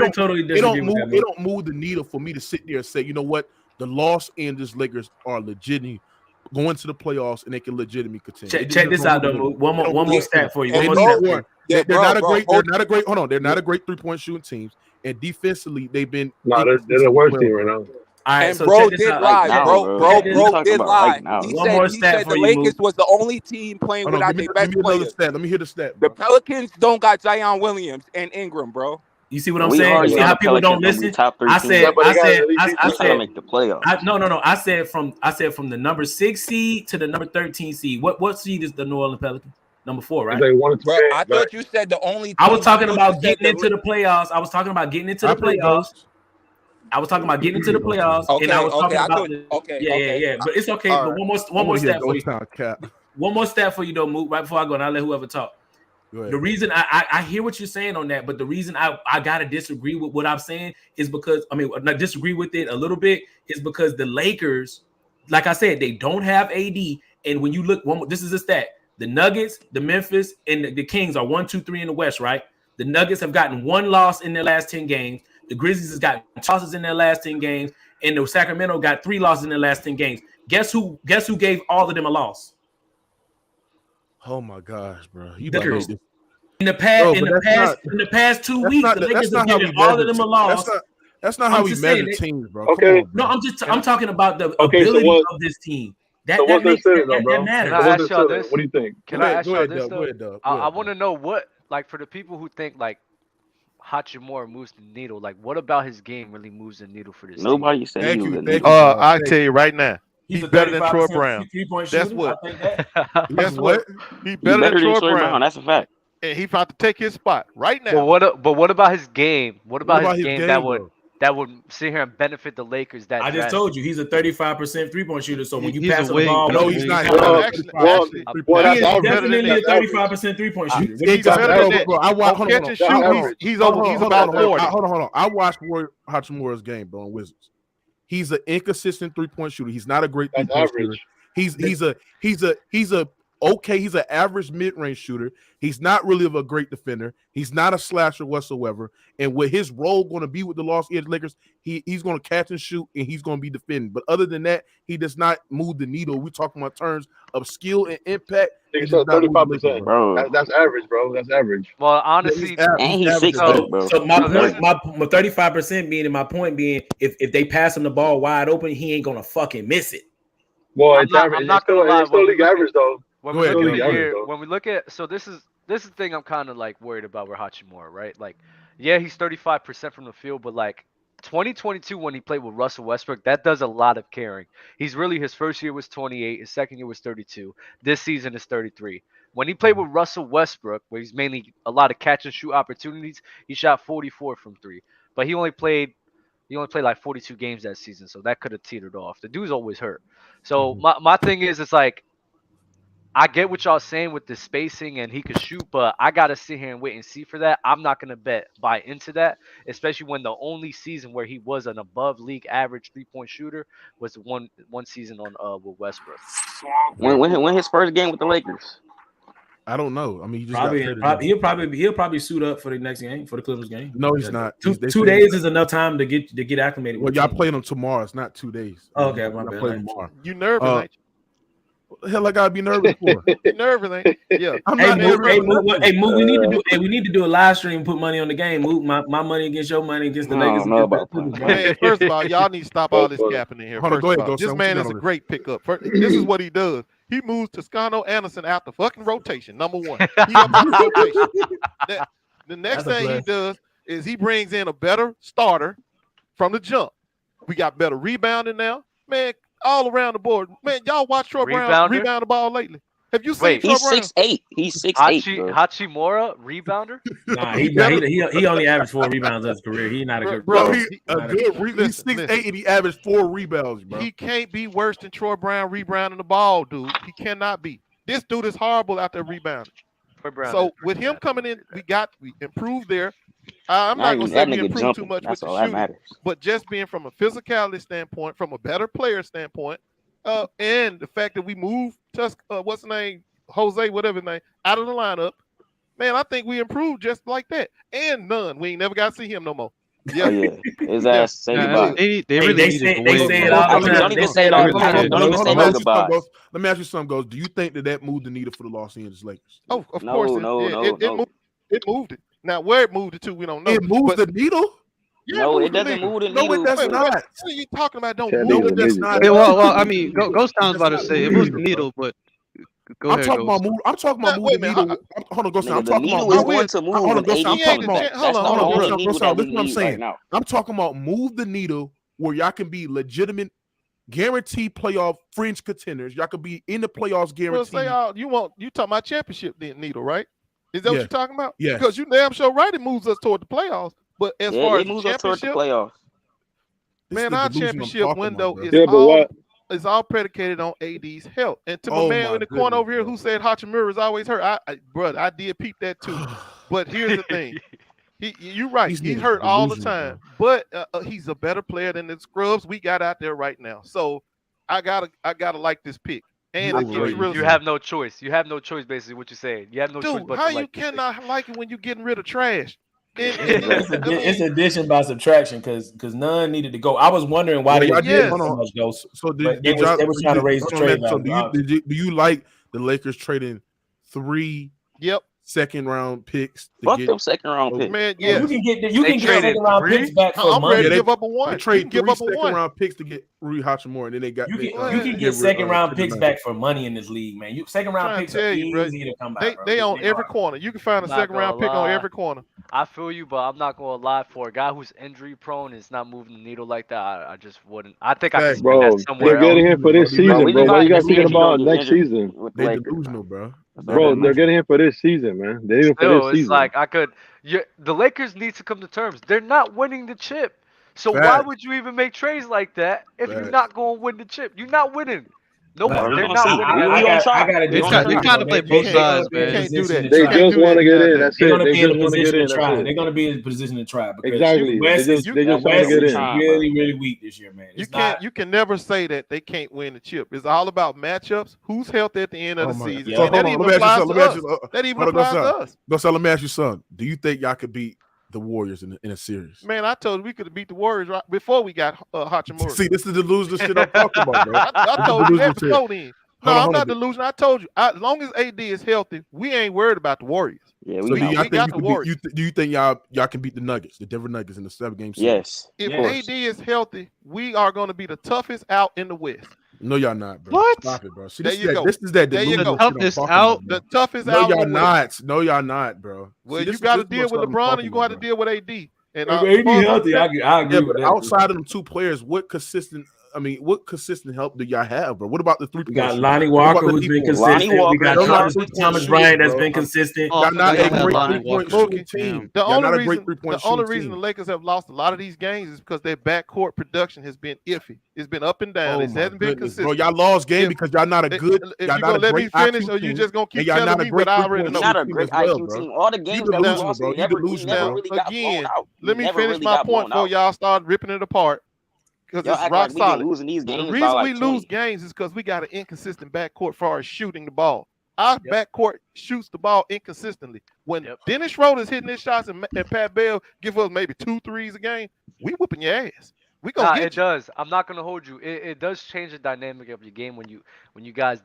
They don't move the needle for me to sit there and say, you know what, the Los Angeles Lakers are legitimate going to the playoffs and they can legitimately contend. Check this out, though. One more stat for you. They're not a great. Hold on, they're not a great 3-point shooting teams, and defensively they've been. No, they're the worst team right now. All right, and so bro did lie. Bro did lie. He said the Lakers was the only team playing without their best players. Let me hear the stat. The Pelicans don't got Zion Williams and Ingram, bro. You see what I'm saying? You see how people don't listen? I said make the playoffs. No. I said from the number 6 seed to the number 13 seed. What seed is the New Orleans Pelicans? Number 4, right? Bro, I thought you said the only. I was talking about getting into the playoffs. I was talking about getting into the playoffs. And I was talking about yeah. But it's okay. But one more stat for you. One more stat for you, though, Mook. Right before I go, and I'll let whoever talk. The reason I hear what you're saying on that, but the reason I gotta disagree with what I'm saying is because I disagree with it a little bit is because the Lakers, like I said, they don't have AD, and when you look, this is a stat: the Nuggets, the Memphis, and the Kings are 1, 2, 3 in the West, right? The Nuggets have gotten 1 loss in their last 10 games. The Grizzlies has got losses in their last 10 games, and the Sacramento got 3 losses in their last 10 games. Guess who gave all of them a loss? Oh my gosh, bro! In the past 2 weeks, the Lakers have given all of them a loss. That's not how we measure teams, bro. Okay. No, I'm talking about the ability of this team. That matters. Can I ask y'all this? What do you think? Can I ask y'all this? I want to know what, like, for the people who think like Hachimura moves the needle, like, what about his game really moves the needle for this Nobody team? said he was the needle. I'll tell you right now. He's better than Troy Brown. That's what. That's what. He's better than Troy Brown. That's a fact. And he's about to take his spot right now. But what about his game? What about his game that would sit here and benefit the Lakers? I just told you he's a 35% 3-point shooter. So when you pass the ball, no, he's not. He's definitely a 35% 3-point shooter. He's better than that. I watch catch and shoot. He's about 40. Hold on. I watched Hachimura's game, bro, on Wizards. He's an inconsistent 3-point shooter. He's not a great 3-point shooter. He's an average mid-range shooter. He's not really of a great defender. He's not a slasher whatsoever. And with his role going to be with the Los Angeles Lakers, he's going to catch and shoot, and he's going to be defending. But other than that, he does not move the needle. We're talking about terms of skill and impact. He's 35%, bro. That's average, bro. That's average. Well, honestly, he's 6'8", bro. So my 35% being, and my point being, if they pass him the ball wide open, he ain't gonna fucking miss it. Well, it's average. It's still league average, though. When we look at, so this is the thing I'm kind of like worried about with Hachimura, right? Like, yeah, he's 35% from the field, but like 2022 when he played with Russell Westbrook, that does a lot of carrying. His first year was 28, his second year was 32. This season is 33. When he played with Russell Westbrook, where he's mainly a lot of catch and shoot opportunities, he shot 44 from 3. But he only played like 42 games that season, so that could have teetered off. The dude's always hurt. So my thing is, it's like, I get what y'all saying with the spacing and he could shoot, but I gotta sit here and wait and see for that. I'm not gonna buy into that, especially when the only season where he was an above league average 3-point shooter was one season on with Westbrook. When his first game with the Lakers? I don't know. I mean, he'll probably suit up for the next game, for the Clippers game. No, he's not. 2 days is enough time to get acclimated. Well, y'all playing him tomorrow. It's not 2 days. Oh, okay, my bad. Tomorrow. You nervous, ain't you? What the hell I gotta be nervous for? Nervous, ain't you? Yeah. We need to do a live stream and put money on the game. Mook, my money against your money against the Lakers. Man, first of all, y'all need to stop all this gapping in here. This man is a great pickup. This is what he does. He moves Toscano Anderson out the fucking rotation. Number 1. He up in the rotation. The next thing he does is he brings in a better starter from the jump. We got better rebounding now. Man, all around the board. Man, y'all watch Troy Brown rebound the ball lately. Have you seen Troy Brown? He's 6'8". He's 6'8". Hachimura, rebounder? Nah, he only averaged 4 rebounds in his career. He's not a good bro. He's 6'8" and he averaged 4 rebounds, bro. He can't be worse than Troy Brown rebounding the ball, dude. He cannot be. This dude is horrible out there rebounding. So with him coming in, we improved there. I'm not going to say we improved too much with the shooting, but just being from a physicality standpoint, from a better player standpoint, and the fact that we moved what's the name, Jose, whatever his name, out of the lineup, man, I think we improved just like that. And none, we ain't never got to see him no more. Yeah, his ass say goodbye. They really needed to win. Don't even say it all. Don't even say no goodbye. Let me ask you something, Ghost. Do you think that moved the needle for the Los Angeles Lakers? Oh, of course. It moved it. Now where it moved it to, we don't know. It moves the needle. Yeah, no, it doesn't move the needle. No, it does not. What are you talking about? Don't move. No, it does not. Well, I mean, Ghost Town's about to say it moves the needle, but go ahead. I'm talking about moving the needle. Hold on, Ghost Town. I'm talking about going to move. Hold on, Ghost Town. Hold on, Ghost Town. Listen what I'm saying. I'm talking about move the needle where y'all can be legitimate, guaranteed playoff fringe contenders. Y'all can be in the playoffs guaranteed. Well, you talking about championship needle, right? Is that what you're talking about? Yeah. Because you damn sure right it moves us toward the playoffs. But as far as it moves us toward the playoffs. Man, our championship window is all predicated on AD's health. And to my man in the corner over here who said Hachimura is always hurt, I did peep that too. But here's the thing. You're right. He's hurt all the time. But he's a better player than the scrubs we got out there right now. So I gotta like this pick. And you have no choice. You have no choice, basically, what you're saying. You have no choice. But how you cannot like it when you're getting rid of trash? It's addition by subtraction because none needed to go. I was wondering why they did so much goals. So they were trying to raise the trade. So do you like the Lakers trading 3 second-round picks? Fuck them second-round picks. Man, you can get second-round picks back for money. I'm ready to give up a one. They trade 3 second-round picks to get Rui Hachimura, and then they got you can get second-round picks back for money in this league, man. Second-round picks are easy to come by. They on every corner. You can find a second-round pick on every corner. I feel you, but I'm not gonna lie. For a guy who's injury prone, it's not moving the needle like that. I just wouldn't. I think I can spend that somewhere else. They're getting him for this season, bro. What you guys thinking about next season? They delusional, bro. Bro, they're getting him for this season, man. They're even for this season. It's like the Lakers need to come to terms. They're not winning the chip, so why would you even make trades like that if you're not going to win the chip? You're not winning. Nobody. They're not winning. They kind of play both sides, man. They just want to get in. That's it. They just want to get in. They're going to be in a position to try. Exactly. They just want to get in. Really, really weak this year, man. You can never say that they can't win the chip. It's all about matchups. Who's healthy at the end of the season? So that even applies to us. So let me ask you something. Do you think y'all could beat the Warriors in a series? Man, I told you we could have beat the Warriors right before we got Hachimura. See, this is the delusional shit I'm talking about, bro. I told you that before then. No, I'm not delusional. I told you. As long as AD is healthy, we ain't worried about the Warriors. Yeah, we got the Warriors. Do you think y'all can beat the Nuggets, the Denver Nuggets, in the 7-game series? Yes. If AD is healthy, we are going to be the toughest out in the West. No, y'all not, bro. What? Stop it, bro. See, There you go. This is that There you go. Toughest out. The toughest no, out. Y'all not. No, y'all not, bro. Well, you got to deal with LeBron, and you going to have to deal with AD. And AD healthy. I agree with that. Outside of them 2 players, what consistent help do y'all have, bro? What about the 3 We got Lonnie Walker, who's been consistent. We got Thomas Bryant, that's been consistent. Y'all not a great 3-point shooting team. The only reason the Lakers have lost a lot of these games is because their backcourt production has been iffy. It's been up and down. It hasn't been consistent. Bro, y'all lost game because y'all not a good. If you're gonna let me finish, or you just gonna keep telling me what I already know? Not a great IQ team. All the games that we lost, we never really got blown out. Let me finish my point before y'all start ripping it apart. Because it's rock solid. The reason we lose games is because we got an inconsistent backcourt as far as shooting the ball. Our backcourt shoots the ball inconsistently. When Dennis Schroeder's hitting his shots and Pat Bev give us maybe 2 threes a game, we whooping your ass. We gonna get it does. I'm not gonna hold you. It does change the dynamic of your game when you guys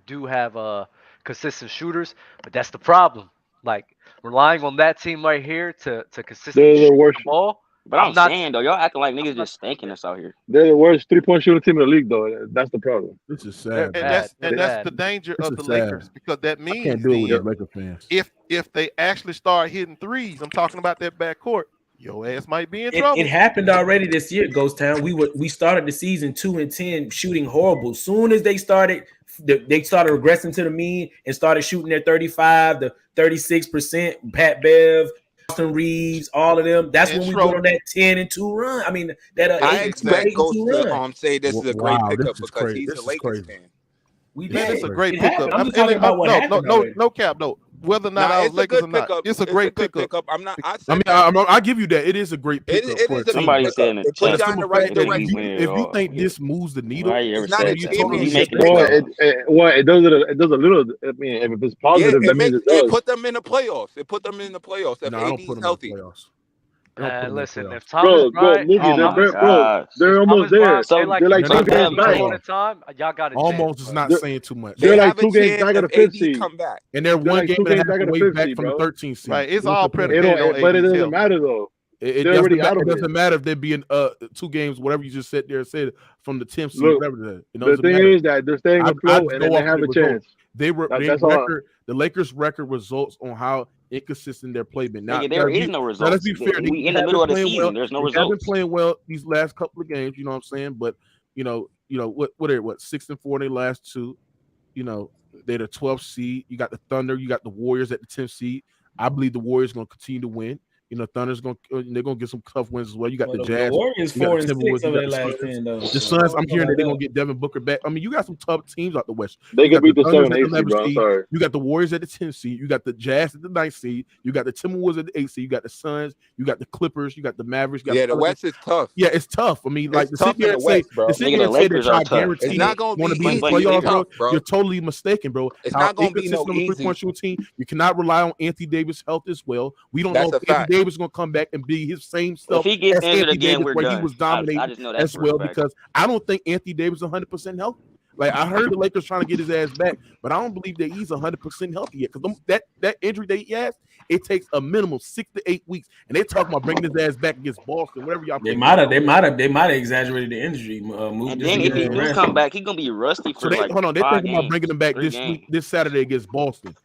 do have consistent shooters, but that's the problem. Like relying on that team right here to consistently shoot the ball. But I'm not saying though, y'all acting like niggas just stinking us out here. They're the worst 3-point shooting team in the league, though. That's the problem. This is sad. That's the danger of the Lakers, because that means if they actually start hitting threes, I'm talking about that backcourt, your ass might be in trouble. It happened already this year, Ghost Town. We started the season 2-10 shooting horrible. Soon as they started regressing to the mean and started shooting their 35 to 36%. Pat Bev, Austin Reeves, all of them. That's when we go on that 10-2 run. I mean, that I expect Ghost to run. say this is a great pickup because he's a Lakers fan. We Man, did. it's a great It pickup. happened. I'm just talking about what happened already. No cap though. Whether or not I was it's a Lakers good or not, pickup. it's a great good pickup. I'm not. I give you that. It is a great pickup It for a is a team. Somebody good said in pickup. the It puts chat. y'all in the right direction. If you think this moves the needle, Why you ever it's not said a. that? I mean, We it's a making pickup. It does a little. I mean, if it's positive, that means it It does. put them in the playoffs. It put them in the playoffs. If No, I don't AD put is them healthy. in the playoffs. I don't put them in the Listen, playoffs. if Thomas Bryant, Mookie, Oh my gosh. they're almost there. they're like They're like 2 2 games back. all the time. Y'all got a Almost chance, is bro. not saying too much. They're like have a 2 games chance back of the if 5th AD seed. come back. And they're They're one like game 2 and a games half back of the away 5th back seed, from the bro. 13th seed. Right. It's What's all the point? predicated on But it AD's doesn't health. matter though. It They're already doesn't, out of it it. doesn't matter if there being 2 games, whatever you just said from the 10th seed, Look, whatever that. It the doesn't thing matter. is that they're staying afloat and then go they off have the a results. chance. Their That's all. record, the Lakers' record results on how inconsistent their play been. Now, There is no now let's results. be fair. We in the middle of the season. There's no They have been results. playing well these last couple of games. You know what I'm saying? But what are 6-4 in their last 2? They're the 12th seed. You got the Thunder. You got the Warriors at the 10th seed. I believe the Warriors going to continue to win. They're going to get some tough wins as well. You got the Jazz. The Warriors 4-6 over their last 10 though. The Suns, I'm hearing that they're going to get Devin Booker back. I mean, you got some tough teams out the West. They can beat the 7 Thunder 8 at the seed, bro. 11th seed. Sorry. You got the Warriors at the 10th seed. You got the Jazz at the 9th seed. You got the Timberwolves at the 8th seed. You got the Suns. You got the Clippers. You got the Mavericks. You got the West is tough. Yeah, it's tough. I mean, like it's tough in the West, bro. The Lakers are tough. It's not going to be in the playoffs, bro. You're totally mistaken, bro. It's not going to be no easy. 3-point shooting team. You cannot rely on Anthony Davis' health as well. We don't know if Anthony Davis is going to come back and be his same stuff. If he gets injured Anthony again, Davis, we're where done. he was dominating I just know that as well, because I don't think Anthony Davis is 100% healthy. Like, I heard the Lakers trying to get his ass back, but I don't believe that he's 100% healthy yet. Because that injury that he has, it takes a minimum 6 to 8 weeks, and they talking about bringing his ass back against Boston, whatever y'all. They might have exaggerated the injury. And then if he do come back, he's gonna be rusty for They're thinking about bringing him back 3 games. this Saturday against Boston.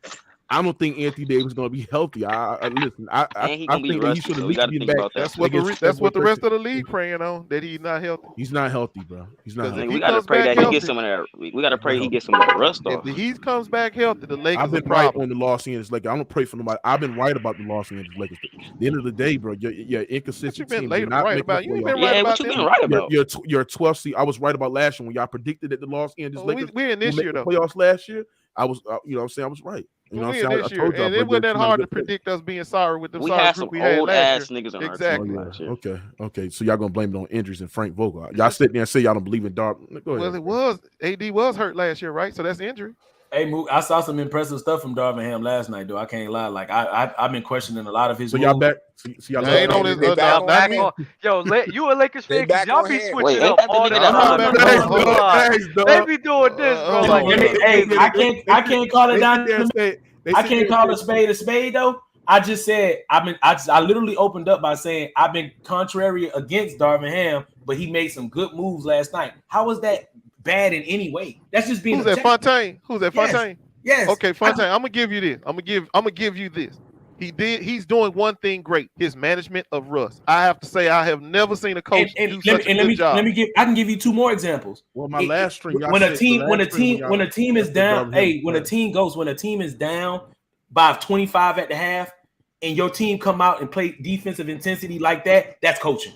I don't think Anthony Davis is going to be healthy. I think that he should at least be back. That's what the rest of the league praying on, that he's not healthy. He's not healthy, bro. He's not healthy. We gotta pray that he gets some of that. We gotta pray he gets some of that rust off. If he comes back healthy, the Lakers. I've been right on the Los Angeles Lakers. I don't pray for nobody. I've been right about the Los Angeles Lakers. At the end of the day, bro, you're inconsistent. What you been right about? You been right about. What you been right about? You're 12th seed. I was right about last year when y'all predicted that the Los Angeles Lakers we're in this year though. Playoffs last year. I was, I was right. You know what I'm saying? This year, and it wasn't that hard to predict us being sorry with the sorry group we had last year. Niggas on exactly. our team last year. Okay. So y'all gonna blame it on injuries and Frank Vogel. Y'all sit there and say y'all don't believe in Dark. Well, it was AD was hurt last year, right? So that's injury. Hey, Mook, I saw some impressive stuff from Darvin Ham last night, though. I can't lie. Like I've been questioning a lot of his. So y'all back? So y'all ain't on his. Yo, you a Lakers fan? Y'all be switching up all the time. They be doing this, bro. I can't call it down. I can't call a spade though. I just said I literally opened up by saying I've been contrary against Darvin Ham, but he made some good moves last night. How was that bad in any way? That's just being. Who's that, Fontaine? Who's that, Fontaine? Yes. Okay, Fontaine. I'm gonna give you this. I'm gonna give you this. He's doing one thing great. His management of Russ. I have to say, I have never seen a coach do such a good job. I can give you 2 more examples. Well, my last string. When a team is down, when a team is down by 25 at the half, and your team come out and play defensive intensity like that, that's coaching.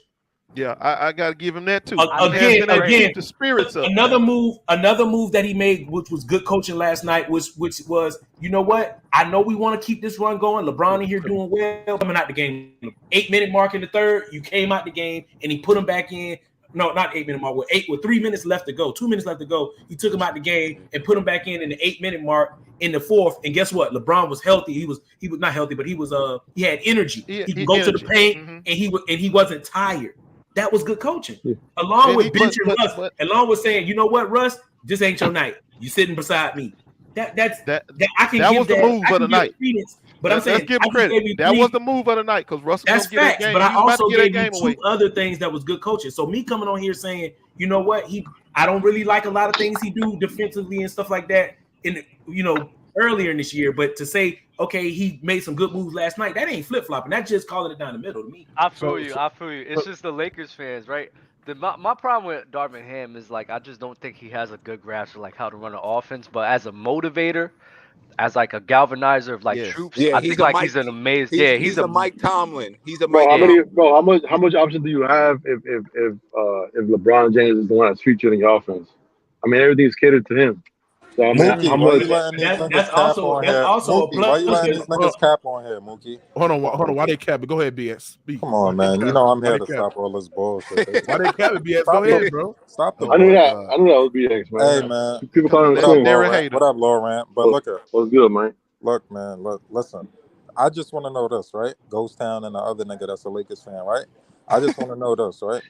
Yeah, I got to give him that too. Again, the spirits up. Another move that he made, which was good coaching last night, which was, you know what? I know we want to keep this run going. LeBron in here doing well, coming out the game. 8-minute mark in the third, you came out the game, and he put him back in. No, not 8-minute mark. With 3 minutes left to go, 2 minutes left to go, he took him out the game and put him back in the 8-minute mark in the fourth. And guess what? LeBron was healthy. He was not healthy, but he had energy. He could go to the paint, and he wasn't tired. That was good coaching. Yeah. Along with benching Russ, along with saying, you know what, Russ, this ain't your night. You sitting beside me. That I can. That was the move of the night. But I'm saying, let's give him credit. That was the move of the night because Russ. That's facts. But I also gave you 2 other things that was good coaching. So me coming on here saying, you know what, I don't really like a lot of things he do defensively and stuff like that. Earlier in this year, but to say, okay, he made some good moves last night, that ain't flip-flopping. That's just calling it down the middle to me. I feel you. It's just the Lakers fans, right? My problem with Darvin Ham is, like, I just don't think he has a good grasp of, like, how to run an offense. But as a motivator, as, like, a galvanizer of, like, troops, I think, like, he's an amazing... He's a Mike Tomlin. He's a Mike Tomlin. How much options do you have if LeBron James is the one that's featured in your offense? I mean, everything's catered to him. Mookie, How why much? you letting these That's niggas cap on that's here? also a Mookie, why plus. you letting these niggas cap on here, Mookie? Hold on. Why they cap it? Go ahead, BS. Speak. Come on, man. You know I'm here to stop all this bullshit. Why they cap it, BS? Stop Go ahead, bro. Stop the I knew that. bullshit. I knew that was BX, man. Hey, man. People calling him What up, Twin. Laurent? What up, Laurent? But look at What's good, man? Look, man. Look, listen. I just want to know this, right? Ghost Town and the other nigga that's a Lakers fan, right? I just want to know this, right?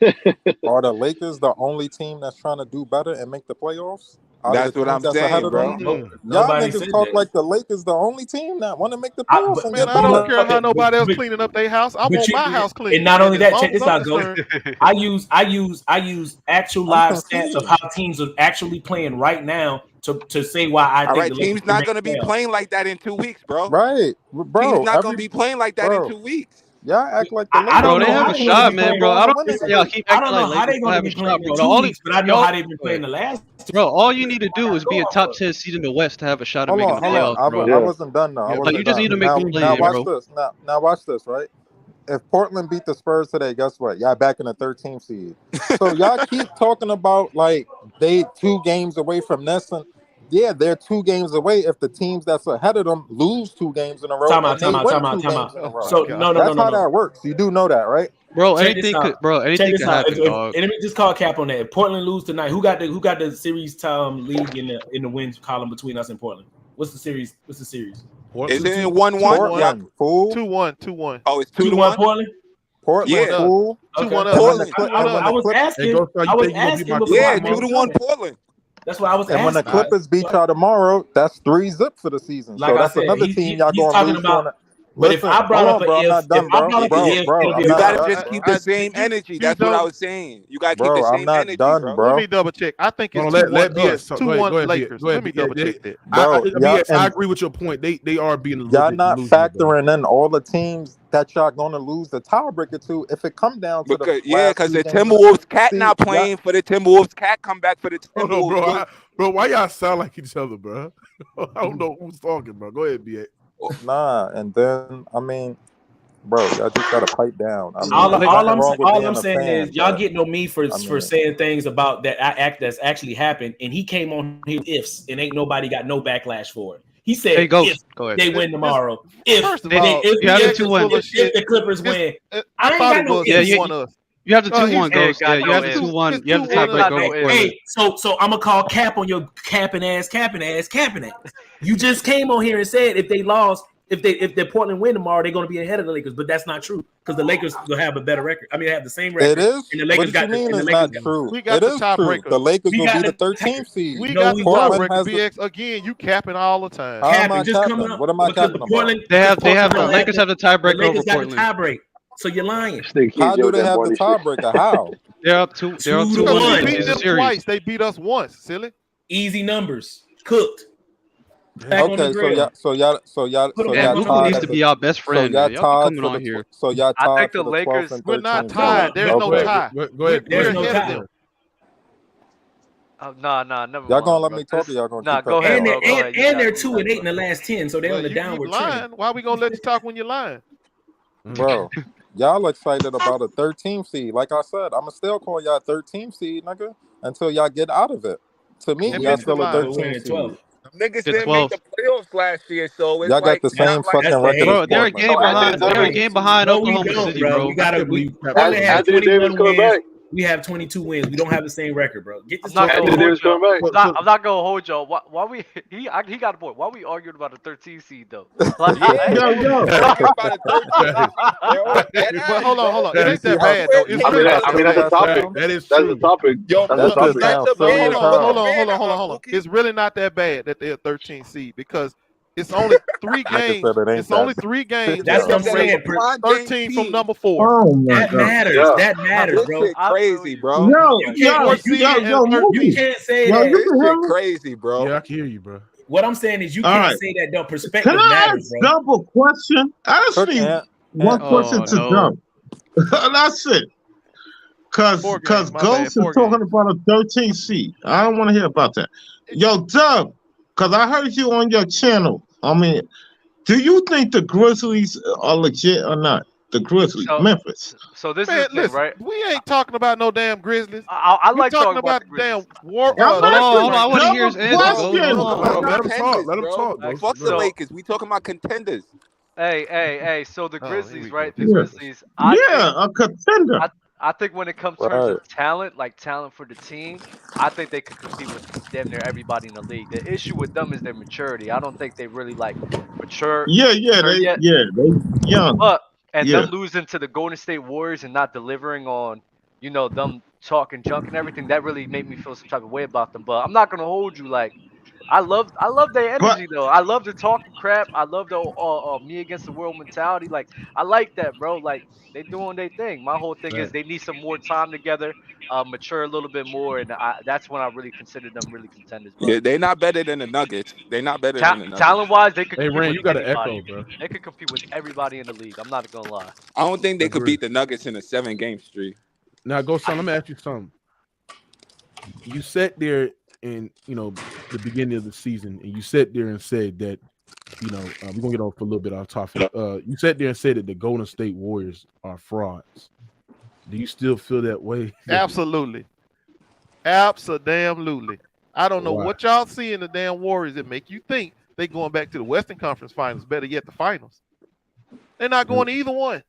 Are the Lakers the only team that's trying to do better and make the playoffs? That's what I'm saying, bro. Y'all Nobody niggas said talk that. like the Lakers the only team that want to make the playoffs. Man, I don't care how nobody else cleaning up their house. I want my house clean. And not only that, as check long as this I'm out, Go. concerned- I use actual live stats of how teams are actually playing right now to say why I All think right, the Lakers teams can not make going to the be playoffs. playing like that in 2 weeks, bro. Right, bro. Teams not going to be playing like that in 2 weeks. Y'all act like the Lakers. I don't Bro, they know have how a they're shot, gonna be man, playing. bro. I don't When think y'all keep I acting don't know like how Lakers they're going have to a be playing shot, in bro. 2 weeks, but I know how they've been playing the last. Bro, all you need to do is be a top 10 seed in the West to have a shot at making the playoffs, bro. I wasn't done though. I wasn't Like, you just done. need to make the play, now watch bro. this. Now watch this, right? If Portland beat the Spurs today, guess what? Y'all back in the 13th seed. So y'all keep talking about like they 2 games away from this, and yeah, they're 2 games away. If the teams that's ahead of them lose 2 games in a row, Time out, and they time out, win time out, 2 time games out. in a row. So no. That's how that works. You do know that, right? Bro, Check this anything out. could, bro, Check anything this could out. happen, dog. And let me just call cap on that. If Portland lose tonight, who got the series lead in the wins column between us and Portland? What's the series? Is it 1-1? Portland, fool. 2-1. Oh, it's 2-1 Portland. Portland, Yeah. fool. 2-1 Portland. I was asking. Before Yeah, I made 2-1 Portland. That's why I was And asking. when the Clippers beat y'all tomorrow, that's 3-0 for the season. Like so I that's said, another he's team y'all talking going to lose about. to. But if I brought up bro, I'm not done, bro. You got to just keep the same energy. That's what I was saying. You got to keep the same energy, bro. Let me double check. I think it's 2-1 Lakers. Let me double check that. I agree with your point. They are being a little y'all bit not delusional, bro. factoring in all the teams that y'all going to lose the tiebreaker to if it come down to Because the Timberwolves cat not playing for the Timberwolves. Cat come back for the Timberwolves. Hold on, bro. Why y'all sound like each other, bro? I don't know who's talking, bro. Go ahead, BA. Nah, and then I mean, bro, y'all just gotta pipe down. I mean, all I'm saying is y'all getting on me for saying things about that's actually happened, and he came on here ifs, and ain't nobody got no backlash for it. He said if they win tomorrow, if the Clippers win, I ain't got no ifs. You have the 2-1 Ghost. Yeah, you have the 2-1. You have the tiebreak over Portland. Hey, so I'm gonna call cap on your capping ass. You just came on here and said if they lost, if the Portland win tomorrow, they're gonna be ahead of the Lakers. But that's not true because the Lakers will have a better record. I mean, they have the same record. It is. And the Lakers What do you mean it's not true? We got it the is tiebreaker. true. The Lakers will be the 13th seed. We got the tiebreaker. BX again. You capping all the time. How am I capping? What am I capping about? The Lakers have the tiebreaker over Lakers got Portland. the tiebreak. So you're lying. How do they have the tiebreaker? How? They're up 2-1. We beat them twice. They beat us once. Silly. Easy numbers. Cooked. Okay, so y'all Luka needs to be our best friend. So y'all coming on here. So y'all tied I think for the Lakers. 12th and 13th. We're not tied. There's no tie. Go ahead. There's no tie. Them. Nah, never Y'all mind, gonna let bro. me talk or y'all gonna Nah, keep go cutting ahead, me bro. off? Go ahead. And they're 2-8 in the last 10, so they're on the You downward lying. trend. Why we gonna let you talk when you're lying? Bro, y'all excited about a 13th seed. Like I said, I'ma still call y'all 13th seed, nigga, until y'all get out of it. To me, y'all still a 13th seed. Niggas didn't make the playoffs last year, so it's y'all got like the same fucking record. Bro, they're a game behind. They're a game behind Oklahoma City, bro. Portland has 21 wins. We have 22 wins. We don't have the same record, bro. Get this. I'm not gonna hold y'all. Why we? He got a point. Why we arguing about a 13 seed though? Like, But hold on. It ain't that bad though. It's really that's the topic. That is That's true. the topic. Yo, That's the topic. Hold on. It's really not that bad that they're 13 seed because it's only 3 games. It's only 3 games. That's what I'm saying. 13 from number 4. Oh my That God. matters. Yeah. That matters, bro. Crazy, bro. You can't say that. This shit crazy, bro. Yeah, I can hear you, bro. What I'm saying is you All can't right. say that. No, perspective Can I matters, ask bro. Dump a question? Ask me one question to Dump. That's it. Because Ghost is talking about a 13 seed. I don't want to hear about that. Yo, Dump, because I heard you on your channel. I mean, do you think the Grizzlies are legit or not? The Grizzlies, Memphis. So this Man, is the thing, listen, right? we ain't talking about no damn Grizzlies. I We like talking about the the Grizzlies. damn war. Hold Lakers on. I want to hear his Double answer, question. Let him talk. Let him talk, bro. Fuck the So- Lakers. We talking about contenders. Hey. So the Oh, here we Grizzlies, go. right? The Yeah. Grizzlies. A contender. I think when it comes to terms of talent, like talent for the team, I think they could compete with damn near everybody in the league. The issue with them is their maturity. I don't think they really like mature yet. They young. But and Yeah. them losing to the Golden State Warriors and not delivering on, them talking junk and everything, that really made me feel some type of way about them. But I'm not gonna hold you. Like, I love their But energy though. I love the talking crap. I love the me against the world mentality. Like, I like that, bro. Like, they doing their thing. My whole thing is they need some more time together, mature a little bit more, and that's when I really consider them really contenders. But Yeah, they not better than the Nuggets. They not better than the Nuggets. talent wise, they could Hey, compete Rand, with you got an anybody. echo, bro. They could compete with everybody in the league. I'm not gonna lie. I don't think they could beat the Nuggets in a 7-game streak. Now, go, son. Let me ask you something. You sat there in the beginning of the season, and you sat there and said that we're gonna get off a little bit off topic. You sat there and said that the Golden State Warriors are frauds. Do you still feel that way? Absolutely. Absolutely. I don't know what y'all see in the damn Warriors that make you think they going back to the Western Conference Finals. Better yet, the finals. They're not going to either one.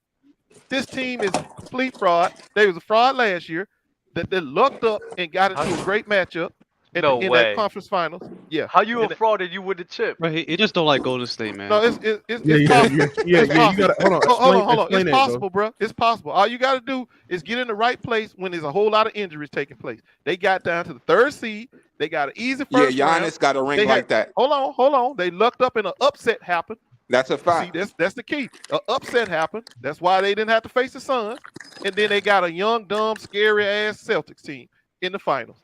This team is a complete fraud. They was a fraud last year. That they lucked up and got into a great matchup in that conference finals. Yeah. How you a fraud and you with the chip? Right, he just don't like Golden State, man. No, it's possible. Yeah, you gotta hold on. It's that, possible, bro. It's possible. All you gotta do is get in the right place when there's a whole lot of injuries taking place. They got down to the 3rd seed. They got an easy first round. Giannis got a ring like that. Hold on. They lucked up and an upset happened. That's a fact. See, that's the key. An upset happened. That's why they didn't have to face the Suns. And then they got a young, dumb, scary ass Celtics team in the finals.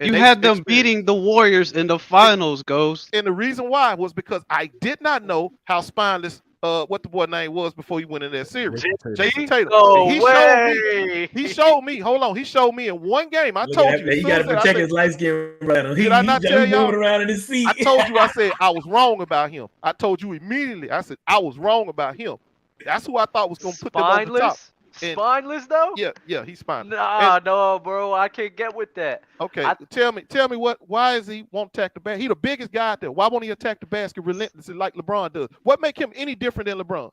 And you had them beating the Warriors in the finals, Ghost. And the reason why was because I did not know how spineless what the boy name was before he went in that series. Jason Tatum. He showed me. Hold on. He showed me in one game. I told you. He got to protect his light skin brother. Did I not tell y'all? Around in his seat. I told you. I said I was wrong about him. I told you immediately. I said I was wrong about him. That's who I thought was going to put them on the top. Spineless though? Yeah, he's spineless. No, bro, I can't get with that. Okay, tell me why is he won't attack the basket? He the biggest guy out there. Why won't he attack the basket relentlessly like LeBron does? What make him any different than LeBron?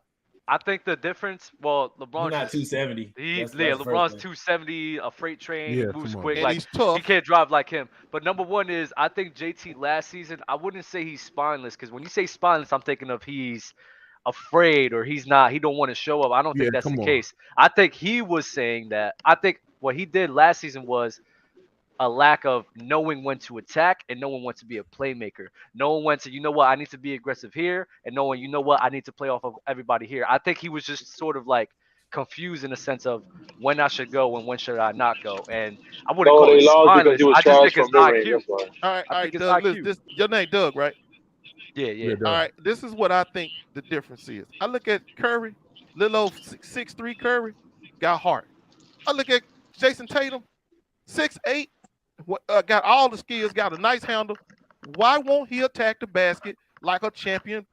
I think the difference, LeBron's not 270. LeBron's 270, a freight train, moves quick. And like he's tough. He can't drive like him. But number one is I think JT last season, I wouldn't say he's spineless, because when you say spineless, I'm thinking of he's afraid or he don't want to show up. I don't think that's the case. I think he was saying that. I think what he did last season was a lack of knowing when to attack and knowing when to be a playmaker. Knowing when to, I need to be aggressive here, and knowing, I need to play off of everybody here. I think he was just sort of like confused in the sense of when I should go and when should I not go. And I wouldn't call it spineless. I just think it's IQ. All right, Doug. Listen, your name Doug, right? Yeah. All right, this is what I think the difference is. I look at Curry, little old 6'3" Curry, got heart. I look at Jason Tatum, 6'8", got all the skills, got a nice handle. Why won't he attack the basket like a champion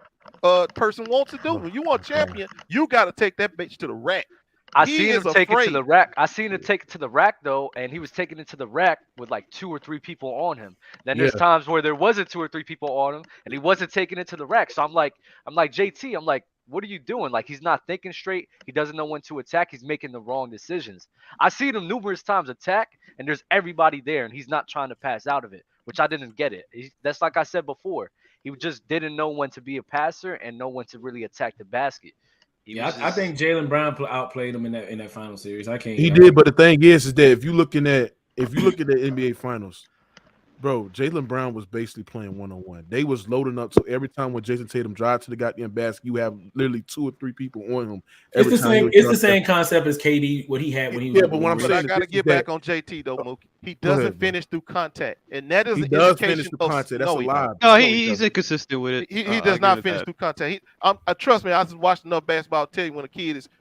person wants to do? When you want champion, you got to take that bitch to the rack. I seen him take it to the rack. I seen him take it to the rack though, and he was taking it to the rack with like 2 or 3 people on him. Then there's times where there wasn't 2 or 3 people on him, and he wasn't taking it to the rack. So I'm like JT. I'm like, what are you doing? Like, he's not thinking straight. He doesn't know when to attack. He's making the wrong decisions. I seen him numerous times attack, and there's everybody there, and he's not trying to pass out of it, which I didn't get it. That's like I said before. He just didn't know when to be a passer and know when to really attack the basket. I think Jaylen Brown outplayed him in that final series. He did, but the thing is that if you look at the NBA Finals, bro, Jaylen Brown was basically playing 1-on-1. They was loading up, so every time when Jason Tatum drives to the goddamn basket, you have literally 2 or 3 people on him. It's the same concept as KD. What he had when he was. Yeah, but what I'm saying, I got to get back on JT though, Mookie. He doesn't finish through contact, and that is an indication of contact. That's a lie. No, he's inconsistent with it. He does not finish through contact. Trust me, I just watched enough basketball to tell you when a kid is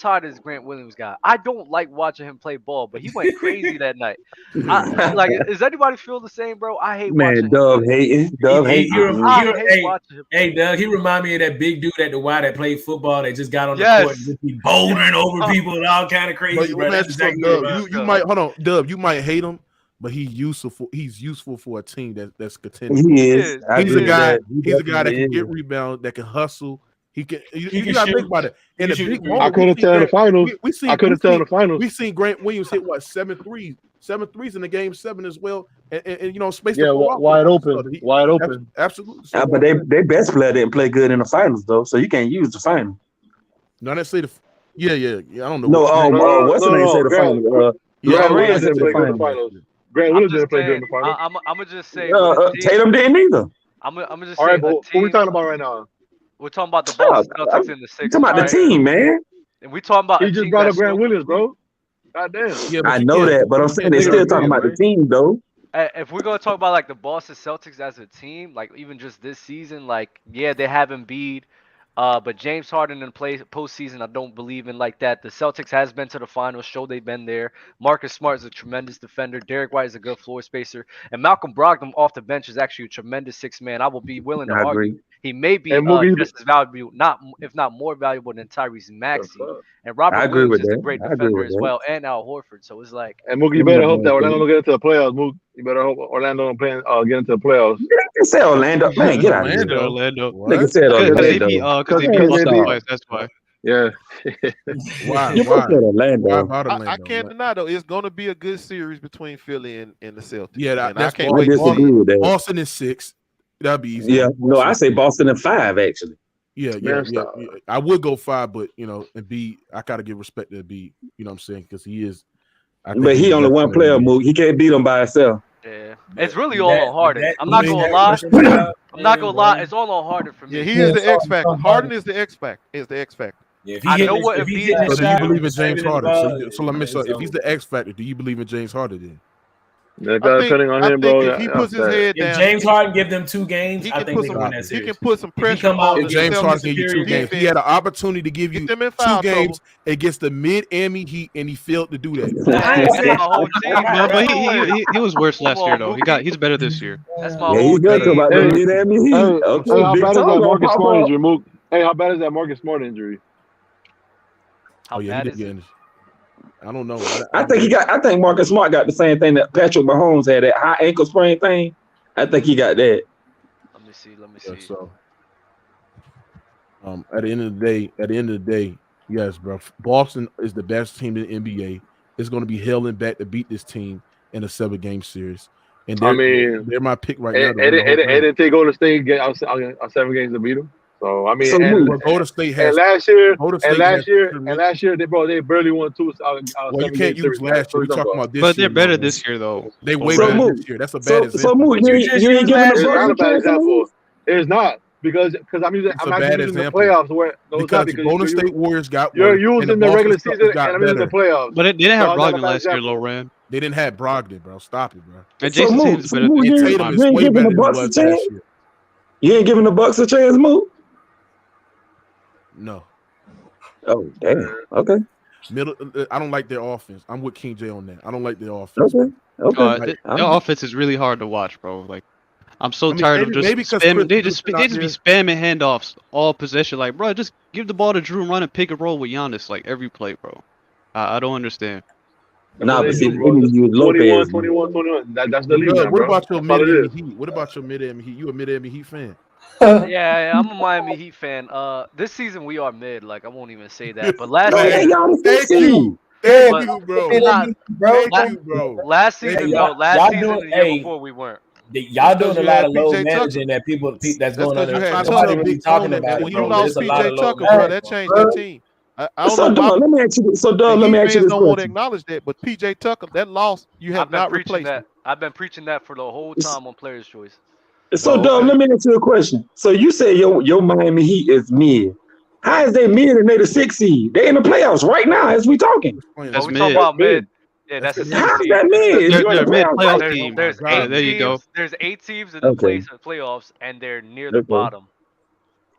tired of this Grant Williams guy. I don't like watching him play ball, but he went crazy that night. Like, does anybody feel the same, bro? I hate watching him Dub play. hating. Dub hating. I hate watching him play. Hey, Doug, he remind me of that big dude at the Y that played football that just got on the court and just be bouldering over people and all kind of crazy, bro. That's exactly you might hold on, Dub. You might hate him, but he's useful for a team that's contending. He is. He's a guy. He's a guy that can get rebounds, that can hustle, He can. You got to think about it. In a big moment, I couldn't tell in the finals. I couldn't tell in the finals. We seen Grant Williams hit what 7 threes in the game 7 as well, and space yeah, to wide open. Absolutely. So but they best player didn't play good in the finals though, so you can't use the final. No, let's say the. Yeah. I don't know. No, what's the name? Say the final. Grant Williams didn't play good in the finals. Grant Williams didn't play good in the finals. I'm gonna just say Tatum didn't either. I'm gonna just all say. Right, but what we talking about right now? We're talking about the Boston Celtics in the Sixers. Talking about the team, man. And we talking about. He just brought up Grant Williams, bro. Goddamn. Yeah, I know that, but I'm saying they're still talking about the team, though. If we're gonna talk about like the Boston Celtics as a team, like even just this season, like yeah, they have Embiid, but James Harden in postseason, I don't believe in like that. The Celtics has been to the finals, show they've been there. Marcus Smart is a tremendous defender. Derek White is a good floor spacer, and Malcolm Brogdon off the bench is actually a tremendous 6-man. I will be willing to argue he may be just as valuable, if not more valuable than Tyrese Maxey. And Robert Williams is a great defender as well, and Al Horford. So it's like. And Mookie, you better hope that Orlando don't get into the playoffs. Mookie, you better hope Orlando don't get into the playoffs. You say Orlando, man, get out of here. Orlando. Nigga said Orlando. Because they beat Boston twice. That's why. Yeah. Why? I can't deny though. It's going to be a good series between Philly and the Celtics. Yeah, I can't wait. Boston is 6. That'd be easy. Yeah, no, I say Boston in 5 actually. Yeah. I would go 5, but and B, I gotta give respect to B. You know what I'm saying? Because he is. But he only one player move. He can't beat him by himself. Yeah, it's really all on Harden. I'm not gonna lie. It's all on Harden for me. Yeah, he is the X factor. Harden is the X factor. Yeah, I know what if he do you believe in James Harden? So let me say, if he's the X factor, do you believe in James Harden then? Depending on him, bro. If he puts his head down, if James Harden give them 2 games, he I think they can win that he series. can put some pressure on James Harden give you 2 games. He had an opportunity to give you 2 games against the Miami Heat, and he failed to do that. But he was worse last year though. He's better this year. That's my whole team. Miami Heat. How bad is that Marcus Smart injury? Hey, how bad is that Marcus Smart injury? How bad is it? I don't know. I think Marcus Smart got the same thing that Patrick Mahomes had, that high ankle sprain thing. I think he got that. Let me see. So, at the end of the day, yes, bro. Boston is the best team in the NBA. It's going to be hell and back to beat this team in a 7-game series. And they're my pick right now. It didn't take Golden State on 7 games to beat them. So I mean, Golden State has. Last year, they barely won 2. Well, you can't use last year. We're talking about this. But they're better this year, though. They way better this year. That's a bad example. So you ain't giving us a bad example. It's not because I'm using the playoffs where because Golden State Warriors got. You're using the regular season and I'm using the playoffs. But they didn't have Brogdon last year, Loran. They didn't have Brogdon, bro. Stop it, bro. And Jason Tatum's better. Tatum is way better than he was last year. You ain't giving the Bucks a chance, move. No. Oh, damn. Okay. I don't like their offense. I'm with King J on that. I don't like their offense. Okay. Their offense is really hard to watch, bro. Like, I'm so tired of just spamming. They just be spamming handoffs all possession. Like, bro, just give the ball to Drew and run and pick and roll with Giannis like every play, bro. I don't understand. Nah, but see, you Lopez. 21. That's the league. What about your Miami Heat? What about your Miami Heat? You a Miami Heat fan? Yeah, I'm a Miami Heat fan. This season we are mid. Like I won't even say that. But last season, Thank you, bro. Last season, the year before we weren't. Y'all doing a lot of load managing that people that's going on. Nobody really talking about it. When you lost PJ Tucker, bro, that changed the team. Let me ask you this. Let me ask you this don't want to acknowledge that, but PJ Tucker, that loss, you have not replaced that. I've been preaching that for the whole time on Players' Choice. So, Dub, let me ask you a question. So you say your Miami Heat is mid. How is they mid and they the 6 seed? They in the playoffs right now as we talking. That's we talking about mid. Yeah, that's a 6 seed. How's that mid? They're mid playoff team. There's 8 there you go. There's 8 teams in the playoffs, and they're near the bottom.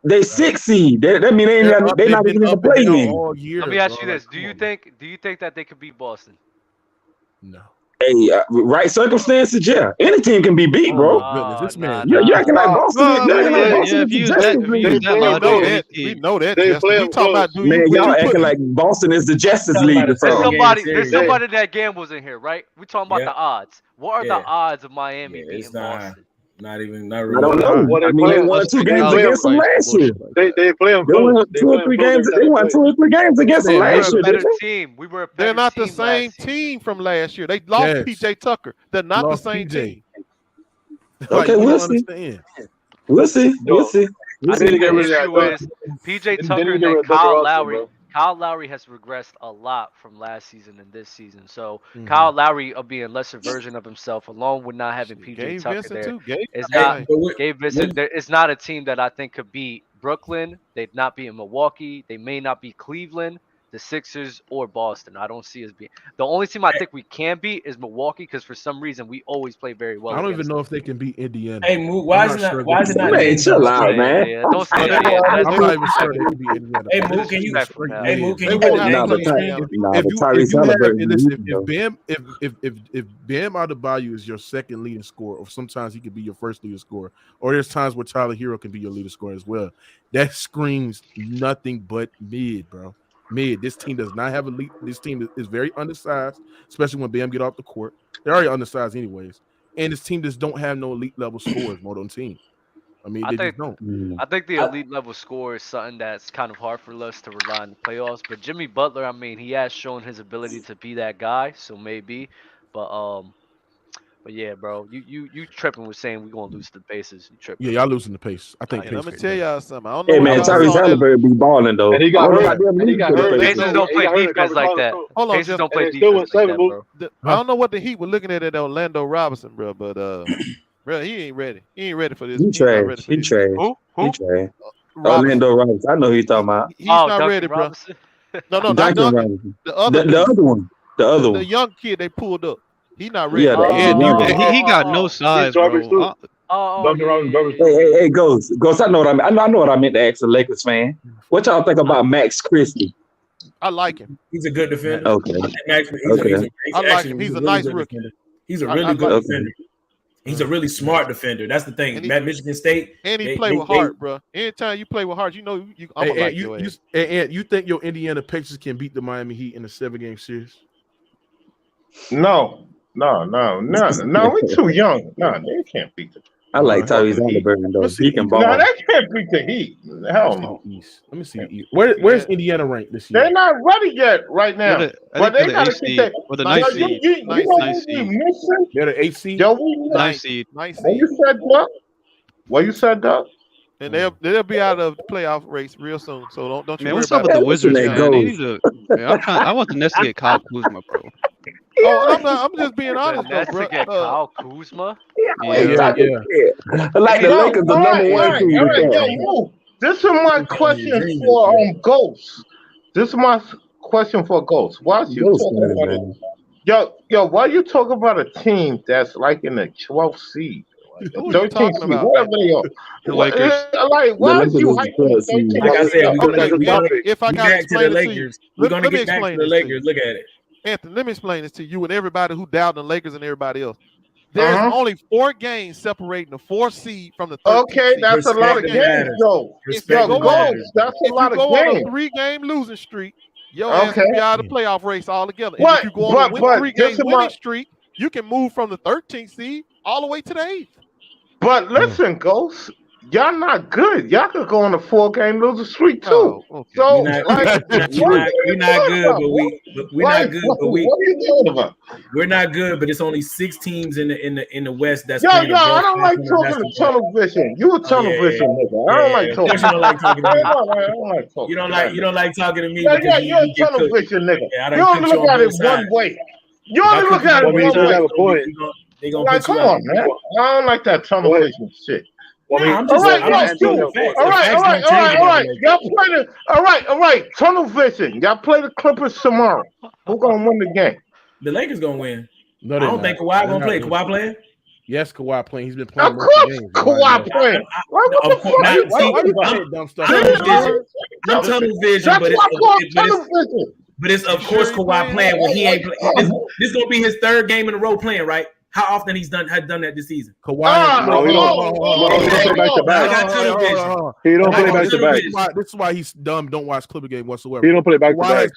They 6 seed. That mean they're not even in the play-in. Let me ask you this: Do you think that they could beat Boston? No. Hey, right circumstances, yeah. Any team can be beat, bro. You're acting like Boston. We know that. We talking about y'all acting like Boston is the Justice League. There's somebody that gambles in here, right? We talking about the odds. What are the odds of Miami beating Boston? Not I really. don't know. I mean, they won 2 games against them last year. They play them They close. won 2 or 3 games. They won 2 or 3 games against them last year. Better team. We were a better They're not the team same last team from last year. They lost PJ Tucker. They're not the same team. Okay, we'll see. We'll see. We'll see. I think the issue is PJ Tucker and then Kyle Lowry. Kyle Lowry has regressed a lot from last season and this season. So Kyle Lowry being a lesser version of himself, along with not having PJ Tucker there, is not Gabe Vincent. It's not a team that I think could beat Brooklyn. They'd not be in Milwaukee. They may not be Cleveland, the Sixers, or Boston. I don't see us being the only team I think we can beat is Milwaukee because for some reason we always play very well. I don't even know if they can beat Indiana. Hey, Mook, why is it not? Man, chill out, man. Don't say that. I'm not even sure they can beat Indiana. Hey, Mook, can you? Hey, Mook, can you If Bam Adebayo is your second leading scorer, or sometimes he could be your first leading scorer, or there's times where Tyler Hero can be your leading scorer as well. That screams nothing but mid, bro. Mid. This team does not have elite. This team is very undersized, especially when Bam get off the court. They're already undersized anyways. And this team just don't have no elite level scorers more on team. I mean, they just don't. I think the elite level score is something that's kind of hard for us to rely on the playoffs. But Jimmy Butler, I mean, he has shown his ability to be that guy, so maybe. But yeah, bro, you tripping with saying we're gonna lose the Pacers. You tripping? Yeah, y'all losing the pace. I think. Let me tell y'all something. I don't know. Hey man, Tyrese Halliburton be balling though. And he got hurt. Pacers don't play defense like that. Hold on, Pacers don't play defense like that, bro. I don't know what the Heat were looking at Orlando Robinson, bro, but bro, he ain't ready. He ain't ready for this. He trash. He trash. Who? He trash. Orlando Robinson. I know who you're talking about. He's not ready, bro. No, not Duncan. The other one. The other one. The young kid they pulled up. He not ready. Yeah, he got no size, bro. Hey, Ghost. I know what I mean. I know what I meant to ask a Lakers fan. What y'all think about Max Christie? I like him. He's a good defender. Okay. I like him. He's a nice rookie. He's a really good defender. He's a really smart defender. That's the thing. At Michigan State, and he play with heart, bro. Anytime you play with heart, you know you. I'm like your ass. And you think your Indiana Pacers can beat the Miami Heat in a 7-game series? No. We're too young. No, they can't beat them. I like Tyrese Halliburton though. He can ball. No, they can't beat the Heat. Hell no. Let me see the East. Where's Indiana ranked this year? They're not ready yet right now. But they got to see that. With a nice seed. They're the 8th seed. Nice seed. What you said, Doug? And they'll be out of the playoff race real soon. So don't you worry what's up about with the Wizards, man? They need to. I want the Nets to get Kyle Kuzma, bro. I'm just being honest, though, bro. Kyle Kuzma? Yeah. Like the Lakers, the number one team. This is my question for Ghost. This is my question for Ghost. Why you talking about it? Yo, why you talking about a team that's like in the 12th seed? Who are you talking about? Whatever they are. The Lakers. Like, why is you hyping? Like I said, if I got to explain it to you, we're gonna get back to the Lakers. Look at it. Anthony, let me explain this to you and everybody who doubted the Lakers and everybody else. There's only 4 games separating the 4th seed from the 13th seed. That's a lot of games, though. That's a lot of games. If you go on a 3-game losing streak, your ass will be out of the playoff race altogether. And if you go on a 3-game winning streak, you can move from the 13th seed all the way to the 8th. But listen, Ghost, y'all not good. Y'all could go on a 4-game losing streak too. So we're not good, but what are you talking about? We're not good, but it's only 6 teams in the West that's. I don't like talking to tunnel vision. You a tunnel vision nigga. I don't like talking. You don't like talking to me. You don't like talking to me. Yeah, you're a tunnel vision nigga. You only look at it one way. You only look at it one way. Like, come on, man. I don't like that tunnel vision shit. All right. Tunnel vision. Y'all play the Clippers tomorrow. Who's gonna win the game? The Lakers gonna win. No, I don't think Kawhi gonna play. Kawhi playing? Yes, Kawhi playing. He's been playing. Of course, Kawhi playing. I'm tunnel vision, but it's of course Kawhi playing when he ain't playing. This gonna be his 3rd game in a row playing, right? how often he's done that this season. Kawhi. He don't play back to back. He don't play back to back. This is why he's dumb. Don't watch Clipper game whatsoever. He don't play back to back.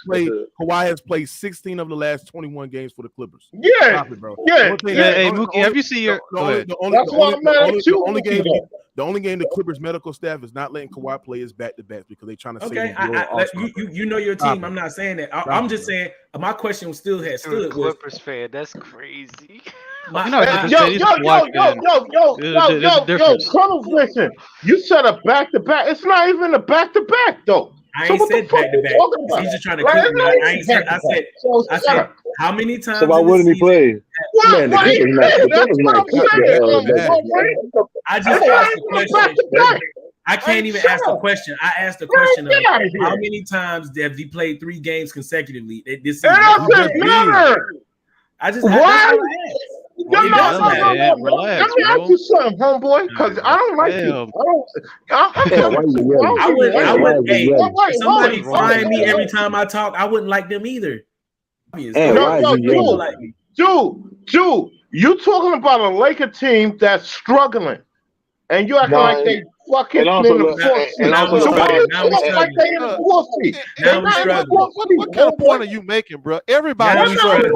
Kawhi has played 16 of the last 21 games for the Clippers. Yeah, Stop it, bro. Yeah. Hey, Mookie, have you seen your? The only game the Clippers medical staff is not letting Kawhi play is back-to-back because they're trying to say you know your team. I'm not saying that. I'm just saying my question still has stood. Clippers fan, that's crazy. Tunnel vision. You said a back-to-back. It's not even a back-to-back though. I ain't said back-to-back. He's just trying to cook me. I said how many times? So why wouldn't he play? Man, the Clippers not. I just asked the question. I can't even ask the question. I asked the question of how many times have he played 3 games consecutively this season? I just what? Let me ask you something, homeboy, because I don't like you. I would. Hey, somebody find me every time I talk. I wouldn't like them either. Dude, you talking about a Laker team that's struggling, and you acting like they fucking in the 4th seed. Now we're struggling. What kind of point are you making, bro? Everybody's struggling.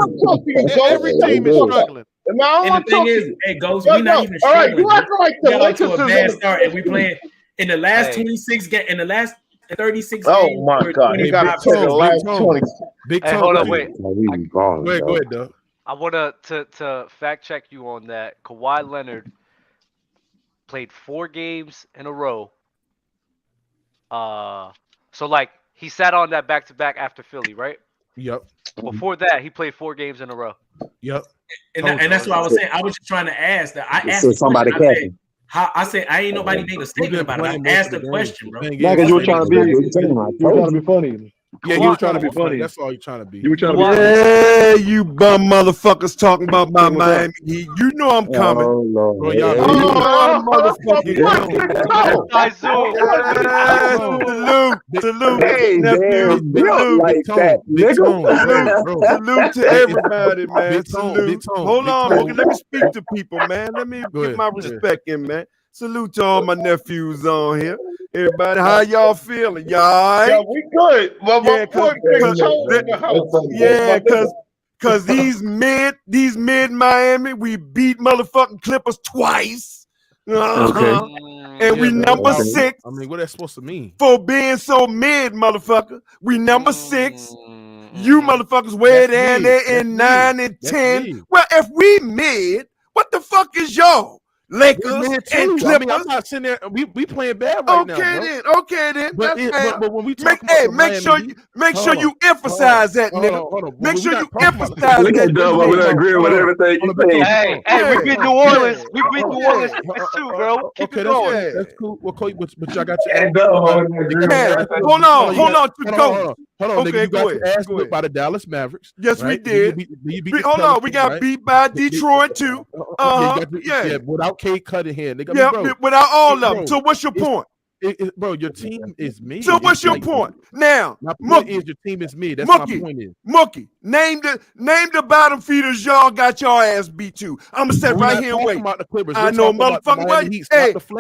Every team is struggling. And the thing is, hey, Ghost, we're not even struggling. You acting like the Lakers is a bad start, and we playing in the last 26 games, in the last 36 games. Oh my God, he got to the last 20. Big Tom, hold on, wait. Go ahead, Doug. I want to fact check you on that. Kawhi Leonard played 4 games in a row. So like he sat on that back-to-back after Philly, right? Yep. Before that, he played 4 games in a row. Yep. And that's what I was saying. I was just trying to ask that. I asked somebody catching. I said I ain't nobody made a statement about it. I asked the question, bro. Not because you were trying to be funny. Yeah, you were trying to be funny. That's all you're trying to be. You were trying to be funny. Hey, you bum motherfuckers talking about my Miami Heat. You know I'm coming. Salute. Hey, nephew. Salute to everybody, man. Salute. Hold on, let me speak to people, man. Let me get my respect in, man. Salute to all my nephews on here. Everybody, how y'all feeling? Y'all all right? Yeah, we good. Well, cause these mid Miami, we beat motherfucking Clippers twice. And we number 6. I mean, what that's supposed to mean? For being so mid, motherfucker. We number 6. You motherfuckers way down there in 9 and 10. Well, if we mid, what the fuck is y'all? Lakers and Clippers. I mean, I'm not sitting there. We playing bad right now. Okay then. But when we talk make sure you emphasize that, nigga. Make sure you emphasize that. Look at Dub over there agreeing with everything you say. Hey, we beat New Orleans. We beat New Orleans too, bro. Keep it going. That's cool. Well, but y'all got your ass. Hold on. Hold on, nigga. You got your ass whipped by the Dallas Mavericks. Yes, we did. Hold on. We got beat by Detroit too. Yeah, without Cade Cunningham, nigga. Yeah, without all of them. So what's your point? Bro, your team is me. So what's your point? Now, my point is your team is me. That's my point is. Mookie, name the bottom feeders y'all got your ass beat to. I'ma sit right here and wait. I know, motherfucker.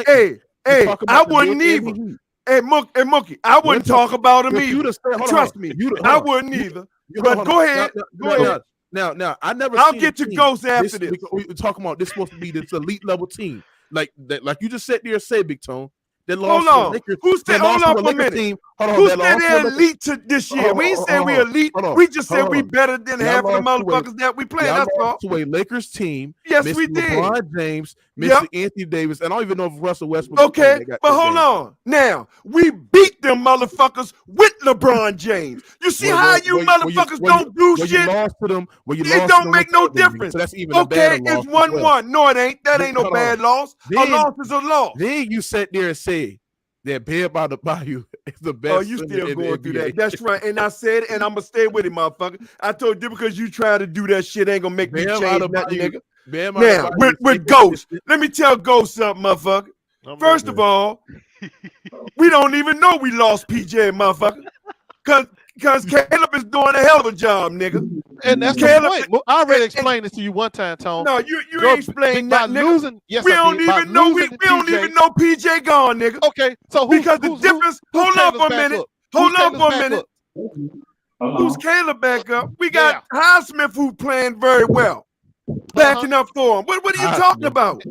Hey, I wouldn't even. Hey, Mookie, I wouldn't talk about him either. Trust me, I wouldn't either. But go ahead. Now, I never. I'll get to Ghost after this. We're talking about this supposed to be this elite level team, like you just sat there and said, Big Tone. Hold on. Who's that? Hold on for a minute. Who's that elite to this year? We ain't saying we elite. We just said we better than half of the motherfuckers that we play. That's all. To a Lakers team. Yes, we did. LeBron James, Mr. Anthony Davis, and I don't even know if Russell Westbrook. Okay, but hold on. Now we beat them motherfuckers with LeBron James. You see how you motherfuckers don't do shit? It don't make no difference. Okay, it's 1-1. No, it ain't. That ain't no bad loss. A loss is a loss. Then you sat there and say that Bear by the Bayou is the best. Oh, you still going through that? That's right. And I said it, and I'm gonna stay with it, motherfucker. I told you because you trying to do that shit ain't gonna make me change nothing, nigga. Now, with Ghost, let me tell Ghost something, motherfucker. First of all, we don't even know we lost PJ, motherfucker. Because Caleb is doing a hell of a job, nigga. And that's Caleb, the point. I already explained this to you one time, Tone. No, you ain't explained that, nigga. Losing, yes, we I don't did. By even know losing we don't even know PJ gone, nigga. Okay, so because the difference. Hold on for a minute. Hold on for a minute. Who's Caleb back up? We got Highsmith who playing very well, backing up for him. What are you talking about?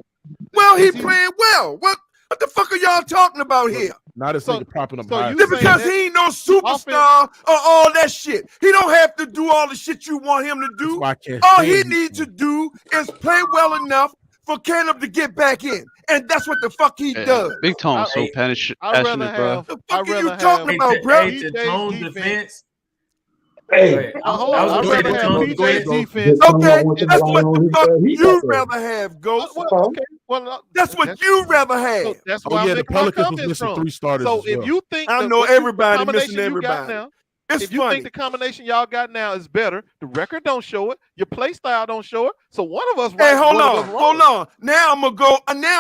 Well, he playing well. What the fuck are y'all talking about here? Not as nigga propping up. Because he ain't no superstar or all that shit. He don't have to do all the shit you want him to do. All he needs to do is play well enough for Caleb to get back in, and that's what the fuck he does. Big Tone, so passionate, bro. The fuck are you talking about, bro? To Tone's defense. Hey, I'd rather have PJ's defense. Okay, that's what the fuck you'd rather have, Ghost. Okay, well, that's what you'd rather have. So that's why I'm the making my Pelicans was comments missing from. 3 starters. So as well. if you think I know everybody missing everybody. Now, it's if you funny. think the combination y'all got now is better, the record don't show it, your play style don't show it. So one of us right, hey, hold one on, of us wrong. hold on. Now I'm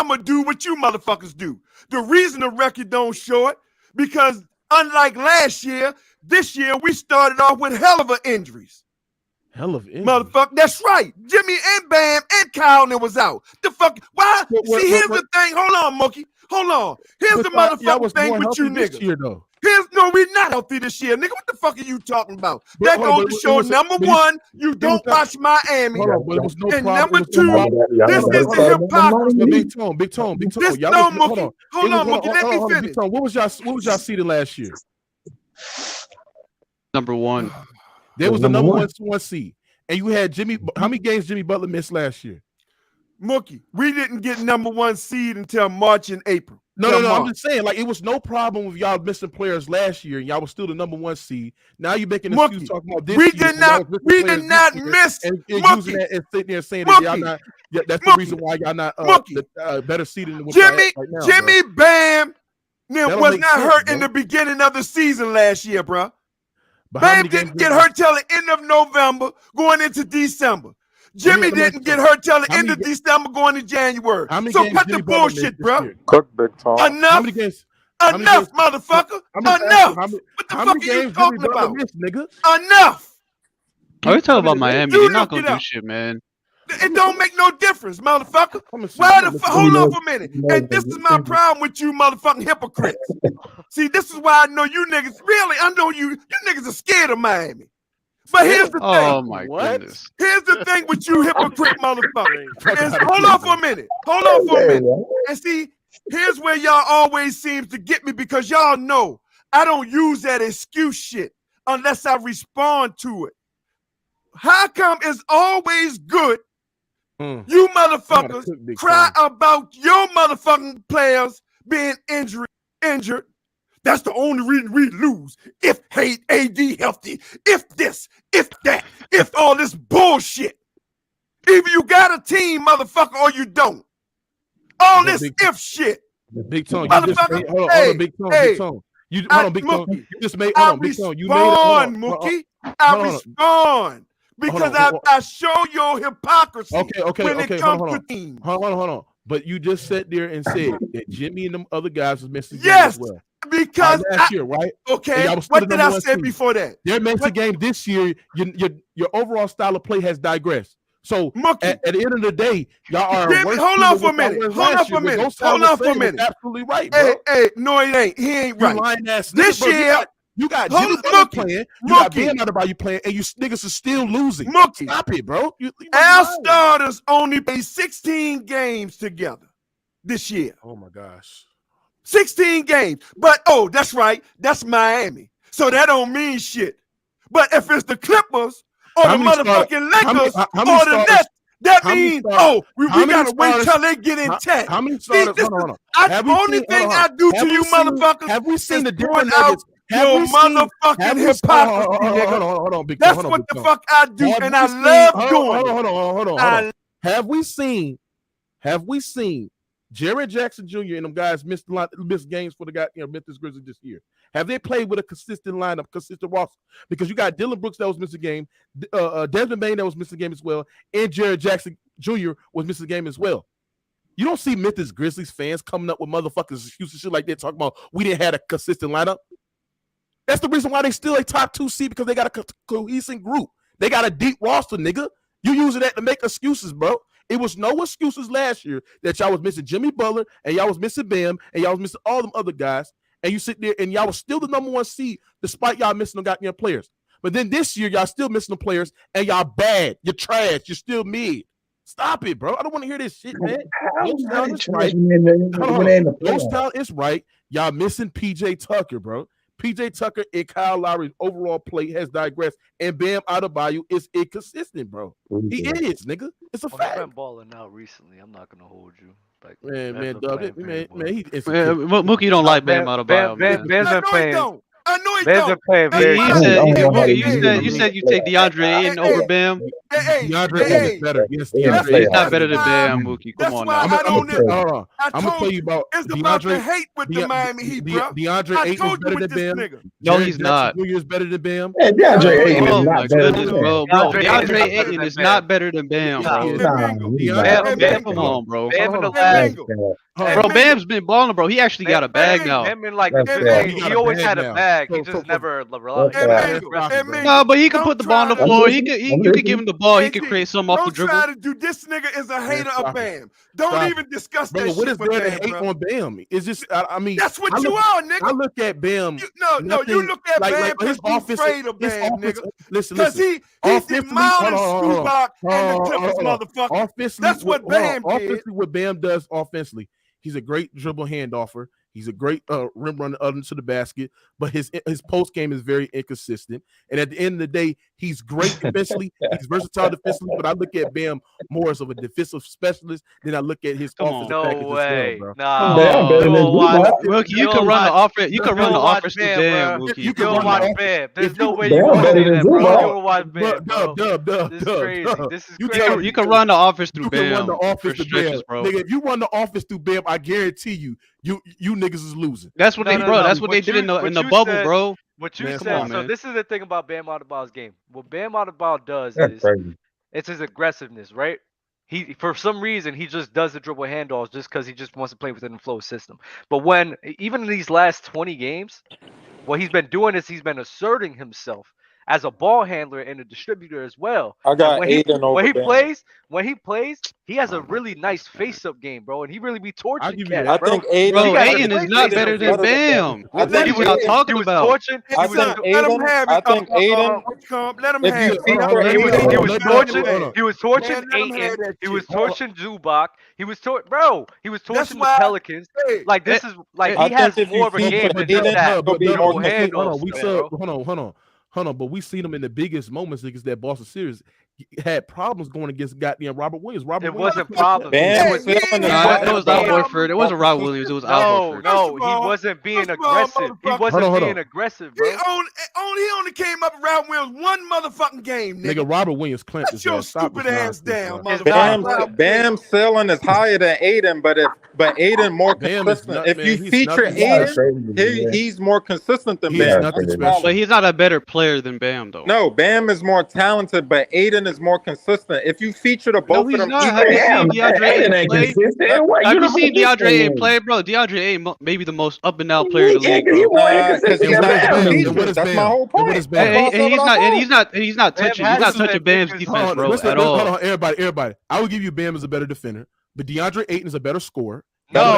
gonna do what you motherfuckers do. The reason the record don't show it because unlike last year, this year we started off with hell of injuries. Hell of injuries. Motherfucker, that's right. Jimmy and Bam and Kyle was out. The fuck? Why? Here's the thing. Hold on, Mookie. Hold on. Here's the motherfucking thing with you niggas. Year, though. No, we're not healthy this year, nigga. What the fuck are you talking about? That goes to show number one, you don't watch Miami. And number two, this is the hypocrisy. Big Tone. Hold on, Mookie. Let me finish. Big Tone, what was y'all seeded last year? Number 1. There was the number one seed. And you had Jimmy. How many games Jimmy Butler missed last year? Mookie, we didn't get number 1 seed until March and April. No. I'm just saying, like, it was no problem with y'all missing players last year, and y'all was still the number 1 seed. Now you're making an excuse talking about this. We did not miss. And using that and sitting there saying that y'all not. Yeah, that's the reason why y'all not better seeded than what Jimmy. Right now, Jimmy Bam was not hurt bro. in the beginning of the season last year, bro. But Bam didn't get hurt till the end of November, going into December. Jimmy didn't get hurt till the end of December, going to January. So cut the bullshit, bro. Cook, Big Tom. Enough, motherfucker. Enough. What the fuck are you talking about, nigga? Enough. Are we talking about Miami? They're not gonna do shit, man. It don't make no difference, motherfucker. Why the fuck? Hold on for a minute. And this is my problem with you motherfucking hypocrites. See, this is why I know you niggas, really, I know you niggas are scared of Miami. But here's the thing. Oh, my goodness. Here's the thing with you hypocrite motherfuckers. Hold on for a minute. And see, here's where y'all always seems to get me because y'all know I don't use that excuse shit unless I respond to it. How come it's always good you motherfuckers cry about your motherfucking players being injured? That's the only reason we lose. If AD healthy, if this, if that, if all this bullshit. Either you got a team, motherfucker, or you don't. All this if shit. Big Tone, you just made, hold on, Big Tone. You just made, hold on, Big Tone. You made it, Mookie. I respond. Because I show your hypocrisy when it comes to teams. Hold on. But you just sat there and said that Jimmy and them other guys was missing yes, as well. Because last year, right? Okay, what did I say before that? They're missing a game this year. Your overall style of play has digressed. So at the end of the day, y'all are hold on for a minute. Absolutely right, bro. Hey, no, it ain't. He ain't right. This year. You got Jimmy Butler playing, you got Ben Adebayo playing, and you niggas are still losing. Stop it, bro. Our starters only played 16 games together this year. Oh, my gosh. 16 games. But, that's right. That's Miami. So that don't mean shit. But if it's the Clippers or the motherfucking Lakers or the Nets, that means, we got to wait till they get intact. How many starters? The only thing I do to you motherfuckers have we seen the point out your motherfucking hypocrisy, nigga. Hold on, Big That's what the fuck I do, and I love doing it. Hold on. Have we seen Jared Jackson Jr. and them guys missed games for the guy, Memphis Grizzlies this year? Have they played with a consistent lineup, consistent roster? Because you got Dylan Brooks that was missing a game, Desmond Bain that was missing a game as well, and Jared Jackson Jr. was missing a game as well. You don't see Memphis Grizzlies fans coming up with motherfuckers excuses shit like that, talking about we didn't have a consistent lineup. That's the reason why they still a top 2 seed, because they got a cohesive group. They got a deep roster, nigga. You using that to make excuses, bro. It was no excuses last year that y'all was missing Jimmy Butler and y'all was missing Bam and y'all was missing all them other guys. And you sit there and y'all was still the number 1 seed despite y'all missing them goddamn players. But then this year, y'all still missing the players and y'all bad. You're trash. You're still mid. Stop it, bro. I don't want to hear this shit, man. Ghost Town is right. Ghost Town is right. Y'all missing PJ Tucker, bro. PJ Tucker and Kyle Lowry's overall play has digressed, and Bam Adebayo is inconsistent, bro. He is, nigga. It's a fact. He's been balling out recently. I'm not gonna hold you. Like, man, he's Mookie don't like Bam Adebayo, man. Bam's been playing. I know he Bam's don't. been playing very. You said you take DeAndre Ayton over Bam. DeAndre Ayton is better. Yes, he's not better than Bam, Mookie. Come on now. I'm gonna tell you about it's about the hate with the Miami Heat, bro. DeAndre Ayton is better than Bam. No, he's not. Jr. is better than Bam. Yeah, DeAndre Ayton is oh not my better goodness, than bro. DeAndre Ayton is not better than Bam, bro. Bam, come on, bro. Bam in the last. Bro, Bam's been balling, bro. He actually got a bag now. Bam in like he always had a bag. He just never relied. No, but he can put the ball on the floor. You can give him the ball. He can create some off the dribble. Don't try to do this. Nigga is a hater of Bam. Don't even discuss that shit. What is with there to Bam, hate bro. on Bam? It's just, I mean, that's what you are, nigga. I look at Bam. You look at Bam because you afraid of Bam, nigga. Because he demolished Zubac and the Clippers, motherfucker. Offensively, that's what Bam did. Offensively, what Bam does offensively, he's a great dribble handoffer. He's a great rim runner into the basket, but his post game is very inconsistent. And at the end of the day, he's great defensively. He's versatile defensively, but I look at Bam more as of a defensive specialist than I look at his offensive package as well, bro. Mookie, you can run the offense. You can run the offense to Bam, Mookie. You can watch Bam. There's no way you can say that, bro. You can watch Bam, bro. This is crazy. This is crazy. You can run the offense through Bam. You can run the offense for through stretches, Bam, bro. nigga. If you run the offense through Bam, I guarantee you niggas is losing. That's what That's what they did in the bubble, bro. What you said. So this is the thing about Bam Adebayo's game. What Bam Adebayo does is it's his aggressiveness, right? He for some reason he just does the dribble handoffs just because he just wants to play within the flow system. But when even in these last 20 games, what he's been doing is he's been asserting himself as a ball handler and a distributor as well. I got Aiden over when he plays, he has a really nice face-up game, bro, and he really be torching cats, I think Aiden is not better than Bam. What are you talking about? I think Aiden. Let him have it. He was torching Aiden. He was torching Zubac. He was torching the Pelicans. Like this is like he has more of a game than just that. Hold on, but we seen him in the biggest moments against that Boston series. He had problems going against goddamn Robert Williams. Wasn't problems. It was Al Horford. It wasn't Rob Williams. It was Al Horford. No, he wasn't being aggressive. He wasn't being aggressive, bro. He only came up around Williams one motherfucking game, nigga. Robert Williams clamped his your stupid ass down, Bam's ceiling is higher than Aiden, but Aiden more consistent. If you feature Aiden, he's more consistent than Bam. But he's not a better player than Bam, though. No, Bam is more talented, but Aiden is more consistent. If you feature the both of them, have you seen DeAndre Ayton play, bro? DeAndre Ayton may be the most up and down player in the league. That's my whole point. He's not touching Bam's defense, bro, at all. Hold on, everybody. I will give you Bam as a better defender, but DeAndre Ayton is a better scorer. He's a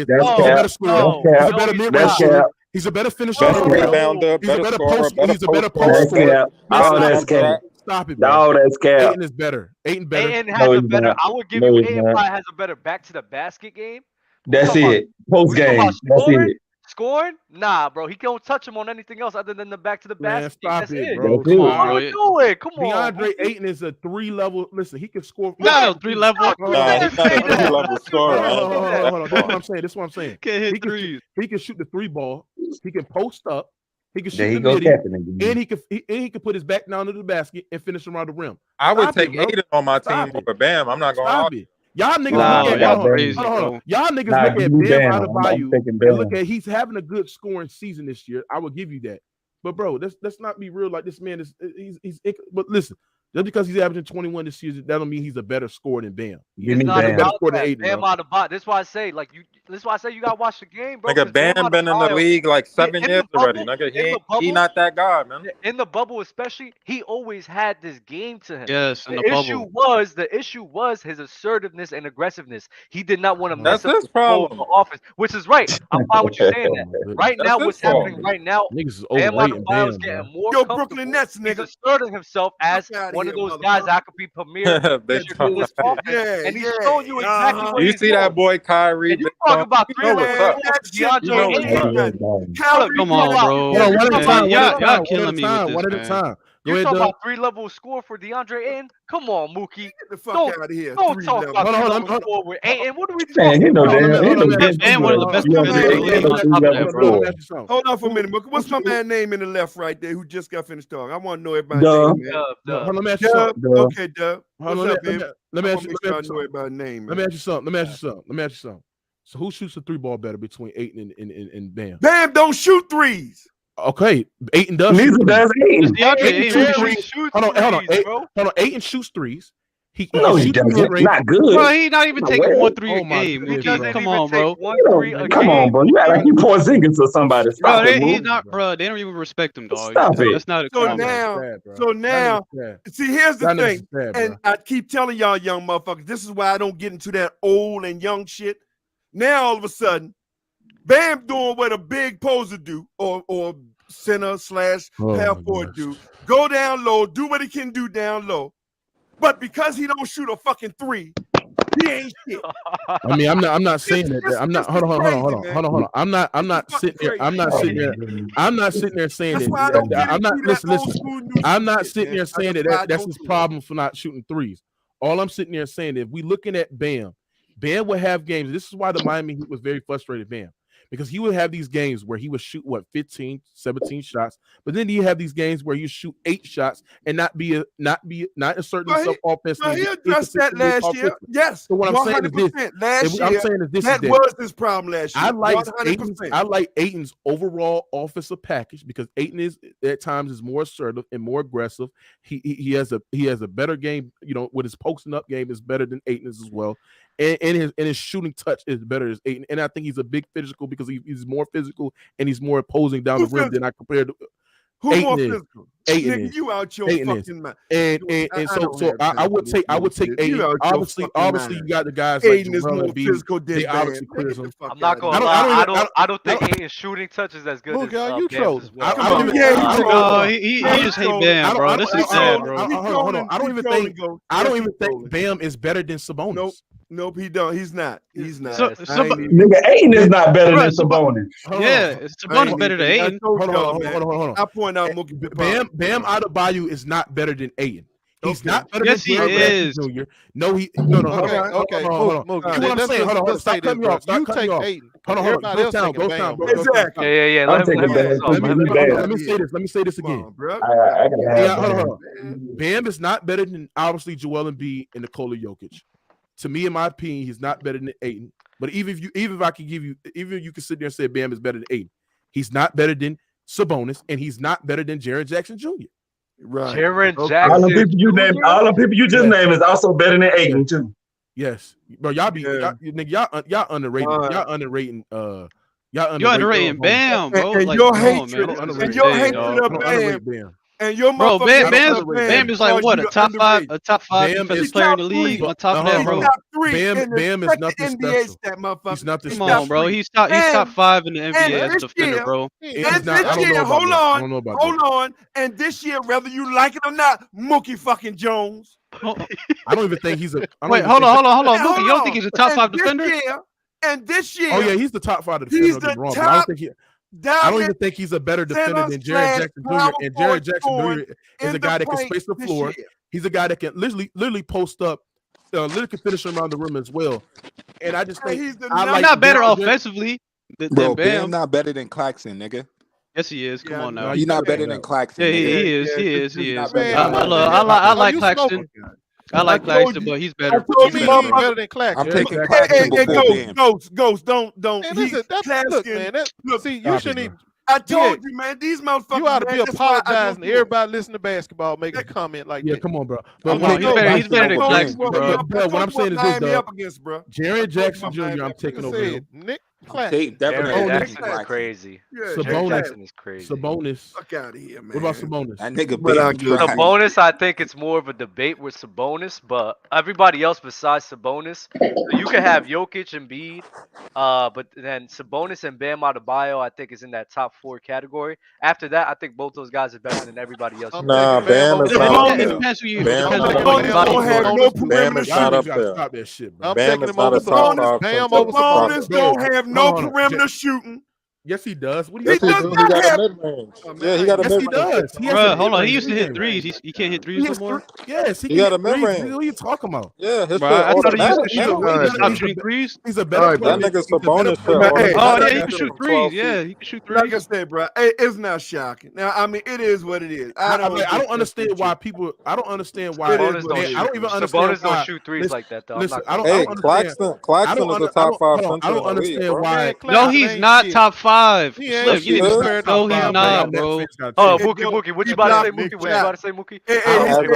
better scorer. He's a better mid-range scorer. He's a better finisher. Rebounder, better scorer. He's a better post scorer. That's cap. Stop it, bro. No, that's cap. Aiden is better. Aiden has a better. I would give you Aiden probably has a better back to the basket game. That's it. Post game. That's it. Scoring? Nah, bro. He can't touch him on anything else other than the back to the basket. Stop it, bro. Come on, what are you doing? Come on. DeAndre Ayton is a 3-level. Listen, he can score. No, 3-level. Nah, he's not a 3-level scorer. Hold on. This is what I'm saying. Can't hit threes. He can shoot the 3 ball. He can post up. He can shoot the midi, and he can put his back down to the basket and finish around the rim. I would take Aiden on my team over Bam. I'm not going to. Y'all niggas look at Bam Adebayo and look at he's having a good scoring season this year. I will give you that. But bro, let's not be real. Like this man is he's but listen, Just because he's averaging 21 this season, that don't mean he's a better scorer than Bam. Give He's me not a Bam. better scorer than Aiden, Bam bro. out of box. That's why I say, like you. That's why I say you gotta watch the game, bro. Nigga, Bam been in the league like 7 years already. Nigga, he not that guy, man. In the bubble, especially, he always had this game to him. Yes, in the issue bubble. the issue was his assertiveness and aggressiveness. He did not want to That's mess up his the flow of problem. the offense, which is right. I'm fine with you saying that. Right That's now, his what's fault. happening right now? Niggas is Bam overrating Adebayo is Bam, bro. getting more Yo, comfortable. Brooklyn Nets, He's nigga. asserting himself as Fuck outta one here, of those guys that could be premier Big contributor to this talk. offense, Yeah, and he's yeah, showing you exactly what You he's see doing. that boy Kyrie? And you Big talking talk. about You 3 know levels what's up. score for shit DeAndre You know what's Ayton. up. Kyrie, Come on, bro. Hold on, one at a Man, time. y'all killing me with this, One at a man. time. Go You ahead, talking Doug. about 3-level score for DeAndre Ayton? Come on, Mookie. Get the fuck Don't out of here. don't 3 talk levels. about Hold on, 3-level hold on. score with Ayton. What are we Man, talking ain't no about? damn, ain't no Yeah, damn. Bam one of the best You defenders in the league. On top of that, Hold bro. on, hold on for a minute, Mookie. What's my man name in the left right there who just got finished talking? I want to know everybody's Duh. name, man. Dub. Hold on, let me ask you Dub. something. Duh. Okay, Dub. Hold What's on, up, man? let me I ask want to you make sure I know something. everybody's name, Let man. me ask you something. So who shoots the 3-ball better between Ayton and Bam? Bam don't shoot threes. Okay, Ayton does Neither shoot does threes. Aiden. DeAndre Ayton Ayton shoots really threes. shoots Hold on. threes, bro. Ayton shoots threes. He No, can he shoot threes doesn't. range. Not good. Bro, he not even Not taking well. 1-3 a Oh my game. goodness, He Mookie, doesn't come even on, take bro. 1-3 a Come game. on, bro. You act like you Porzingis or somebody. Bro, Stop it, he's Mook. not, bro. They don't even respect him, dog. Stop it. That's not a So come on, man. now, Sad, bro. so now, That nigga's sad. see, here's the That nigga's thing, sad, bro. and I keep telling y'all, young motherfuckers, this is why I don't get into that old and young shit. Now all of a sudden, Bam doing what a big poser do, or center / half forward do. Go down low, do what he can do down low. But because he don't shoot a fucking 3, he ain't shit. I mean, I'm not saying that. I'm not. Hold on. I'm not sitting there. I'm not sitting there saying That's that. why I don't get I'm not. into that old Listen. school new I'm not shit, sitting man. there saying That's why I that's don't his do it. problem for not shooting threes. All I'm sitting there saying is, if we looking at Bam would have games. This is why the Miami Heat was very frustrated, Bam. Because he would have these games where he would shoot 15, 17 shots, but then he have these games where you shoot 8 shots and not assert himself offensively. He addressed that last year. Yes. So what I'm saying is this. That was his problem last year. I like 100%. Ayton's overall offensive package because Ayton is at times is more assertive and more aggressive. He has a better game, with his posting up game is better than Ayton's as well. And his shooting touch is better as Ayton. And I think he's a big physical because he's more physical and he's more opposing down the rim than I compared to. Who Ayton more is. physical? Ayton Nigga, is. you out your Ayton is. fucking mind. And so I would take You Ayton. out your Obviously, fucking you mind. got the guys Ayton like is Joel more Embiid. physical than They Bam. obviously Nigga, clears get the him. fuck I'm not outta gonna here. lie. I don't think Ayton's shooting touch is as good Look, as you Bam's trolling. as well. I don't even. No, he just hate Bam, bro. This is sad, bro. Hold on. I don't even think Bam is better than Sabonis. Nope, he don't. He's not. He's not. Nigga, Ayton is not better than Sabonis. Yeah, Sabonis better than Ayton. Hold on. I point out Mookie. Bam Adebayo is not better than Ayton. He's not better yes, than he is. Jr. No. Okay. Hold on. Move. You know what I'm saying? Hold on. Stop cutting me off. You take Ayton. Hold on. Everybody else taking Bam. Exactly. Yeah. I'm taking Bam. Let me say this again. I gotta have Hold on. Bam is not better than obviously Joel Embiid and Nikola Jokic. To me, in my opinion, he's not better than Ayton. But even if I can give you, even if you can sit there and say Bam is better than Ayton, he's not better than Sabonis, and he's not better than Jaren Jackson Jr. Right. Jaren Jackson. All the people you just named is also better than Ayton too. Yes, bro. Y'all underrated. Y'all underrating. You're underrating Bam, bro. And like, your hatred of Bam. And your bro, Bam is like what, a top five defensive player in the league. On top of that, bro. Bam is nothing special. He's nothing Come special. on, bro. He's top 5 in the NBA as a defender, bro. And this year, hold on. And this year, whether you like it or not, Mookie fucking Jones. I don't even think he's a. Wait, hold on. Mookie, you don't think he's a top 5 defender? And this year, oh yeah, he's the top 5 defender. He's the wrong, top. I don't even think he's a better defender than Jaren Jackson Jr. And Jaren Jackson Jr. is a guy that can space the floor. He's a guy that can literally post up, literally can finish around the rim as well. And I just think he's not better offensively than Bro, Bam. Bam not better than Claxton, nigga. Yes, he is. Come on now. He's not better than Claxton. Yeah, he is. I like Claxton. I like Claxton, but he's better. He's better than Claxton. I'm taking Claxton before Bam. Ghost, don't. Man, listen, look, man. See, you shouldn't even. I told you, man. These motherfuckers. You ought to be man, apologizing to everybody listening to basketball, make a comment like that. Come on, bro. But he's better than Claxton, bro. What I'm saying is this, Miami up against, bro. Jaren Jackson Jr. I'm taking over him. Nick Claxton. Jaren Jackson is crazy. Jaren Jackson is crazy. Sabonis. Fuck out of here, man. What about Sabonis? That nigga Sabonis, I think it's more of a debate with Sabonis, but everybody else besides Sabonis, you can have Jokic and Embiid, but then Sabonis and Bam Adebayo, I think, is in that top 4 category. After that, I think both those guys are better than everybody else. Nah, Bam is not up there. Bam is not up there. Stop that shit, bro. Bam is not a top 5. Sabonis don't have no perimeter shooting. Yes, he does. What do you He does not have. Yeah, he got a mid-range. He does. Bro, hold on. He used to hit threes. He can't hit threes no more. Yes, he got a mid-range. What are you talking about? Yeah, his I thought he used to shoot threes. He's a better player. That nigga Sabonis. Oh yeah, he can shoot threes. Yeah, he can shoot threes. Like I said, bro, it's not shocking. Now, I mean, it is what it is. I don't understand why people. I don't understand why. Sabonis don't shoot threes like that, though. Listen, Hey, Claxton is a top 5 center. I don't understand why. No, he's not top 5. No, he's not, bro. Oh, Mookie, what you about to say, Mookie? What you about to say, Mookie?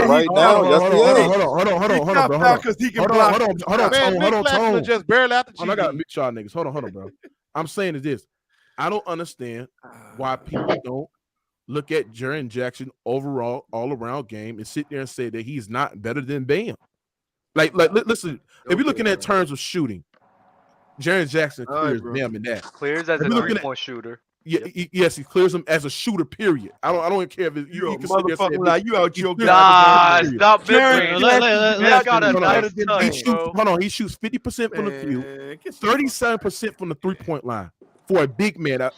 Right now, yes, he is. Hold on, bro. Because he can block. Hold on, Tone. Just barely out the I got to mute y'all niggas. Hold on, bro. I'm saying is this. I don't understand why people don't look at Jaren Jackson overall, all-around game and sit there and say that he's not better than Bam. Like listen, if you're looking at terms of shooting, Jaren Jackson clears Bam in that. Clears as a 3-point shooter. Yeah, yes, he clears him as a shooter. Period. I don't care if you can motherfucker like you out your stop mid-range. That got a nice touch, bro. Hold on, he shoots 50% from the field, 37% from the 3-point line. For a big man, a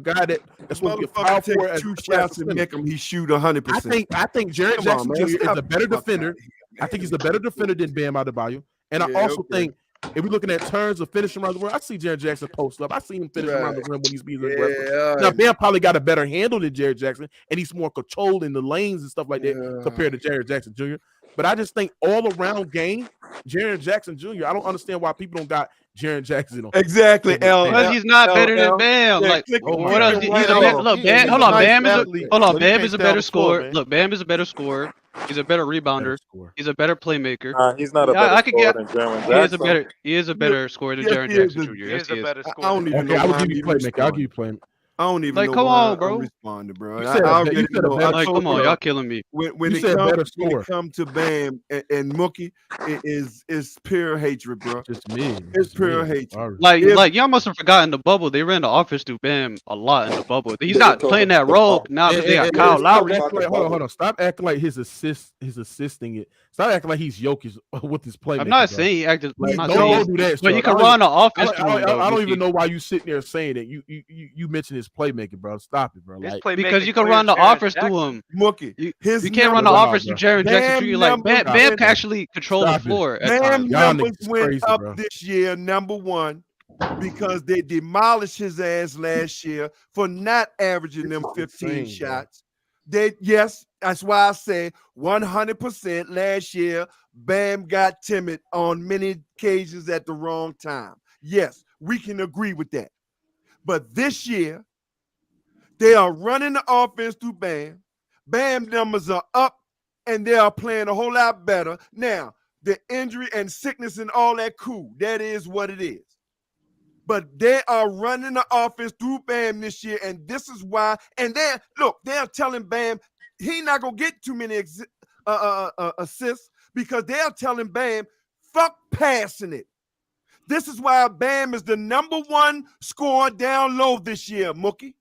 guy that's supposed to get power forward, 2 shots and make him, he shoot 100%. I think Jaren Jackson Jr. is a better defender. I think he's a better defender than Bam Adebayo, and I also think. If we're looking at terms of finishing around the rim, I see Jaren Jackson post up. I see him finish around the rim when he's being aggressive. Now, Bam probably got a better handle than Jaren Jackson, and he's more controlled in the lanes and stuff like that compared to Jaren Jackson Jr. But I just think all-around game, Jaren Jackson Jr., I don't understand why people don't got Jaren Jackson on. Exactly, because he's not better than Bam. Like, what else? He's a better. Look, Bam. Hold on. Bam is a better scorer. Look, Bam is a better scorer. He's a better rebounder. He's a better playmaker. He's not a better scorer than Jaren Jackson. He is a better scorer than Jaren Jackson Jr. He is a better scorer. I don't even know. I'll give you playmaker. I'll give you playmaker. I don't even know. Come on, bro. Responding, bro. Come on, y'all killing me. When it comes to Bam and Mookie, it's pure hatred, bro. Just me. It's pure hatred. Like y'all must have forgotten the bubble. They ran the offense through Bam a lot in the bubble. He's not playing that role now because they got Kyle Lowry. Hold on. Stop acting like he's assisting it. Stop acting like he's Jokic with his playmaker. I'm not saying he acted. Don't do that. But you can run the offense. I don't even know why you sitting there saying that. You mentioned his playmaking, bro. Stop it, bro. Because you can run the offense through him. Mookie, you can't run the offense through Jaren Jackson Jr. Like Bam can actually control the floor. Bam numbers went up this year, number 1, because they demolished his ass last year for not averaging them 15 shots. Yes, that's why I say 100% last year, Bam got timid on many occasions at the wrong time. Yes, we can agree with that. But this year, they are running the offense through Bam. Bam numbers are up, and they are playing a whole lot better. Now, the injury and sickness and all that, cool. That is what it is. But they are running the offense through Bam this year, and this is why. And they're telling Bam he's not going to get too many assists because they're telling Bam, fuck passing it. This is why Bam is the number 1 scorer down low this year, Mookie.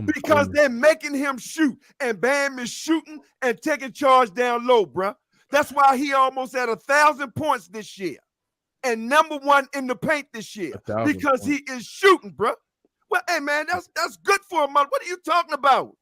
Because they're making him shoot, and Bam is shooting and taking charge down low, bruh. That's why he almost had 1,000 points this year. And number 1 in the paint this year because he is shooting, bro. Well, hey man, that's good for a month. What are you talking about?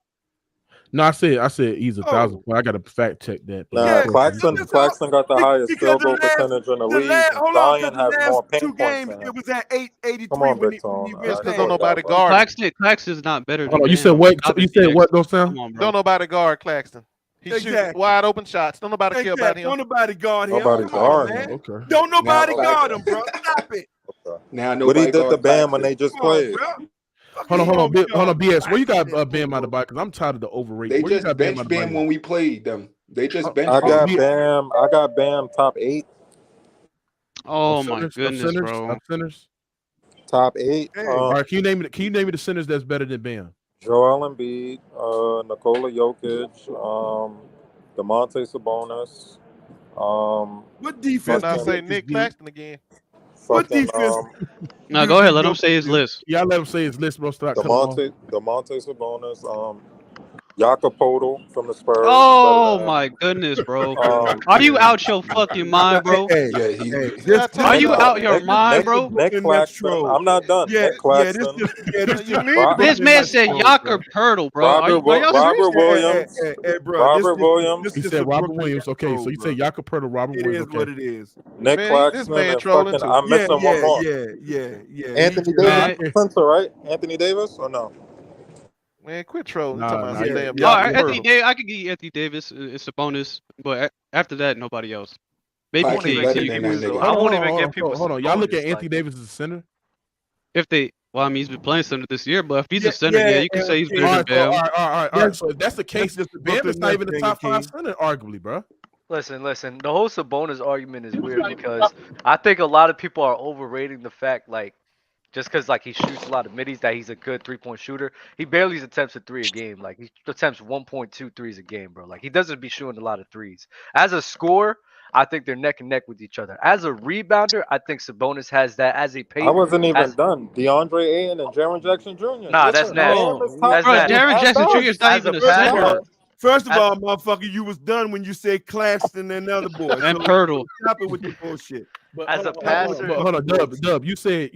No, I said he's 1,000. I got to fact check that. Claxton got the highest field goal percentage in the league. Zion has more paint points. It was at 883. Come on, Big Tom. Don't nobody guard. Claxton's not better. Hold on, you said what? You said what? Don't sound. Don't nobody guard Claxton. He shoots wide open shots. Don't nobody care about him. Don't nobody guard him. Nobody guard him. Okay. Don't nobody guard him, bro. Stop it. Now, what he did to Bam when they just played. Hold on, BS. Where you got Bam out of Because I'm tired of the overrated. They Where you just got Bam benched out of Bam when we played them. They just I benched got Bam. Bam. I got Bam top 8. Oh my goodness, bro. Centers. Top 8. All right, can you name me the centers that's better than Bam? Joel Embiid, Nikola Jokic, DeMonte Sabonis. What defense? I say Nick Claxton again. What defense? No, go ahead. Let him say his list. Yeah, let him say his list, bro. Start DeMonte Sabonis, Jakob Poeltl from the Spurs. Oh my goodness, bro. Are you out your fucking mind, bro? Are you out your mind, bro? Nick Claxton. I'm not done. Nick Claxton. This man said Jakob Poeltl, bro. Are y'all Robert Williams. Hey, bro. Robert Williams. He said Robert Williams. Okay, so you say Jakob Poeltl, Robert Williams. It is what it is. Nick Claxton and fucking. I'm missing one more. Yeah. Anthony Davis, center, right? Anthony Davis or no? Man, quit trolling. Anthony Davis, I could give you Anthony Davis. It's a bonus, but after that, nobody else. Maybe I won't even give people. Hold on, y'all look at Anthony Davis as a center. If they, well, I mean, he's been playing center this year, but if he's a center, yeah, you can say he's better than Bam. All right. So if that's the case, Bam is not even the top 5 center, arguably, bro. Listen. The whole Sabonis argument is weird because I think a lot of people are overrating the fact, like, just because like he shoots a lot of middies, that he's a good 3-point shooter. He barely attempts a 3 a game. Like he attempts 1.2 threes a game, bro. Like he doesn't be shooting a lot of threes. As a scorer, I think they're neck and neck with each other. As a rebounder, I think Sabonis has that. As a pace, I wasn't even done. DeAndre Ayton and Jaren Jackson Jr. Nah, that's nasty. That's nasty. Jaren Jackson Jr. is not even a center. First of all, motherfucker, you was done when you said Claxton and other boys. And Poeltl. Stop it with your bullshit. But as a passer, hold on, Dub. You said.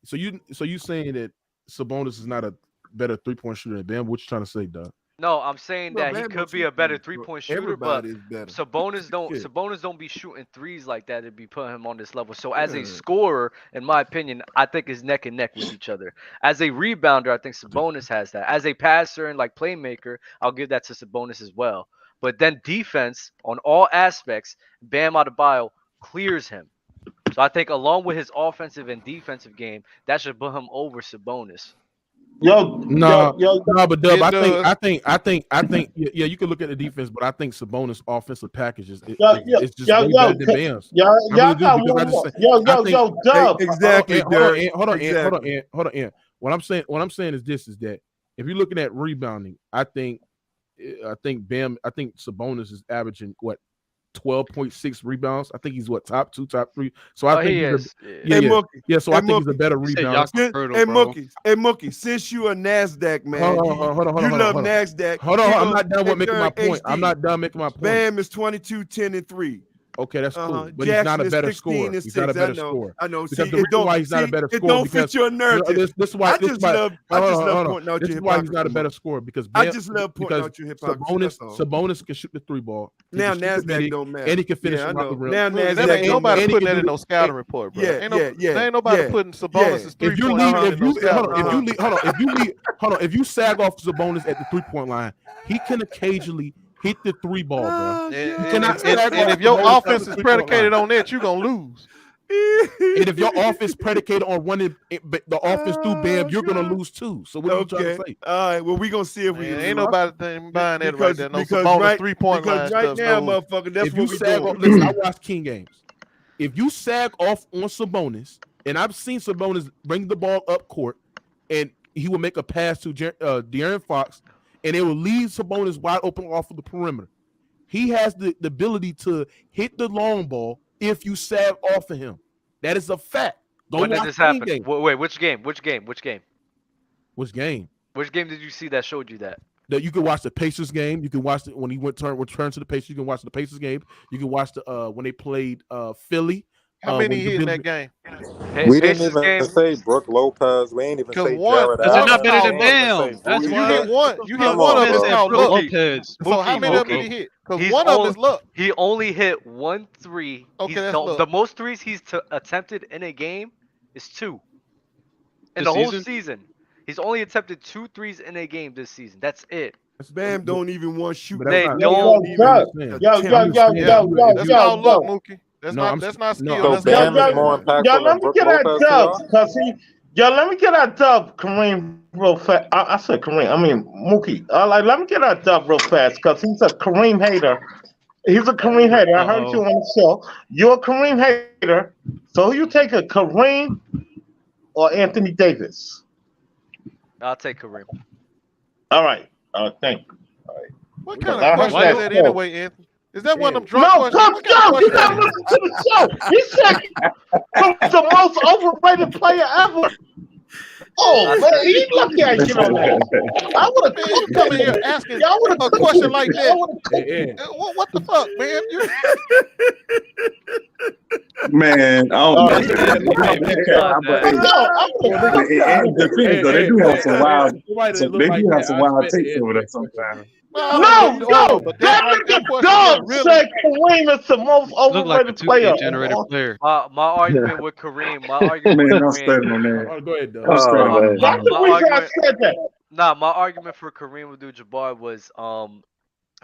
So you saying that Sabonis is not a better 3-point shooter than Bam? What you trying to say, Dub? No, I'm saying that he could be a better 3-point shooter, but better. Sabonis don't be shooting threes like that to be putting him on this level. So as a scorer, in my opinion, I think is neck and neck with each other. As a rebounder, I think Sabonis has that. As a passer and like playmaker, I'll give that to Sabonis as well. But then defense on all aspects, Bam Adebayo clears him. So I think along with his offensive and defensive game, that should put him over Sabonis. But Dub, I think, yeah, you can look at the defense, but I think Sabonis' offensive package is just way better than Bam's. Dub. Exactly. Hold on. What I'm saying is that if you're looking at rebounding, I think Sabonis is averaging what? 12.6 rebounds. I think he's top 2, top 3. So I think he's So I think he's a better rebounder. Hey Mookie, since you a NASDAQ man, hold on, you love NASDAQ. Hold on, I'm not done with making my point. I'm not done making my point. Bam is 22, 10, and 3. Okay, that's cool. But he's not a better scorer. He's not a better scorer. I know. Because the reason why he's not a better scorer, it don't fit your narrative. This is why. I just love pointing out your hypocrisy. This is why he's not a better scorer because I just love pointing out your hypocrisy. Sabonis can shoot the 3 ball. Now NASDAQ don't matter, and he can finish around the rim. Now NASDAQ ain't nobody putting that in no scouting report, bro. Ain't nobody putting Sabonis' 3-point. If you sag off Sabonis at the 3-point line, he can occasionally hit the 3 ball, bro. And if your offense is predicated on that, you're gonna lose. And if your offense predicated on running the offense through Bam, you're gonna lose too. So what are you trying to say? All right, well, we're gonna see if we ain't nobody buying that right there. No Sabonis 3-point line. Because right now, motherfucker, that's what we're doing. Listen, I watch King games. If you sag off on Sabonis, and I've seen Sabonis bring the ball up court, and he will make a pass to De'Aaron Fox, and it will leave Sabonis wide open off of the perimeter. He has the ability to hit the long ball if you sag off of him. That is a fact. When did this happen? Wait, which game? Which game did you see that showed you that? That you can watch the Pacers game. You can watch it when he returned to the Pacers. You can watch the Pacers game. You can watch the when they played Philly. How many hit in that game? We didn't even say Brook Lopez. We ain't even say Jared Allen. That's not better than Bam. That's why you hit one of them is called Lopez. So how many of them did he hit? Because one of them is luck. He only hit 1 3. Okay, that's luck. The most threes he's attempted in a game is 2. In the whole season, he's only attempted 2 threes in a game this season. That's it. Bam don't even want to shoot. They don't. That's called luck, Mookie. That's not skill. So Bam is more impactful than Brook Lopez. Because Yo, let me get that dub, Kareem, real fast. I said Kareem. I mean Mookie. Let me get that dub real fast because he's a Kareem hater. He's a Kareem hater. I heard you on the show. You're a Kareem hater. So you take a Kareem or Anthony Davis? I'll take Kareem. All right. Thank you. All right. What kind of question is that anyway, Anthony? Is that one of them drunk No, questions? What kind of you question gotta is listen to the show. He said the most overrated player ever. Oh man, he lucky I get on that. I would have man, you come in here asking a question like that. What the fuck, man? Man, I don't know. In defense, though, they do have some wild. They do have some wild takes over there sometimes. No, that nigga dog said Kareem is the most overrated player. My argument with Kareem. My argument with Kareem. Go ahead, Doug. That's the reason I said that. Nah, my argument for Kareem Abdul-Jabbar was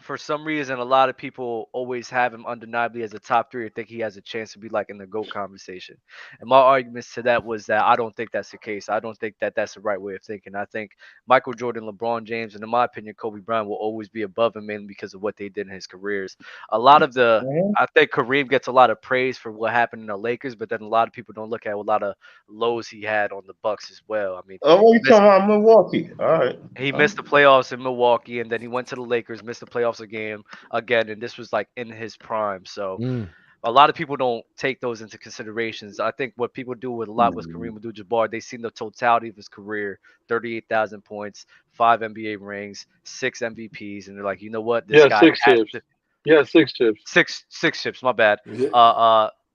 for some reason, a lot of people always have him undeniably as a top 3 or think he has a chance to be like in the GOAT conversation. And my arguments to that was that I don't think that's the case. I don't think that that's the right way of thinking. I think Michael Jordan, LeBron James, and in my opinion, Kobe Bryant will always be above him mainly because of what they did in his careers. A lot of I think Kareem gets a lot of praise for what happened in the Lakers, but then a lot of people don't look at a lot of lows he had on the Bucks as well. I mean, what you talking about Milwaukee? All right. He missed the playoffs in Milwaukee, and then he went to the Lakers, missed the playoffs again, and this was like in his prime. So a lot of people don't take those into considerations. I think what people do with a lot with Kareem Abdul-Jabbar, they see the totality of his career: 38,000 points, 5 NBA rings, 6 MVPs, and they're like, you know what, this guy 6 has chips. to, Yeah, 6 chips. six chips. My bad.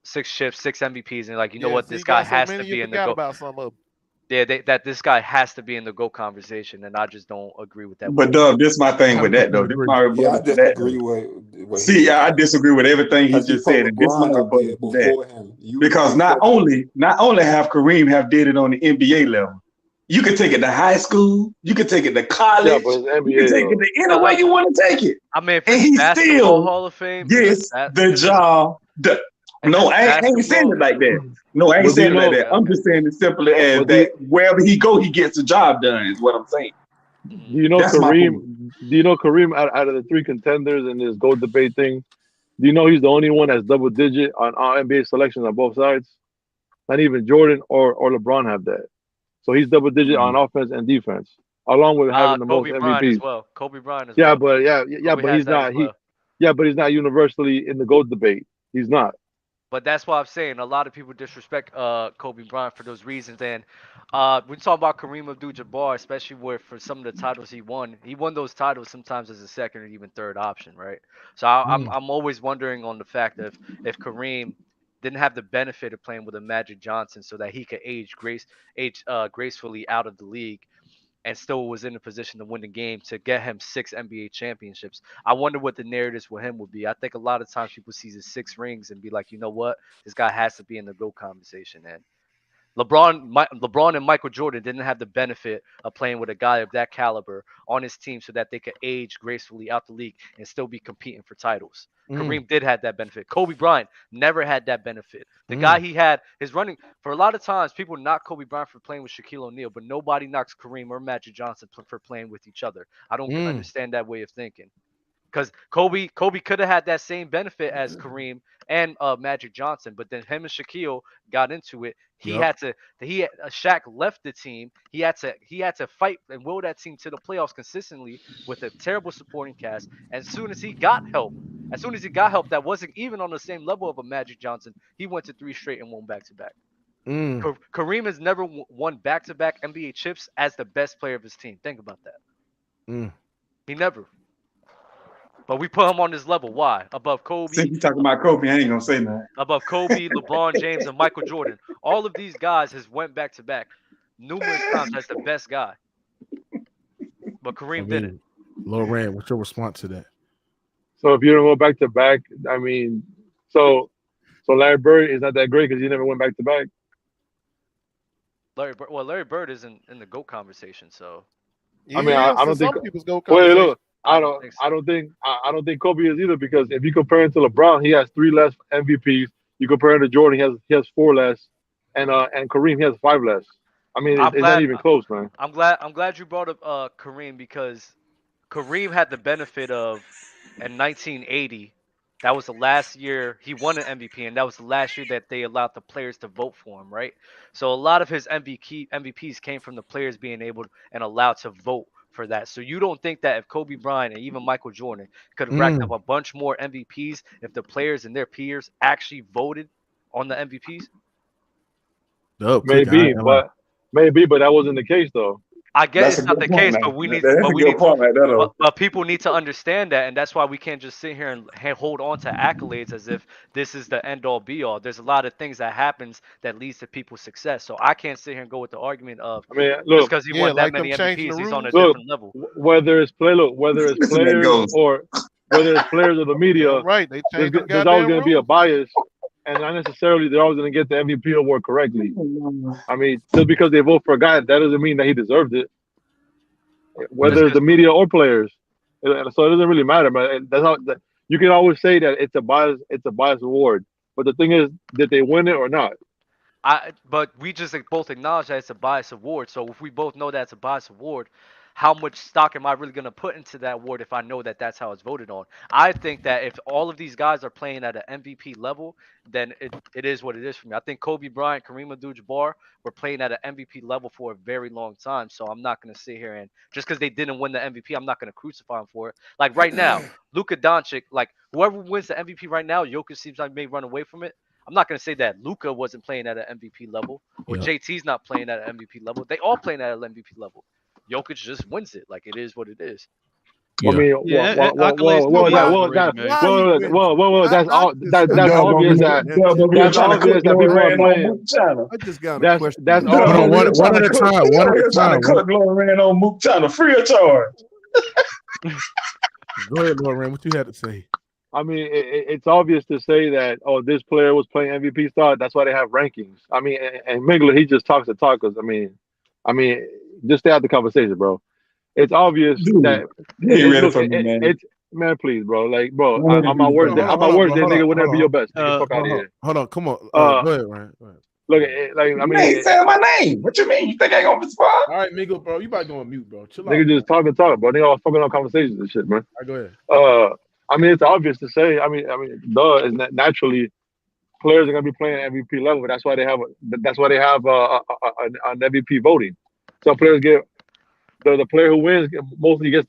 6 chips, 6 MVPs, and they're like, you know what, this guy has to be in the GOAT. About some of them. Yeah, that this guy has to be in the GOAT conversation, and I just don't agree with that. But Dub, this is my thing with that though. I disagree with. See, I disagree with everything he just said, and this is my rebuttal to that. Because not only have Kareem have did it on the NBA level, you can take it to high school, you can take it to college, you can take it to any way you want to take it. I mean, and he still Hall of Fame gets the job. No, I ain't saying it like that. No, I ain't saying it like that. I'm just saying it simply as that wherever he go, he gets the job done, is what I'm saying. Do you know Kareem? Do you know Kareem out of the 3 contenders in this GOAT debate thing? Do you know he's the only one that's double digit on NBA selections on both sides? Not even Jordan or LeBron have that. So he's double digit on offense and defense, along with having the most MVPs. As well. Kobe Bryant as well. But he's not. But he's not universally in the GOAT debate. He's not. But that's why I'm saying a lot of people disrespect Kobe Bryant for those reasons. And we talk about Kareem Abdul-Jabbar, especially for some of the titles he won those titles sometimes as a second or even third option, right? So I'm always wondering on the fact of if Kareem didn't have the benefit of playing with a Magic Johnson so that he could age gracefully out of the league and still was in a position to win the game to get him 6 NBA championships. I wonder what the narratives with him would be. I think a lot of times people see his 6 rings and be like, you know what, this guy has to be in the GOAT conversation. And LeBron and Michael Jordan didn't have the benefit of playing with a guy of that caliber on his team so that they could age gracefully out the league and still be competing for titles. Kareem did have that benefit. Kobe Bryant never had that benefit. The guy he had, his running, for a lot of times, people knock Kobe Bryant for playing with Shaquille O'Neal, but nobody knocks Kareem or Magic Johnson for playing with each other. I don't understand that way of thinking. Because Kobe could have had that same benefit as Kareem and Magic Johnson, but then him and Shaquille got into it. Shaq left the team. He had to fight and will that team to the playoffs consistently with a terrible supporting cast. And as soon as he got help, that wasn't even on the same level of a Magic Johnson, he went to 3 straight and won back-to-back. Kareem has never won back-to-back NBA chips as the best player of his team. Think about that. He never. But we put him on this level. Why? Above Kobe. Since you talking about Kobe, I ain't gonna say nothing. Above Kobe, LeBron James, and Michael Jordan. All of these guys has went back to back numerous times as the best guy. But Kareem didn't. Loran, what's your response to that? So if you don't go back to back, I mean, so Larry Bird is not that great because he never went back to back. Larry Bird isn't in the GOAT conversation, so. I mean, I don't think. Wait, look. I don't think Kobe is either, because if you compare him to LeBron, he has 3 less MVPs. You compare him to Jordan, he has 4 less, and Kareem he has 5 less. I mean, it's not even close, man. I'm glad you brought up Kareem, because Kareem had the benefit of, in 1980, that was the last year he won an MVP, and that was the last year that they allowed the players to vote for him, right? So a lot of his MVPs came from the players being able and allowed to vote for that. So you don't think that if Kobe Bryant and even Michael Jordan could have racked up a bunch more MVPs if the players and their peers actually voted on the MVPs? Maybe, but that wasn't the case though. I get it's not the case, but but people need to understand that, and that's why we can't just sit here and hold on to accolades as if this is the end all be all. There's a lot of things that happens that leads to people's success. So I can't sit here and go with the argument of just because he won that many MVPs, he's on a different level. Whether it's players or the media, right? There's always going to be a bias. And not necessarily they're always going to get the MVP award correctly. I mean, just because they vote for a guy, that doesn't mean that he deserved it. Whether it's the media or players, so it doesn't really matter. But that's how you can always say that it's a bias award. But the thing is, did they win it or not? But we just both acknowledge that it's a bias award. So if we both know that it's a bias award, how much stock am I really going to put into that award if I know that that's how it's voted on? I think that if all of these guys are playing at an MVP level, then it is what it is for me. I think Kobe Bryant, Kareem Abdul-Jabbar were playing at an MVP level for a very long time. So I'm not going to sit here and just because they didn't win the MVP, I'm not going to crucify them for it. Like right now, Luka Doncic, like whoever wins the MVP right now, Jokic seems like may run away from it. I'm not going to say that Luka wasn't playing at an MVP level or JT's not playing at an MVP level. They all playing at an MVP level. Jokic just wins it. Like it is what it is. I mean, that's obvious. That's obvious that people are playing. I just got a question. That's one at a time. Trying to cut Lauren on Mook China free of charge. Go ahead, Lauren. What you had to say? I mean, it's obvious to say that this player was playing MVP style. That's why they have rankings. I mean, and Mingler, he just talks the talk. Cause I mean, just stay out the conversation, bro. It's obvious that man, please, bro. Like, bro, I'm my worst day. I'm my worst day, nigga. Would never be your best. Get the fuck out of here. Hold on, come on. Go ahead, Ryan. Look, like I mean, you ain't saying my name. What you mean? You think I ain't gonna respond? All right, Migo, bro. You about to go on mute, bro. Chill out. Nigga just talk, bro. They all fucking on conversations and shit, man. All right, go ahead. I mean, it's obvious to say. I mean, is naturally players are gonna be playing at MVP level. That's why they have an MVP voting. Some players get the player who wins mostly gets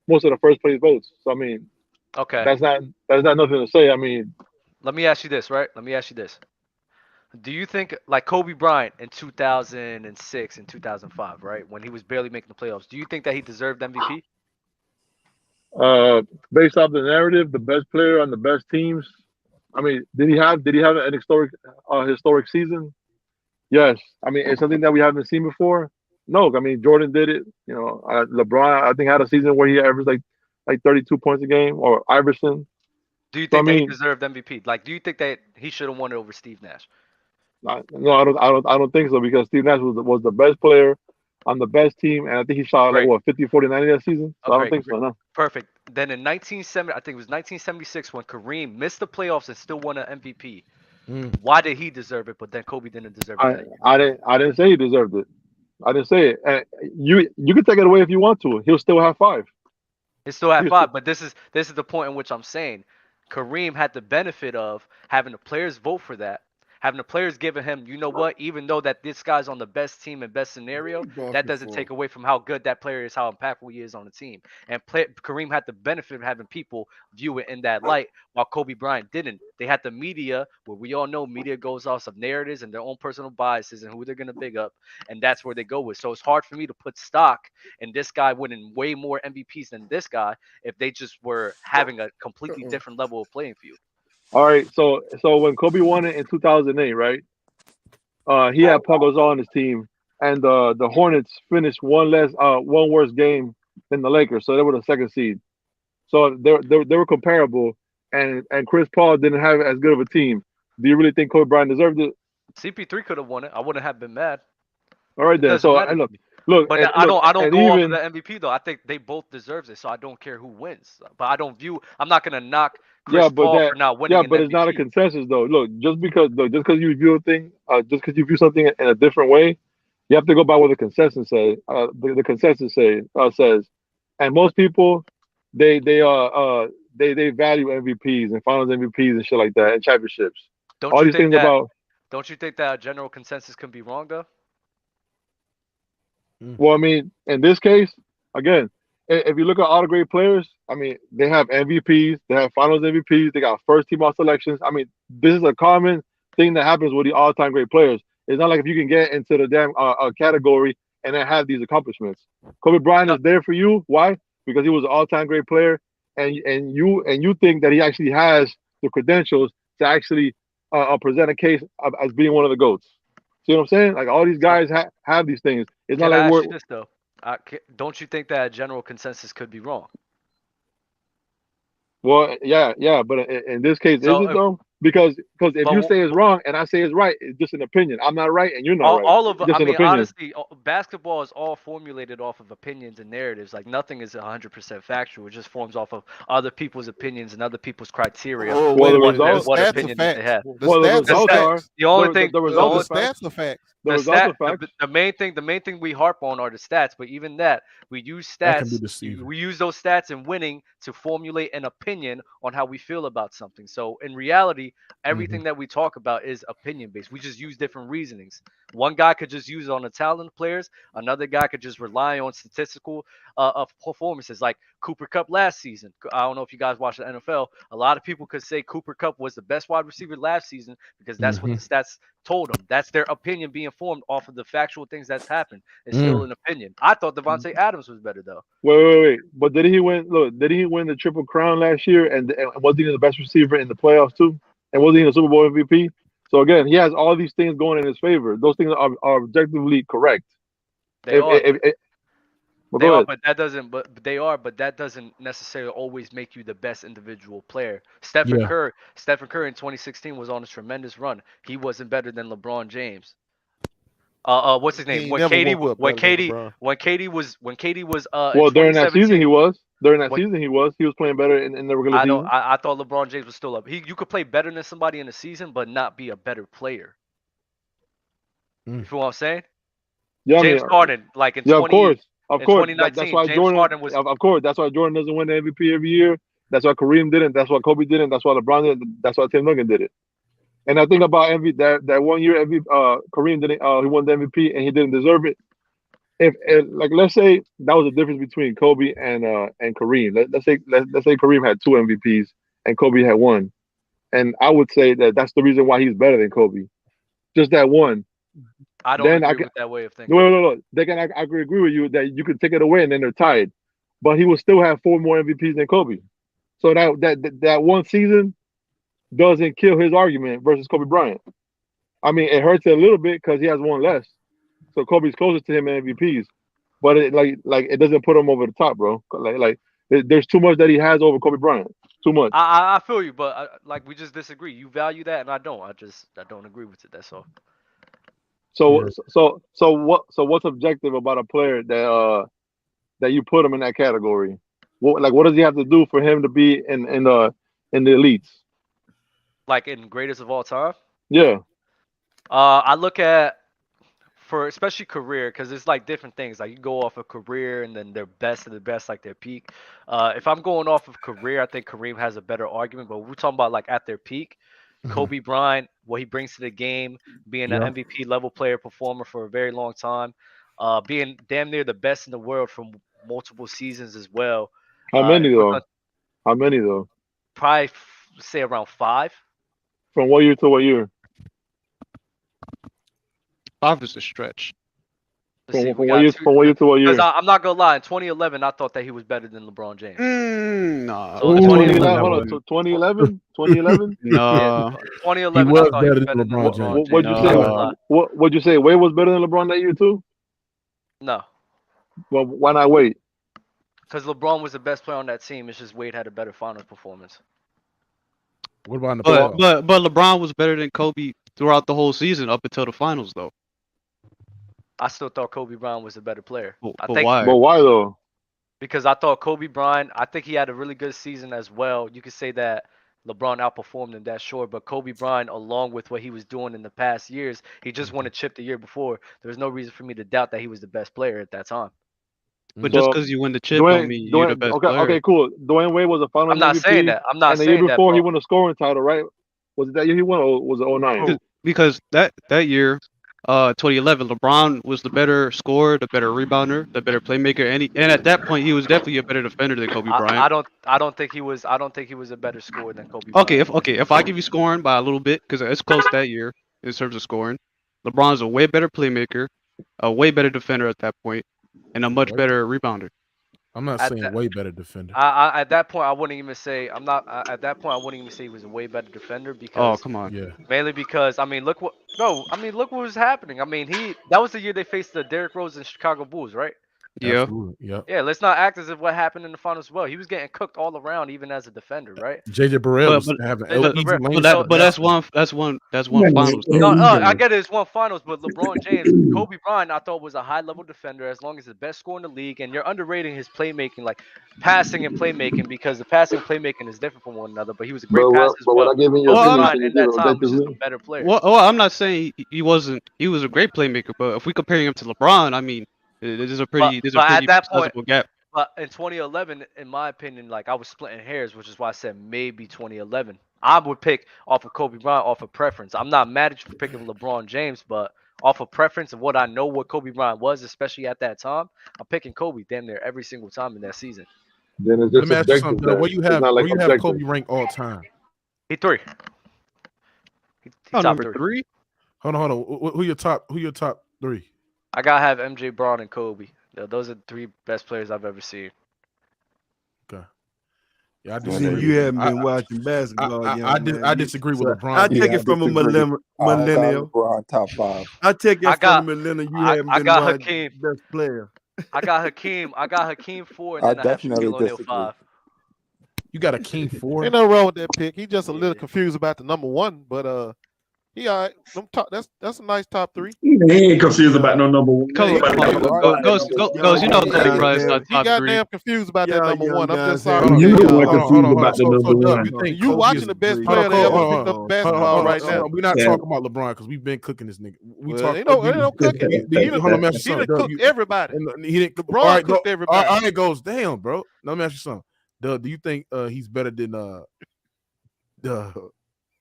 most of the first place votes. So I mean, okay, that's not nothing to say. I mean, let me ask you this, right? Let me ask you this. Do you think like Kobe Bryant in 2006 and 2005, right, when he was barely making the playoffs? Do you think that he deserved MVP? Based off the narrative, the best player on the best teams. I mean, did he have an historic season? Yes. I mean, it's something that we haven't seen before. No, I mean Jordan did it. You know, LeBron I think had a season where he averaged like 32 points a game, or Iverson. Do you think that he deserved MVP? Like, do you think that he should have won it over Steve Nash? No, I don't think so, because Steve Nash was the best player on the best team, and I think he shot like 50, 40, 90 that season. So I don't think so. No. Perfect. Then in 1976 when Kareem missed the playoffs and still won an MVP. Why did he deserve it, but then Kobe didn't deserve it? I didn't say he deserved it. I didn't say it. And you can take it away if you want to. He'll still have 5. He still had 5, but this is the point in which I'm saying Kareem had the benefit of having the players vote for that, having the players giving him, you know what, even though that this guy's on the best team and best scenario, that doesn't take away from how good that player is, how impactful he is on the team. And Kareem had the benefit of having people view it in that light, while Kobe Bryant didn't. They had the media, where we all know media goes off of narratives and their own personal biases and who they're going to big up, and that's where they go with. So it's hard for me to put stock in this guy winning way more MVPs than this guy if they just were having a completely different level of playing field. All right, so when Kobe won it in 2008, right? He had Paul Gasol on his team, and the Hornets finished one worse game than the Lakers, so they were the 2nd seed. So they were comparable, and Chris Paul didn't have as good of a team. Do you really think Kobe Bryant deserved it? CP3 could have won it. I wouldn't have been mad. All right then. So look, but I don't go off of the MVP though. I think they both deserve it, so I don't care who wins. But I'm not gonna knock Chris Paul for not winning. Yeah, but it's not a consensus though. Look, just because you view a thing, just because you view something in a different way, You have to go by what the consensus say. The consensus says, and most people they value MVPs and Finals MVPs and shit like that and championships. All these things about. Don't you think that general consensus can be wrong though? Well, I mean, in this case, again, if you look at all the great players, I mean, they have MVPs, they have Finals MVPs, they got first team all selections. I mean, this is a common thing that happens with the all-time great players. It's not like if you can get into the damn category and then have these accomplishments. Kobe Bryant is there for you. Why? Because he was an all-time great player, and you think that he actually has the credentials to actually present a case as being one of the GOATs. See what I'm saying? Like all these guys have these things. It's not like I ask we're. you this though? Don't you think that general consensus could be wrong? Well, yeah, but in this case, is it though? Because if you say it's wrong and I say it's right, it's just an opinion. I'm not right and you're not right. I mean, honestly, basketball is all formulated off of opinions and narratives. Like nothing is 100% factual. It just forms off of other people's opinions and other people's criteria. Well, the results, what opinion they have. Well, the results are the only thing. The results are facts. The results are facts. The main thing we harp on are the stats. But even that, we use stats. We use those stats in winning to formulate an opinion on how we feel about something. So in reality, everything that we talk about is opinion based. We just use different reasonings. One guy could just use it on the talented players. Another guy could just rely on statistical performances, like Cooper Kupp last season. I don't know if you guys watch the NFL. A lot of people could say Cooper Kupp was the best wide receiver last season because that's what the stats told them. That's their opinion being formed off of the factual things that's happened. It's still an opinion. I thought Devontae Adams was better though. Wait. But did he win? Look, did he win the Triple Crown last year? And was he the best receiver in the playoffs too? And was he the Super Bowl MVP? So again, he has all these things going in his favor. Those things are objectively correct. They are, but that doesn't. But they are, but that doesn't necessarily always make you the best individual player. Stephen Curry in 2016 was on a tremendous run. He wasn't better than LeBron James. What's his name? When Katie was well, during that season he was. During that season he was playing better in the regular season. I thought LeBron James was still up. You could play better than somebody in the season, but not be a better player. You feel what I'm saying? Yeah, James Harden, like in of course. 2019, that's why James Harden was. Of course, that's why Jordan doesn't win the MVP every year. That's why Kareem didn't. That's why Kobe didn't. That's why LeBron didn't. That's why Tim Duncan did it. And I think about that 1 year Kareem didn't. He won the MVP and he didn't deserve it. If like let's say that was the difference between Kobe and Kareem. Let's say Kareem had 2 MVPs and Kobe had 1, and I would say that's the reason why he's better than Kobe. Just that one. I don't agree with that way of thinking. No. I agree with you that you could take it away and then they're tied, but he will still have 4 more MVPs than Kobe. So that one season doesn't kill his argument versus Kobe Bryant. I mean, it hurts it a little bit because he has 1 less. So Kobe's closer to him in MVPs, but it it doesn't put him over the top, bro. Like there's too much that he has over Kobe Bryant. Too much. I feel you, but like we just disagree. You value that, and I don't. I don't agree with it. That's all. So what's objective about a player that you put him in that category? What does he have to do for him to be in the elites? Like in greatest of all time? Yeah. I look at for especially career because it's like different things. Like you go off of career and then their best of the best, like their peak. If I'm going off of career, I think Kareem has a better argument. But we're talking about like at their peak. Kobe Bryant, what he brings to the game, being an MVP level player performer for a very long time, being damn near the best in the world for multiple seasons as well. How many though? Probably say around 5. From what year to what year? 5 is a stretch. From what year to what year? I'm not gonna lie. In 2011, I thought that he was better than LeBron James. No. So 2011. 2011. No. 2011. He was I thought better he was than LeBron James. What'd you say? What'd you say? Wade was better than LeBron that year too? No. Well, why not Wade? Because LeBron was the best player on that team. It's just Wade had a better finals performance. What about in the playoffs? But LeBron was better than Kobe throughout the whole season up until the finals, though. I still thought Kobe Bryant was a better player. But why? But why though? Because I thought Kobe Bryant, I think he had a really good season as well. You could say that LeBron outperformed him, that's sure. But Kobe Bryant, along with what he was doing in the past years, he just won a chip the year before. There's no reason for me to doubt that he was the best player at that time. But just because you win the chip don't mean you're the best player. Okay, cool. Dwayne Wade was a Finals I'm not MVP, saying that. I'm not and the saying year before that, he won the scoring title, right? Was it that year he won, or was it 09? Because that year, 2011, LeBron was the better scorer, the better rebounder, the better playmaker, and at that point he was definitely a better defender than Kobe Bryant. I don't think he was a better scorer than Kobe Bryant. If I give you scoring by a little bit, because it's close that year in terms of scoring, LeBron's a way better playmaker, a way better defender at that point, and a much better rebounder. I'm not saying way better defender. At that point, I wouldn't even say at that point, I wouldn't even say he was a way better defender because. Oh, come on. Yeah. Mainly because look what was happening. I mean, that was the year they faced the Derrick Rose and Chicago Bulls, right? Yeah. Yeah. Yeah. Let's not act as if what happened in the finals as well. He was getting cooked all around, even as a defender, right? JJ Barrell was having that's one finals. No, I get it. It's one finals, but LeBron James, Kobe Bryant, I thought was a high level defender as long as the best scorer in the league, and you're underrating his playmaking, like passing and playmaking, because the passing and playmaking is different from one another. But he was a great passer as well. Kobe Bryant at that time was just a better player. Well, I'm not saying he wasn't. He was a great playmaker, but if we comparing him to LeBron, I mean, there's a pretty sizable gap. But in 2011, in my opinion, like I was splitting hairs, which is why I said maybe 2011. I would pick off of Kobe Bryant off of preference. I'm not mad at you for picking LeBron James, but off of preference of what I know what Kobe Bryant was, especially at that time, I'm picking Kobe damn near every single time in that season. Then it's just Let me ask you something. Where you have Kobe rank all time? He 3. He top number 3. Hold on. Who your top 3? I gotta have MJ, Braun, and Kobe. Those are the 3 best players I've ever seen. Okay. Yeah, you haven't been watching basketball. I disagree with LeBron. I take it from a millennial. LeBron top 5. I take it from a millennial. You haven't been watching Hakeem. best player. I got Hakeem 4, and then I have Shaquille O'Neal 5. You got Hakeem 4. Ain't no wrong with that pick. He's just a little confused about the number 1, but he all right. That's a nice top 3. He ain't confused about no number 1. Goes. You know Kobe Bryant's not top 3. He goddamn confused about that number 1. I'm just sorry. You know what confused about the number 1. You watching the best player that ever picked up basketball right now. We're not talking about LeBron because we've been cooking this nigga. We talk. Ain't no cooking. He done cooked everybody. He didn't. LeBron cooked everybody. All right, goes damn, bro. Let me ask you something. Do you think he's better than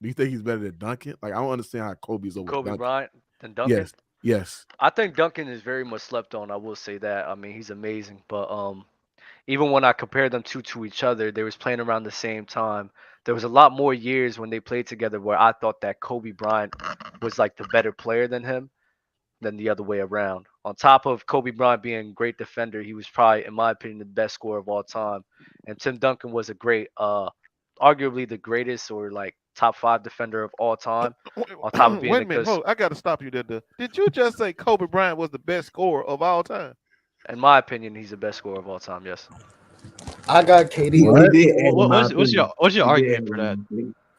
Do you think he's better than Duncan? Like, I don't understand how Kobe's over Kobe Duncan. Bryant than Duncan? Yes. I think Duncan is very much slept on. I will say that. I mean, he's amazing. But even when I compare them to each other, they was playing around the same time. There was a lot more years when they played together where I thought that Kobe Bryant was like the better player than him than the other way around. On top of Kobe Bryant being a great defender, he was probably, in my opinion, the best scorer of all time. And Tim Duncan was a great, arguably the greatest or like top 5 defender of all time. On top of being wait a minute, hold on. I got to stop you there. Did you just say Kobe Bryant was the best scorer of all time? In my opinion, he's the best scorer of all time. Yes. I got KD. What's your argument for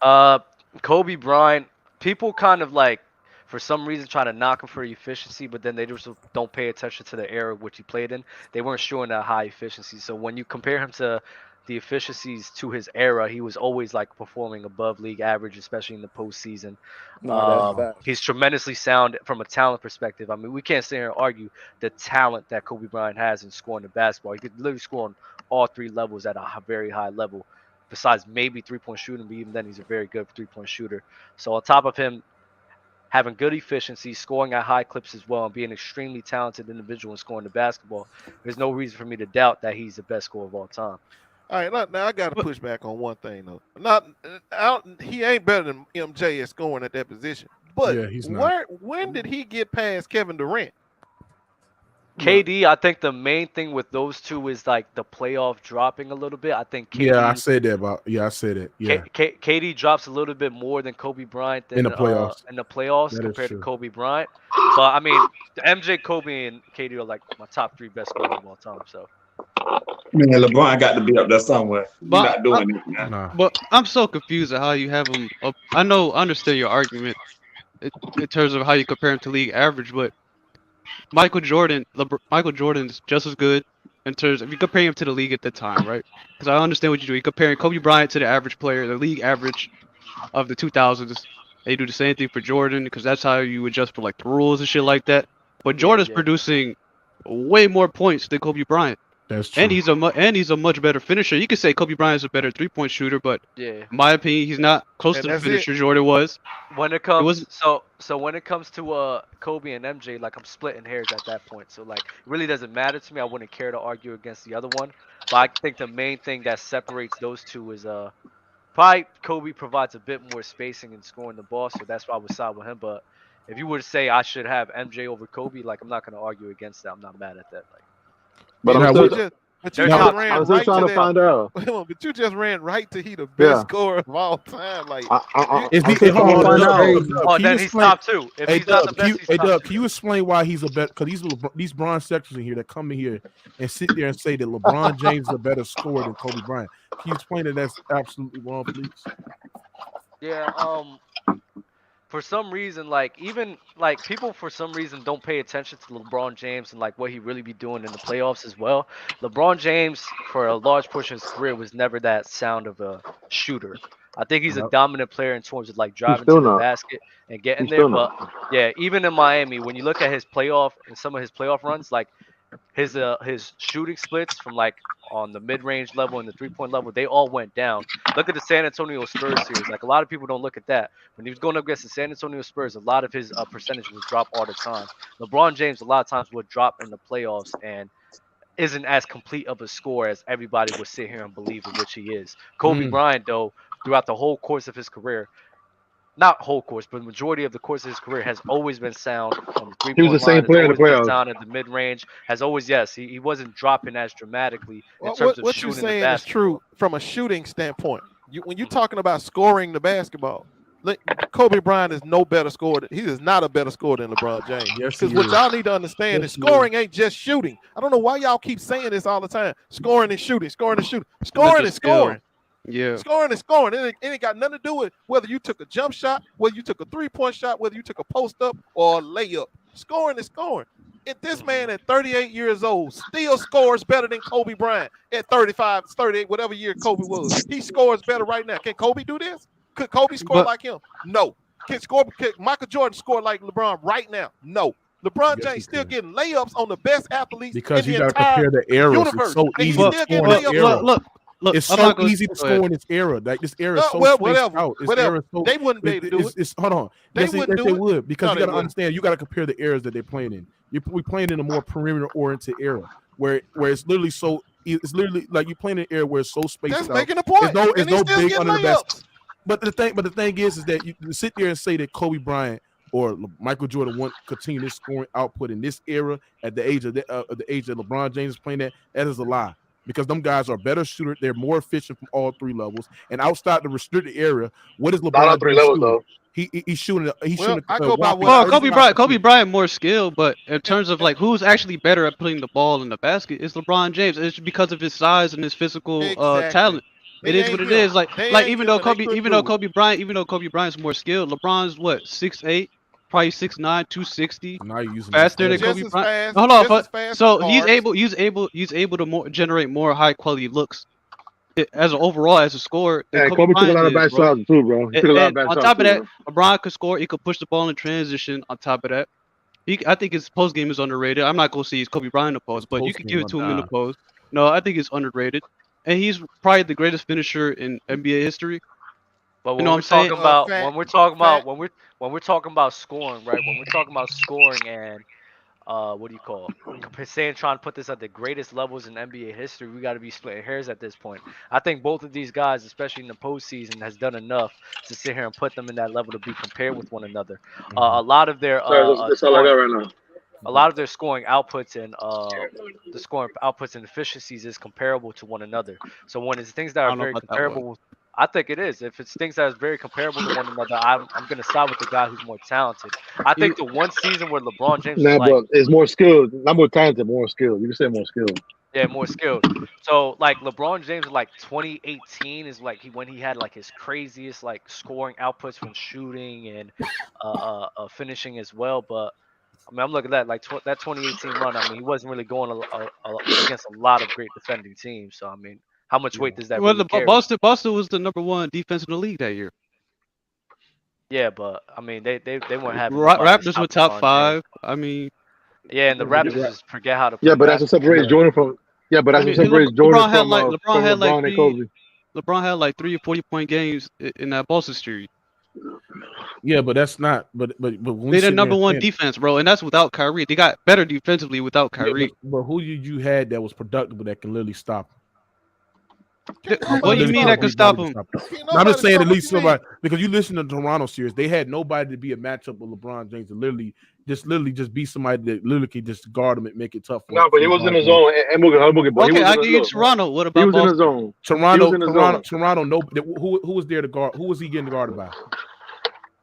that? Kobe Bryant. People kind of like, for some reason, try to knock him for efficiency, but then they just don't pay attention to the era which he played in. They weren't showing that high efficiency. So when you compare him to the efficiencies to his era, he was always like performing above league average, especially in the postseason. He's tremendously sound from a talent perspective. I mean, we can't sit here and argue the talent that Kobe Bryant has in scoring the basketball. He could literally score on all 3 levels at a very high level, besides maybe 3-point shooting, but even then he's a very good 3-point shooter. So on top of him having good efficiency, scoring at high clips as well, and being an extremely talented individual in scoring the basketball, there's no reason for me to doubt that he's the best scorer of all time. All right, now I got to push back on one thing though. He ain't better than MJ at scoring at that position. But yeah, he's not. When did he get past Kevin Durant? KD, I think the main thing with those two is like the playoff dropping a little bit. I think KD, I said that. Yeah. KD drops a little bit more than Kobe Bryant in the playoffs compared to Kobe Bryant. But I mean, MJ, Kobe, and KD are like my top 3 best scorers of all time. So. Man, LeBron got to be up there somewhere. He's not doing it now. But I'm so confused at how you have him up. I understand your argument in terms of how you compare him to league average, but Michael Jordan's just as good. in terms if you compare him to the league at the time, right? Because I understand what you're doing. You're comparing Kobe Bryant to the average player, the league average of the 2000s. They do the same thing for Jordan because that's how you adjust for like the rules and shit like that. But Jordan's producing way more points than Kobe Bryant. That's true. And he's a much better finisher. You could say Kobe Bryant's a better 3-point shooter, but in my opinion, he's not close to the finisher Jordan was. When it comes so when it comes to Kobe and MJ, like I'm splitting hairs at that point. So like it really doesn't matter to me. I wouldn't care to argue against the other one. But I think the main thing that separates those two is probably Kobe provides a bit more spacing and scoring the ball, so that's why I would side with him. But if you were to say I should have MJ over Kobe, like I'm not gonna argue against that. I'm not mad at that. Like, but I'm still trying to find out. But you just ran right to he the best scorer of all time. Like, if he then he's top 2. If he's not the best, he's top 2. Can you explain why he's a better? Because these Bron sections in here that come in here and sit there and say that LeBron James is a better scorer than Kobe Bryant. Can you explain that that's absolutely wrong, please? Yeah. For some reason, like even like people for some reason don't pay attention to LeBron James and like what he really be doing in the playoffs as well. LeBron James, for a large portion of his career, was never that sound of a shooter. I think he's a dominant player in terms of like driving to the basket and getting there. But yeah, even in Miami, when you look at his playoff and some of his playoff runs, like his shooting splits from like on the mid-range level and the 3-point level, they all went down. Look at the San Antonio Spurs series. Like a lot of people don't look at that. When he was going up against the San Antonio Spurs, a lot of his percentage would drop all the time. LeBron James a lot of times would drop in the playoffs and isn't as complete of a scorer as everybody would sit here and believe in, which he is. Kobe Bryant, though, throughout the whole course of his career, not whole course, but the majority of the course of his career has always been sound on the 3-point line. He was the same player in the playoffs. Sound at the mid range. Has always, he wasn't dropping as dramatically in terms of what shooting you're saying the basketball. Is true from a shooting standpoint. When you're talking about scoring the basketball, Kobe Bryant is no better scorer. He is not a better scorer than LeBron James. Because what y'all need to understand is scoring ain't just shooting. I don't know why y'all keep saying this all the time. Scoring and shooting, scoring and shooting. Scoring is scoring. Yeah. Scoring is scoring. It ain't got nothing to do with whether you took a jump shot, whether you took a 3-point shot, whether you took a post up or a layup. Scoring is scoring. If this man at 38 years old still scores better than Kobe Bryant at 35, 38, whatever year Kobe was, he scores better right now. Can Kobe do this? Could Kobe score like him? No. Can Michael Jordan score like LeBron right now? No. LeBron James still getting layups on the best athletes because in you the got to compare the eras. Universe. It's so easy to score in this era. Look, it's so easy to score in this era. Like this era is so spaced out. They wouldn't be able to do it. Hold on. They would because you got to understand. You got to compare the eras that they're playing in. We're playing in a more perimeter-oriented era where it's literally so. It's literally like you're playing in an era where it's so spaced out. That's making a point. It's no big under the basket. But the thing is that you sit there and say that Kobe Bryant or Michael Jordan want to continue this scoring output in this era at the age of the age that LeBron James is playing that is a lie. Because them guys are better shooters, they're more efficient from all 3 levels. And outside the restricted area, what is LeBron? Not on 3 levels though. He's shooting. Kobe Bryant more skill, but in terms of like who's actually better at putting the ball in the basket, it's LeBron James. It's because of his size and his physical talent. It is what it is. Like even though Kobe Bryant's more skilled, LeBron's what 6'8", probably 6'9", 260. Faster than Kobe Bryant. Hold on, so he's able to generate more high quality looks as an overall as a scorer. Yeah, Kobe took a lot of bad shots too, bro. On top of that, LeBron could score. He could push the ball in transition. On top of that, I think his post game is underrated. I'm not gonna say he's Kobe Bryant in the post, but you can give it to him in the post. No, I think it's underrated. And he's probably the greatest finisher in NBA history. But when we're talking about when we're talking about scoring, right? When we're talking about scoring and what do you call it? Saying trying to put this at the greatest levels in NBA history, we got to be splitting hairs at this point. I think both of these guys, especially in the postseason, has done enough to sit here and put them in that level to be compared with one another. A lot of their a lot of their scoring outputs and the scoring outputs and efficiencies is comparable to one another. So when it's things that are very comparable, I think it is. If it's things that is very comparable to one another, I'm going to side with the guy who's more talented. I think the one season where LeBron James but it's more skilled, not more talented, more skilled. You can say more skilled. Yeah, more skilled. So like LeBron James, like 2018 is like when he had like his craziest like scoring outputs from shooting and finishing as well. But I mean, I'm looking at like that 2018 run. I mean, he wasn't really going against a lot of great defending teams. So I mean, how much weight does that Well, really carry? Boston was the #1 defense in the league that year. Yeah, but I mean, they weren't having Raptors were top 5. I mean, yeah, and the Raptors just forget how to play. Yeah, but that's what separates Jordan from. Yeah, but that's what separates Jordan from LeBron and Kobe. LeBron had like 3 or 40-point games in that Boston series. Yeah, but that's not. But they the #1 defense, bro, and that's without Kyrie. They got better defensively without Kyrie. Yeah, but who you had that was productive that can literally stop him? What do you mean that can stop him? I'm just saying at least somebody, because you listen to the Toronto series, they had nobody to be a matchup with LeBron James to literally just be somebody that literally can just guard him and make it tough. No, but he was in his zone. Okay, I give you Toronto. What about he was Boston? in his zone? Toronto. No, who was there to guard? Who was he getting guarded by?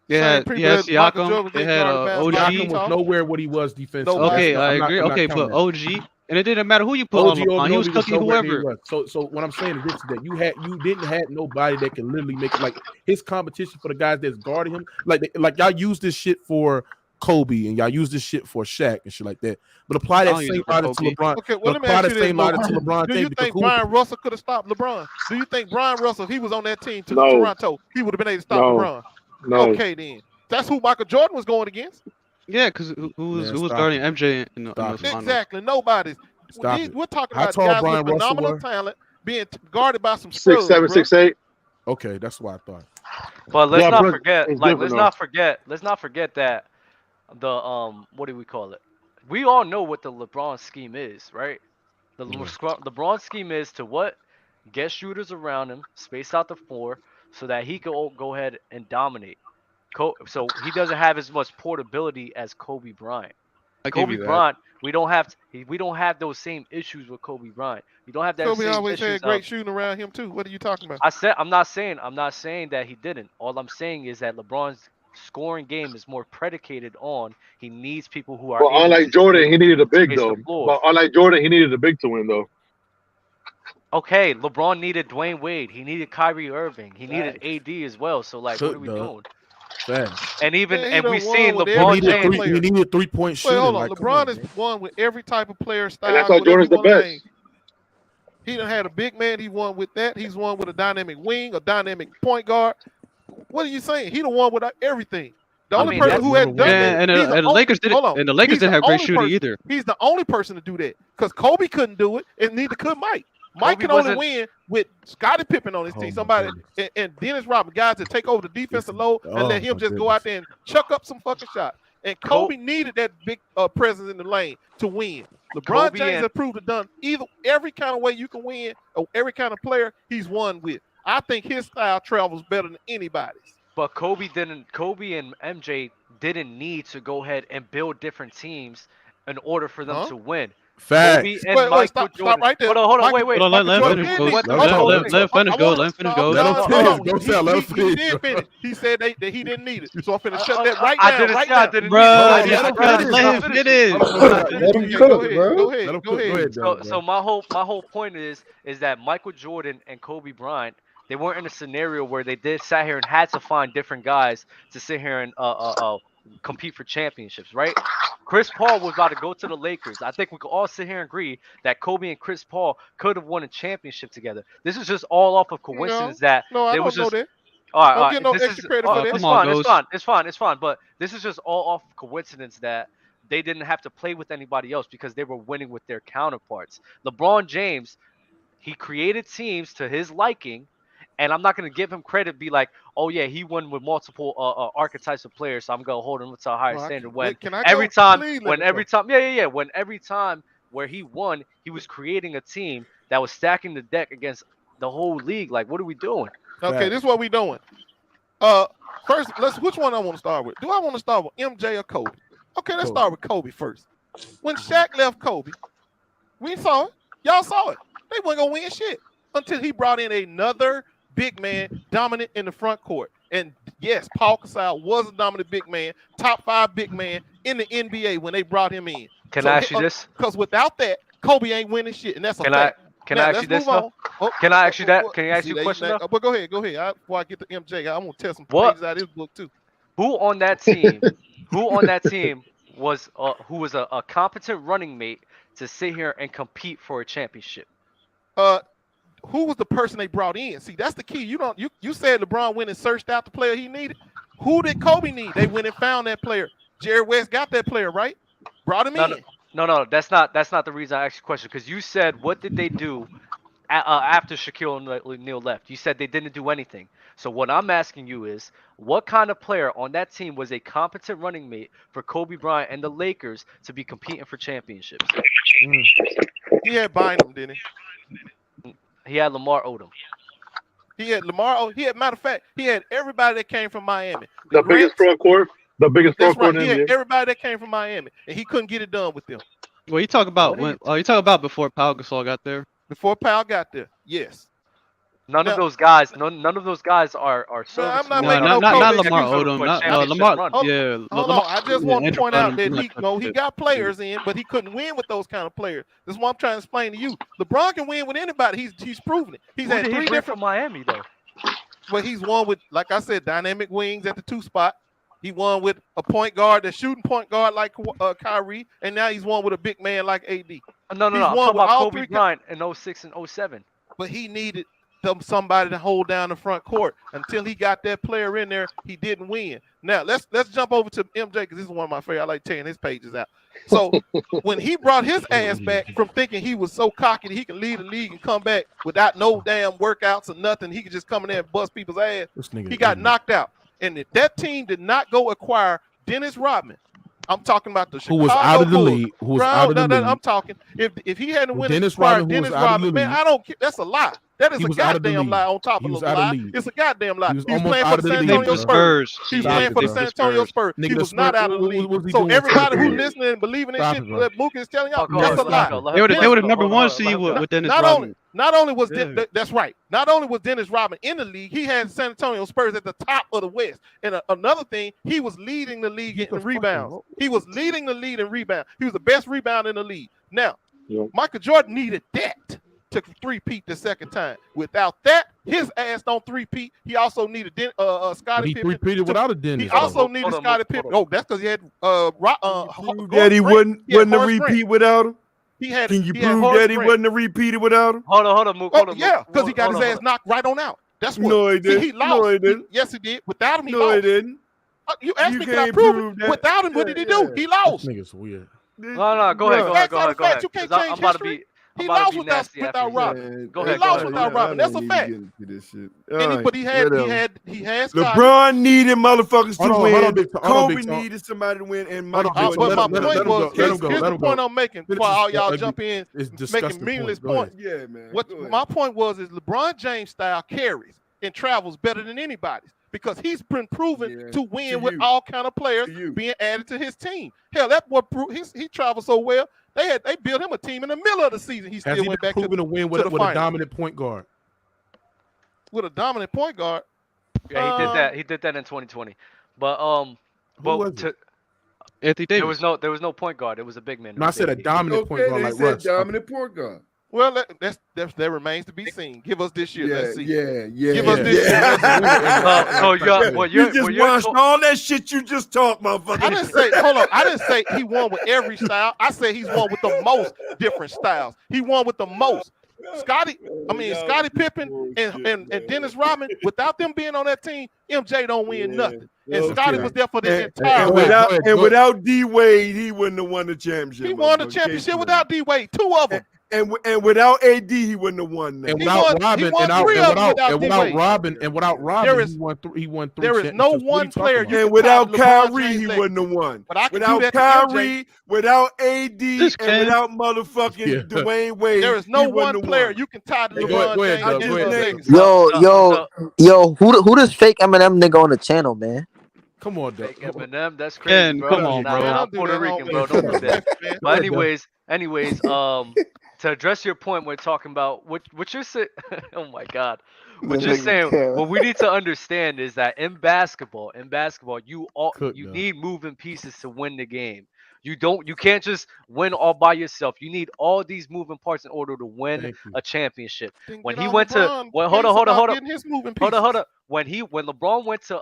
Yeah, Siakam. They had OG. Siakam was nowhere what he was defensively. Okay, I agree. Okay, but OG, and it didn't matter who you put on LeBron. He was cooking whoever. So what I'm saying is this: that you didn't have nobody that can literally make like his competition for the guys that's guarding him. Like y'all use this shit for Kobe and y'all use this shit for Shaq and shit like that. But apply that same logic to LeBron. Okay, well, let me ask you this. Do you think Brian Russell could have stopped LeBron? Do you think Brian Russell, if he was on that team to Toronto, he would have been able to stop LeBron? No. Okay, then. That's who Michael Jordan was going against. Yeah, because who was guarding MJ in the finals? Exactly. Nobody's. We're talking about guys with phenomenal talent being guarded by some 6'7", 6'8". Okay, that's what I thought. But let's not forget. Like, let's not forget that the what do we call it? We all know what the LeBron scheme is, right? The LeBron scheme is to what? Get shooters around him, space out the floor, so that he can go ahead and dominate. So he doesn't have as much portability as Kobe Bryant. Kobe Bryant, we don't have those same issues with Kobe Bryant. You don't have that. Kobe same always had great shooting around him too. What are you talking about? I'm not saying that he didn't. All I'm saying is that LeBron's scoring game is more predicated on he needs people who are. Well, unlike Jordan, he needed a big though. But unlike Jordan, he needed a big to win though. Okay, LeBron needed Dwayne Wade. He needed Kyrie Irving. He needed AD as well. So like, what are we doing? And even we seen LeBron James. He needed 3-point shooting. Hold on, LeBron is one with every type of player style. And that's why Jordan's the best. He done had a big man. He won with that. He's one with a dynamic wing, a dynamic point guard. What are you saying? He the one with everything. The only person who had done that. And the Lakers didn't. And the Lakers didn't have great shooting either. He's the only person to do that because Kobe couldn't do it, and neither could Mike. Mike can only win with Scottie Pippen on his team, somebody and Dennis Rodman, guys that take over the defensive load and let him just go out there and chuck up some fucking shots. And Kobe needed that big presence in the lane to win. LeBron James has proved it done every kind of way you can win, or every kind of player he's won with. I think his style travels better than anybody's. But Kobe and MJ didn't need to go ahead and build different teams in order for them to win. Facts. Wait, stop right there. Hold on, wait. Let him finish go. Let him finish. He said that he didn't need it. So I'm finna shut that right now. Let him finish. Let him cook, bro. Go ahead. So my whole point is that Michael Jordan and Kobe Bryant, they weren't in a scenario where they sat here and had to find different guys to sit here and compete for championships, right? Chris Paul was about to go to the Lakers. I think we could all sit here and agree that Kobe and Chris Paul could have won a championship together. This is just all off of coincidence I don't know that. All right. Don't get no extra credit for that. It's fine. But this is just all off of coincidence that they didn't have to play with anybody else because they were winning with their counterparts. LeBron James, he created teams to his liking. And I'm not going to give him credit, be like, oh, yeah, he won with multiple archetypes of players, so I'm going to hold him to a higher standard. When every time where he won, he was creating a team that was stacking the deck against the whole league. Like, what are we doing? Okay, this is what we doing. First, which one I want to start with? Do I want to start with MJ or Kobe? Okay, let's start with Kobe first. When Shaq left Kobe, we saw it. Y'all saw it. They weren't going to win shit until he brought in another big man, dominant in the front court. And yes, Paul Gasol was a dominant big man, top 5 big man in the NBA when they brought him in. Can I ask you this? Because without that, Kobe ain't winning shit, and that's a fact. Can I ask you this? Can I ask you that? Can I ask you a question? But go ahead. Before I get to MJ, I'm gonna tell some things out of his book too. Who on that team was a competent running mate to sit here and compete for a championship? Who was the person they brought in? See, that's the key. You said LeBron went and searched out the player he needed. Who did Kobe need? They went and found that player. Jerry West got that player, right? Brought him in. No, that's not the reason I asked you the question, because you said what did they do after Shaquille O'Neal left? You said they didn't do anything. So what I'm asking you is, what kind of player on that team was a competent running mate for Kobe Bryant and the Lakers to be competing for championships? He had Bynum, didn't he? He had Lamar Odom. He had Lamar. Matter of fact, he had everybody that came from Miami. The biggest front court. The biggest front court in He the had NBA. everybody that came from Miami, and he couldn't get it done with them. Well, you talk about you talk about before Pau Gasol got there. Before Pau got there, yes. None of those guys are serviceable. Not Lamar Odom. Lamar. Hold on. I just want to point out that he got players in, but he couldn't win with those kind of players. This is what I'm trying to explain to you. LeBron can win with anybody. He's proven it. He's had 3 different from Miami though. Well, he's won with, like I said, dynamic wings at the 2 spot. He won with a point guard, the shooting point guard like Kyrie, and now he's won with a big man like AD. No. I'm talking about Kobe Bryant in 06 and 07. But he needed somebody to hold down the front court. Until he got that player in there, he didn't win. Now let's jump over to MJ, because this is one of my favorite. I like tearing his pages out. So when he brought his ass back from thinking he was so cocky that he can lead the league and come back without no damn workouts or nothing, he could just come in there and bust people's ass. He got knocked out. And if that team did not go acquire Dennis Rodman, I'm talking about the Chicago who was out of the Bulls. league. Who was out of the league. I'm talking. If he hadn't went and Dennis acquired Rodman, Dennis Rodman, man, I don't care. That's a lie. That is a goddamn lie on top of a lie. It's a goddamn lie. He was playing for the San Antonio Spurs. He was playing for the San Antonio Spurs. He was not out of the league. So everybody who listening and believing in shit that Mookie is telling y'all, that's a lie. They would have number 1 seed with Dennis Rodman. Not only was that's right. Not only was Dennis Rodman in the league, he had San Antonio Spurs at the top of the West. And another thing, he was leading the league in rebounds. He was leading the league in rebounds. He was the best rebounder in the league. Now, Michael Jordan needed that to three-peat the second time. Without that, his ass don't three-peat. He also needed Scottie Pippen. He three-peated without a Dennis. He also needed Scottie Pippen. Oh, that's because he had that he wouldn't a repeat without him. Can you prove that he wasn't a repeater without him? Hold on. Yeah, because he got his ass knocked right on out. That's what. No, he didn't. He lost. No, he didn't. Yes, he did. Without him, he no, lost. He didn't. You asked me, can I prove it? Without him, what did he do? He lost. This nigga's weird. No, go ahead. You can't change history. He lost without Robin. Go ahead. He lost without Robin. That's a fact. But he had LeBron needed motherfuckers to win. Kobe needed somebody to win, and my point was, here's the point I'm making before all y'all jump in making meaningless points. Yeah, man. What my point was is LeBron James style carries and travels better than anybody's, because he's been proven to win with all kind of players being added to his team. Hell, that boy he traveled so well. They built him a team in the middle of the season. He still went back to win with a dominant point guard. With a dominant point guard. Yeah, he did that. He did that in 2020. But Anthony Davis. There was no point guard. It was a big man. No, I said a dominant point guard like Russ. Dominant point guard. Well, that remains to be seen. Give us this year. Let's see. Yeah. Give us this year. You just watched all that shit you just talked, motherfucker. I didn't say, hold on. I didn't say he won with every style. I said he's won with the most different styles. He won with the most. Scottie Pippen and Dennis Rodman, without them being on that team, MJ don't win nothing. And Scottie was there for the entire without D Wade, he wouldn't have won the championship. He won the championship without D Wade, 2 of them. And without AD, he wouldn't have won that. And without Robin, he won 3. There is no one player. And without Kyrie, he wouldn't have won. Without Kyrie, without AD, and without motherfucking Dwayne Wade, there is no one player you can tie to LeBron James. Yo, who does fake Eminem nigga on the channel, man? Come on, fake Eminem, that's crazy, bro. Come on, bro. I'm Puerto Rican, bro. Don't do that. But anyways, to address your point, we're talking about what you're saying. Oh my God, what you're saying. What we need to understand is that in basketball, you need moving pieces to win the game. You can't just win all by yourself. You need all these moving parts in order to win a championship. When he went to hold on. When LeBron went to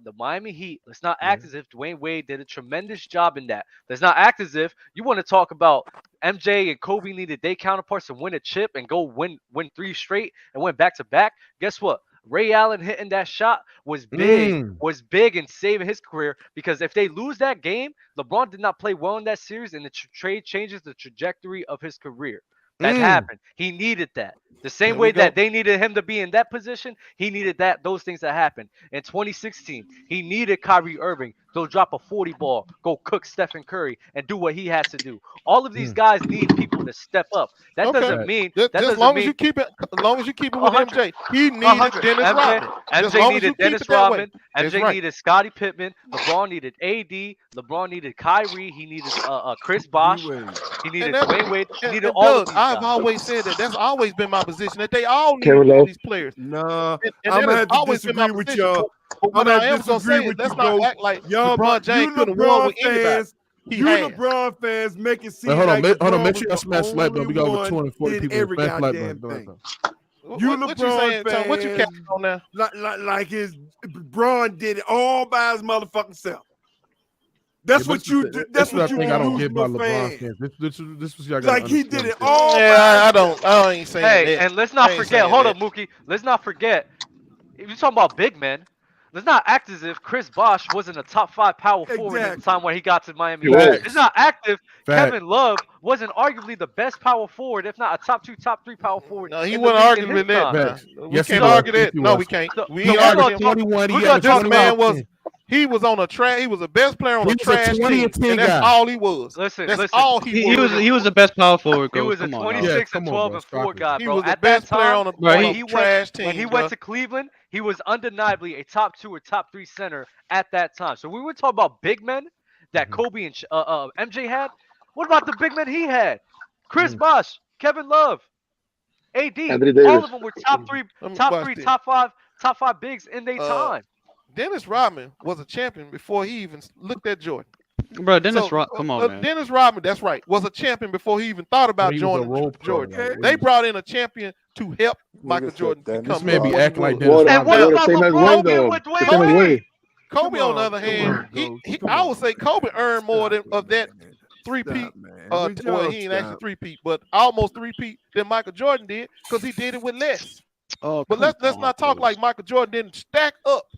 the Miami Heat, let's not act as if Dwayne Wade did a tremendous job in that. Let's not act as if you want to talk about MJ and Kobe needed their counterparts to win a chip and go win 3 straight and went back to back. Guess what? Ray Allen hitting that shot was big in saving his career, because if they lose that game, LeBron did not play well in that series, and the trade changes the trajectory of his career. That happened. He needed that. The same way that they needed him to be in that position, he needed those things to happen. In 2016, he needed Kyrie Irving to drop a 40 ball, go cook Stephen Curry, and do what he has to do. All of these guys need people to step up. That doesn't mean as long as you keep it with MJ. He needed Dennis Rodman. MJ needed Dennis Rodman. MJ needed Scottie Pippen. LeBron needed AD. LeBron needed Kyrie. He needed Chris Bosh. He needed Dwayne Wade. He needed all of these guys. I've always said that. That's always been my position, that they all need all these players. Nah, I'm gonna have to disagree with y'all. I'm gonna have to disagree with you, bro. Act like y'all, LeBron James couldn't won with anybody. LeBron fans make it seem hold on, like hold on. Make sure y'all smash like button. We got over 240 people. Every Smash like goddamn button. thing. What you saying, Tom? What you catching on now? Like his Braun did it all by his motherfucking self. That's what you do. That's what you do. I don't get about LeBron fans. This was y'all like he did it all. Yeah, I ain't saying that. Hey, and let's not forget. Hold up, Mookie. Let's not forget. If you're talking about big men, let's not act as if Chris Bosh wasn't a top 5 power forward at the time when he got to Miami. It's not active. Kevin Love wasn't arguably the best power forward, if not a top 2, top 3 power forward. No, he wasn't arguing that. We can't argue that. No, we can't. We ain't arguing 21. This man was. He was on a trash. He was the best player on a trash team, and that's all he was. Listen. All he was. He was the best power forward. He was a 26 and 12 and 4 guy, bro. He was the best player on a trash team. When he went to Cleveland, he was undeniably a top 2 or top 3 center at that time. So we were talking about big men that Kobe and MJ had. What about the big men he had? Chris Bosh, Kevin Love, AD. All of them were top 3, top 5 bigs in their time. Dennis Rodman was a champion before he even looked at Jordan. Bro, come on, man. Dennis Rodman, that's right, was a champion before he even thought about Jordan. They brought in a champion to help Michael Jordan become. This man be acting like Dennis. And what about Kobe with Dwayne? Kobe, on the other hand, I would say Kobe earned more of that 3-peat. Well, he ain't actually 3-peat, but almost 3-peat than Michael Jordan did, because he did it with less. But let's not talk like Michael Jordan didn't stack up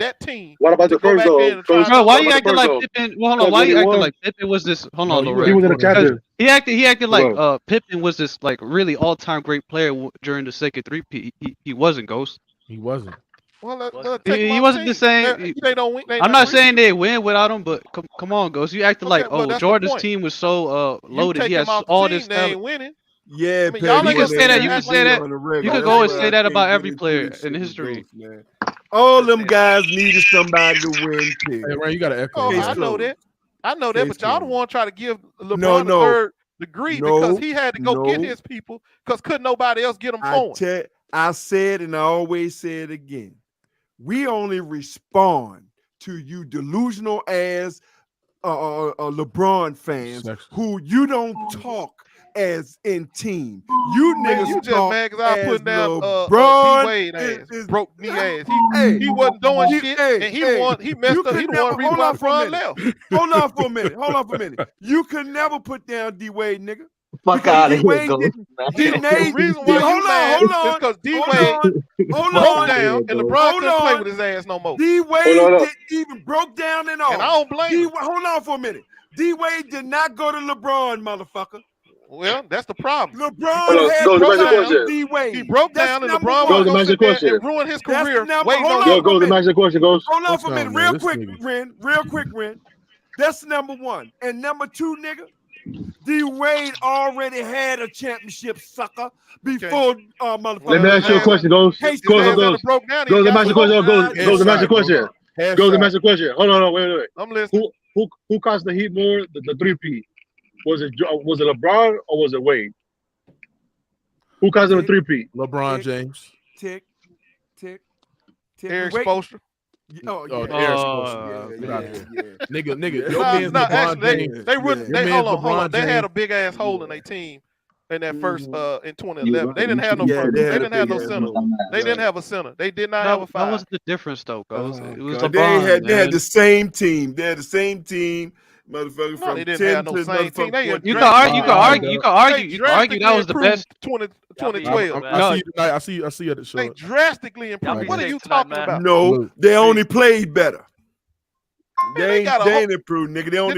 that team. What about the first though? Bro, why you acting like Pippen? Well, hold on. Why you acting like Pippen was this? Hold on, he was in a champion. He acted like Pippen was this like really all-time great player during the second 3-peat. He wasn't, Ghost. He wasn't. Well, he wasn't the same. They don't win. I'm not saying they win without him, but come on, Ghost. You acted like Jordan's team was so loaded. He has all this talent. Winning. Yeah, you can say that. You can say that. You could go and say that about every player in history. All them guys needed somebody to win. Hey, Ray, you got to echo. I know that. But y'all don't want to try to give LeBron a third degree because he had to go get his people because couldn't nobody else get them going. I said, and I always say it again. We only respond to you delusional ass LeBron fans who you don't talk as in team. You niggas you just mad because I put down D-Wade ass, broke knee ass. He wasn't doing shit, and he messed up. He the one reason why LeBron left. Hold on for a minute. You could never put down D-Wade, nigga. Fuck out of here, The reason why you mad is because D-Wade broke down, and LeBron couldn't play with his ass no more. D-Wade didn't even broke down and all. And I don't blame him. Hold on for a minute. D-Wade did not go to LeBron, motherfucker. Well, that's the problem. LeBron had D-Wade. He broke down, and LeBron and ruined his career. Go to magic question. Goes. Hold on for a minute, real quick, Ren. That's number one. And number two, nigga, D-Wade already had a championship, sucker, before motherfucker. Let me ask you a question, Goes. Goes to magic question. Goes to magic question. Hold on, wait. I'm listening. Who cost the Heat more? The 3-peat. Was it LeBron or was it Wade? Who caused him a 3-peat? LeBron James. Tick. Eric Spoelstra. Oh, the yeah. air Oh, Get out of here. Nigga, Yeah. your man's LeBron James. They hold on. They had a big ass hole in their team in that first in 2011. They didn't have no first. They didn't have no center. They didn't have a center. They did not have a That five. wasn't the difference though, Ghost. It was God, LeBron. they had the same team. They had the same team, motherfucker. No, from they didn't 10 have no to same team. They You can argue that was the best. 2012. I see you tonight. I see you at the show. They drastically improved. What are you talking about? No, they only played better. They got a ain't improved, nigga. They only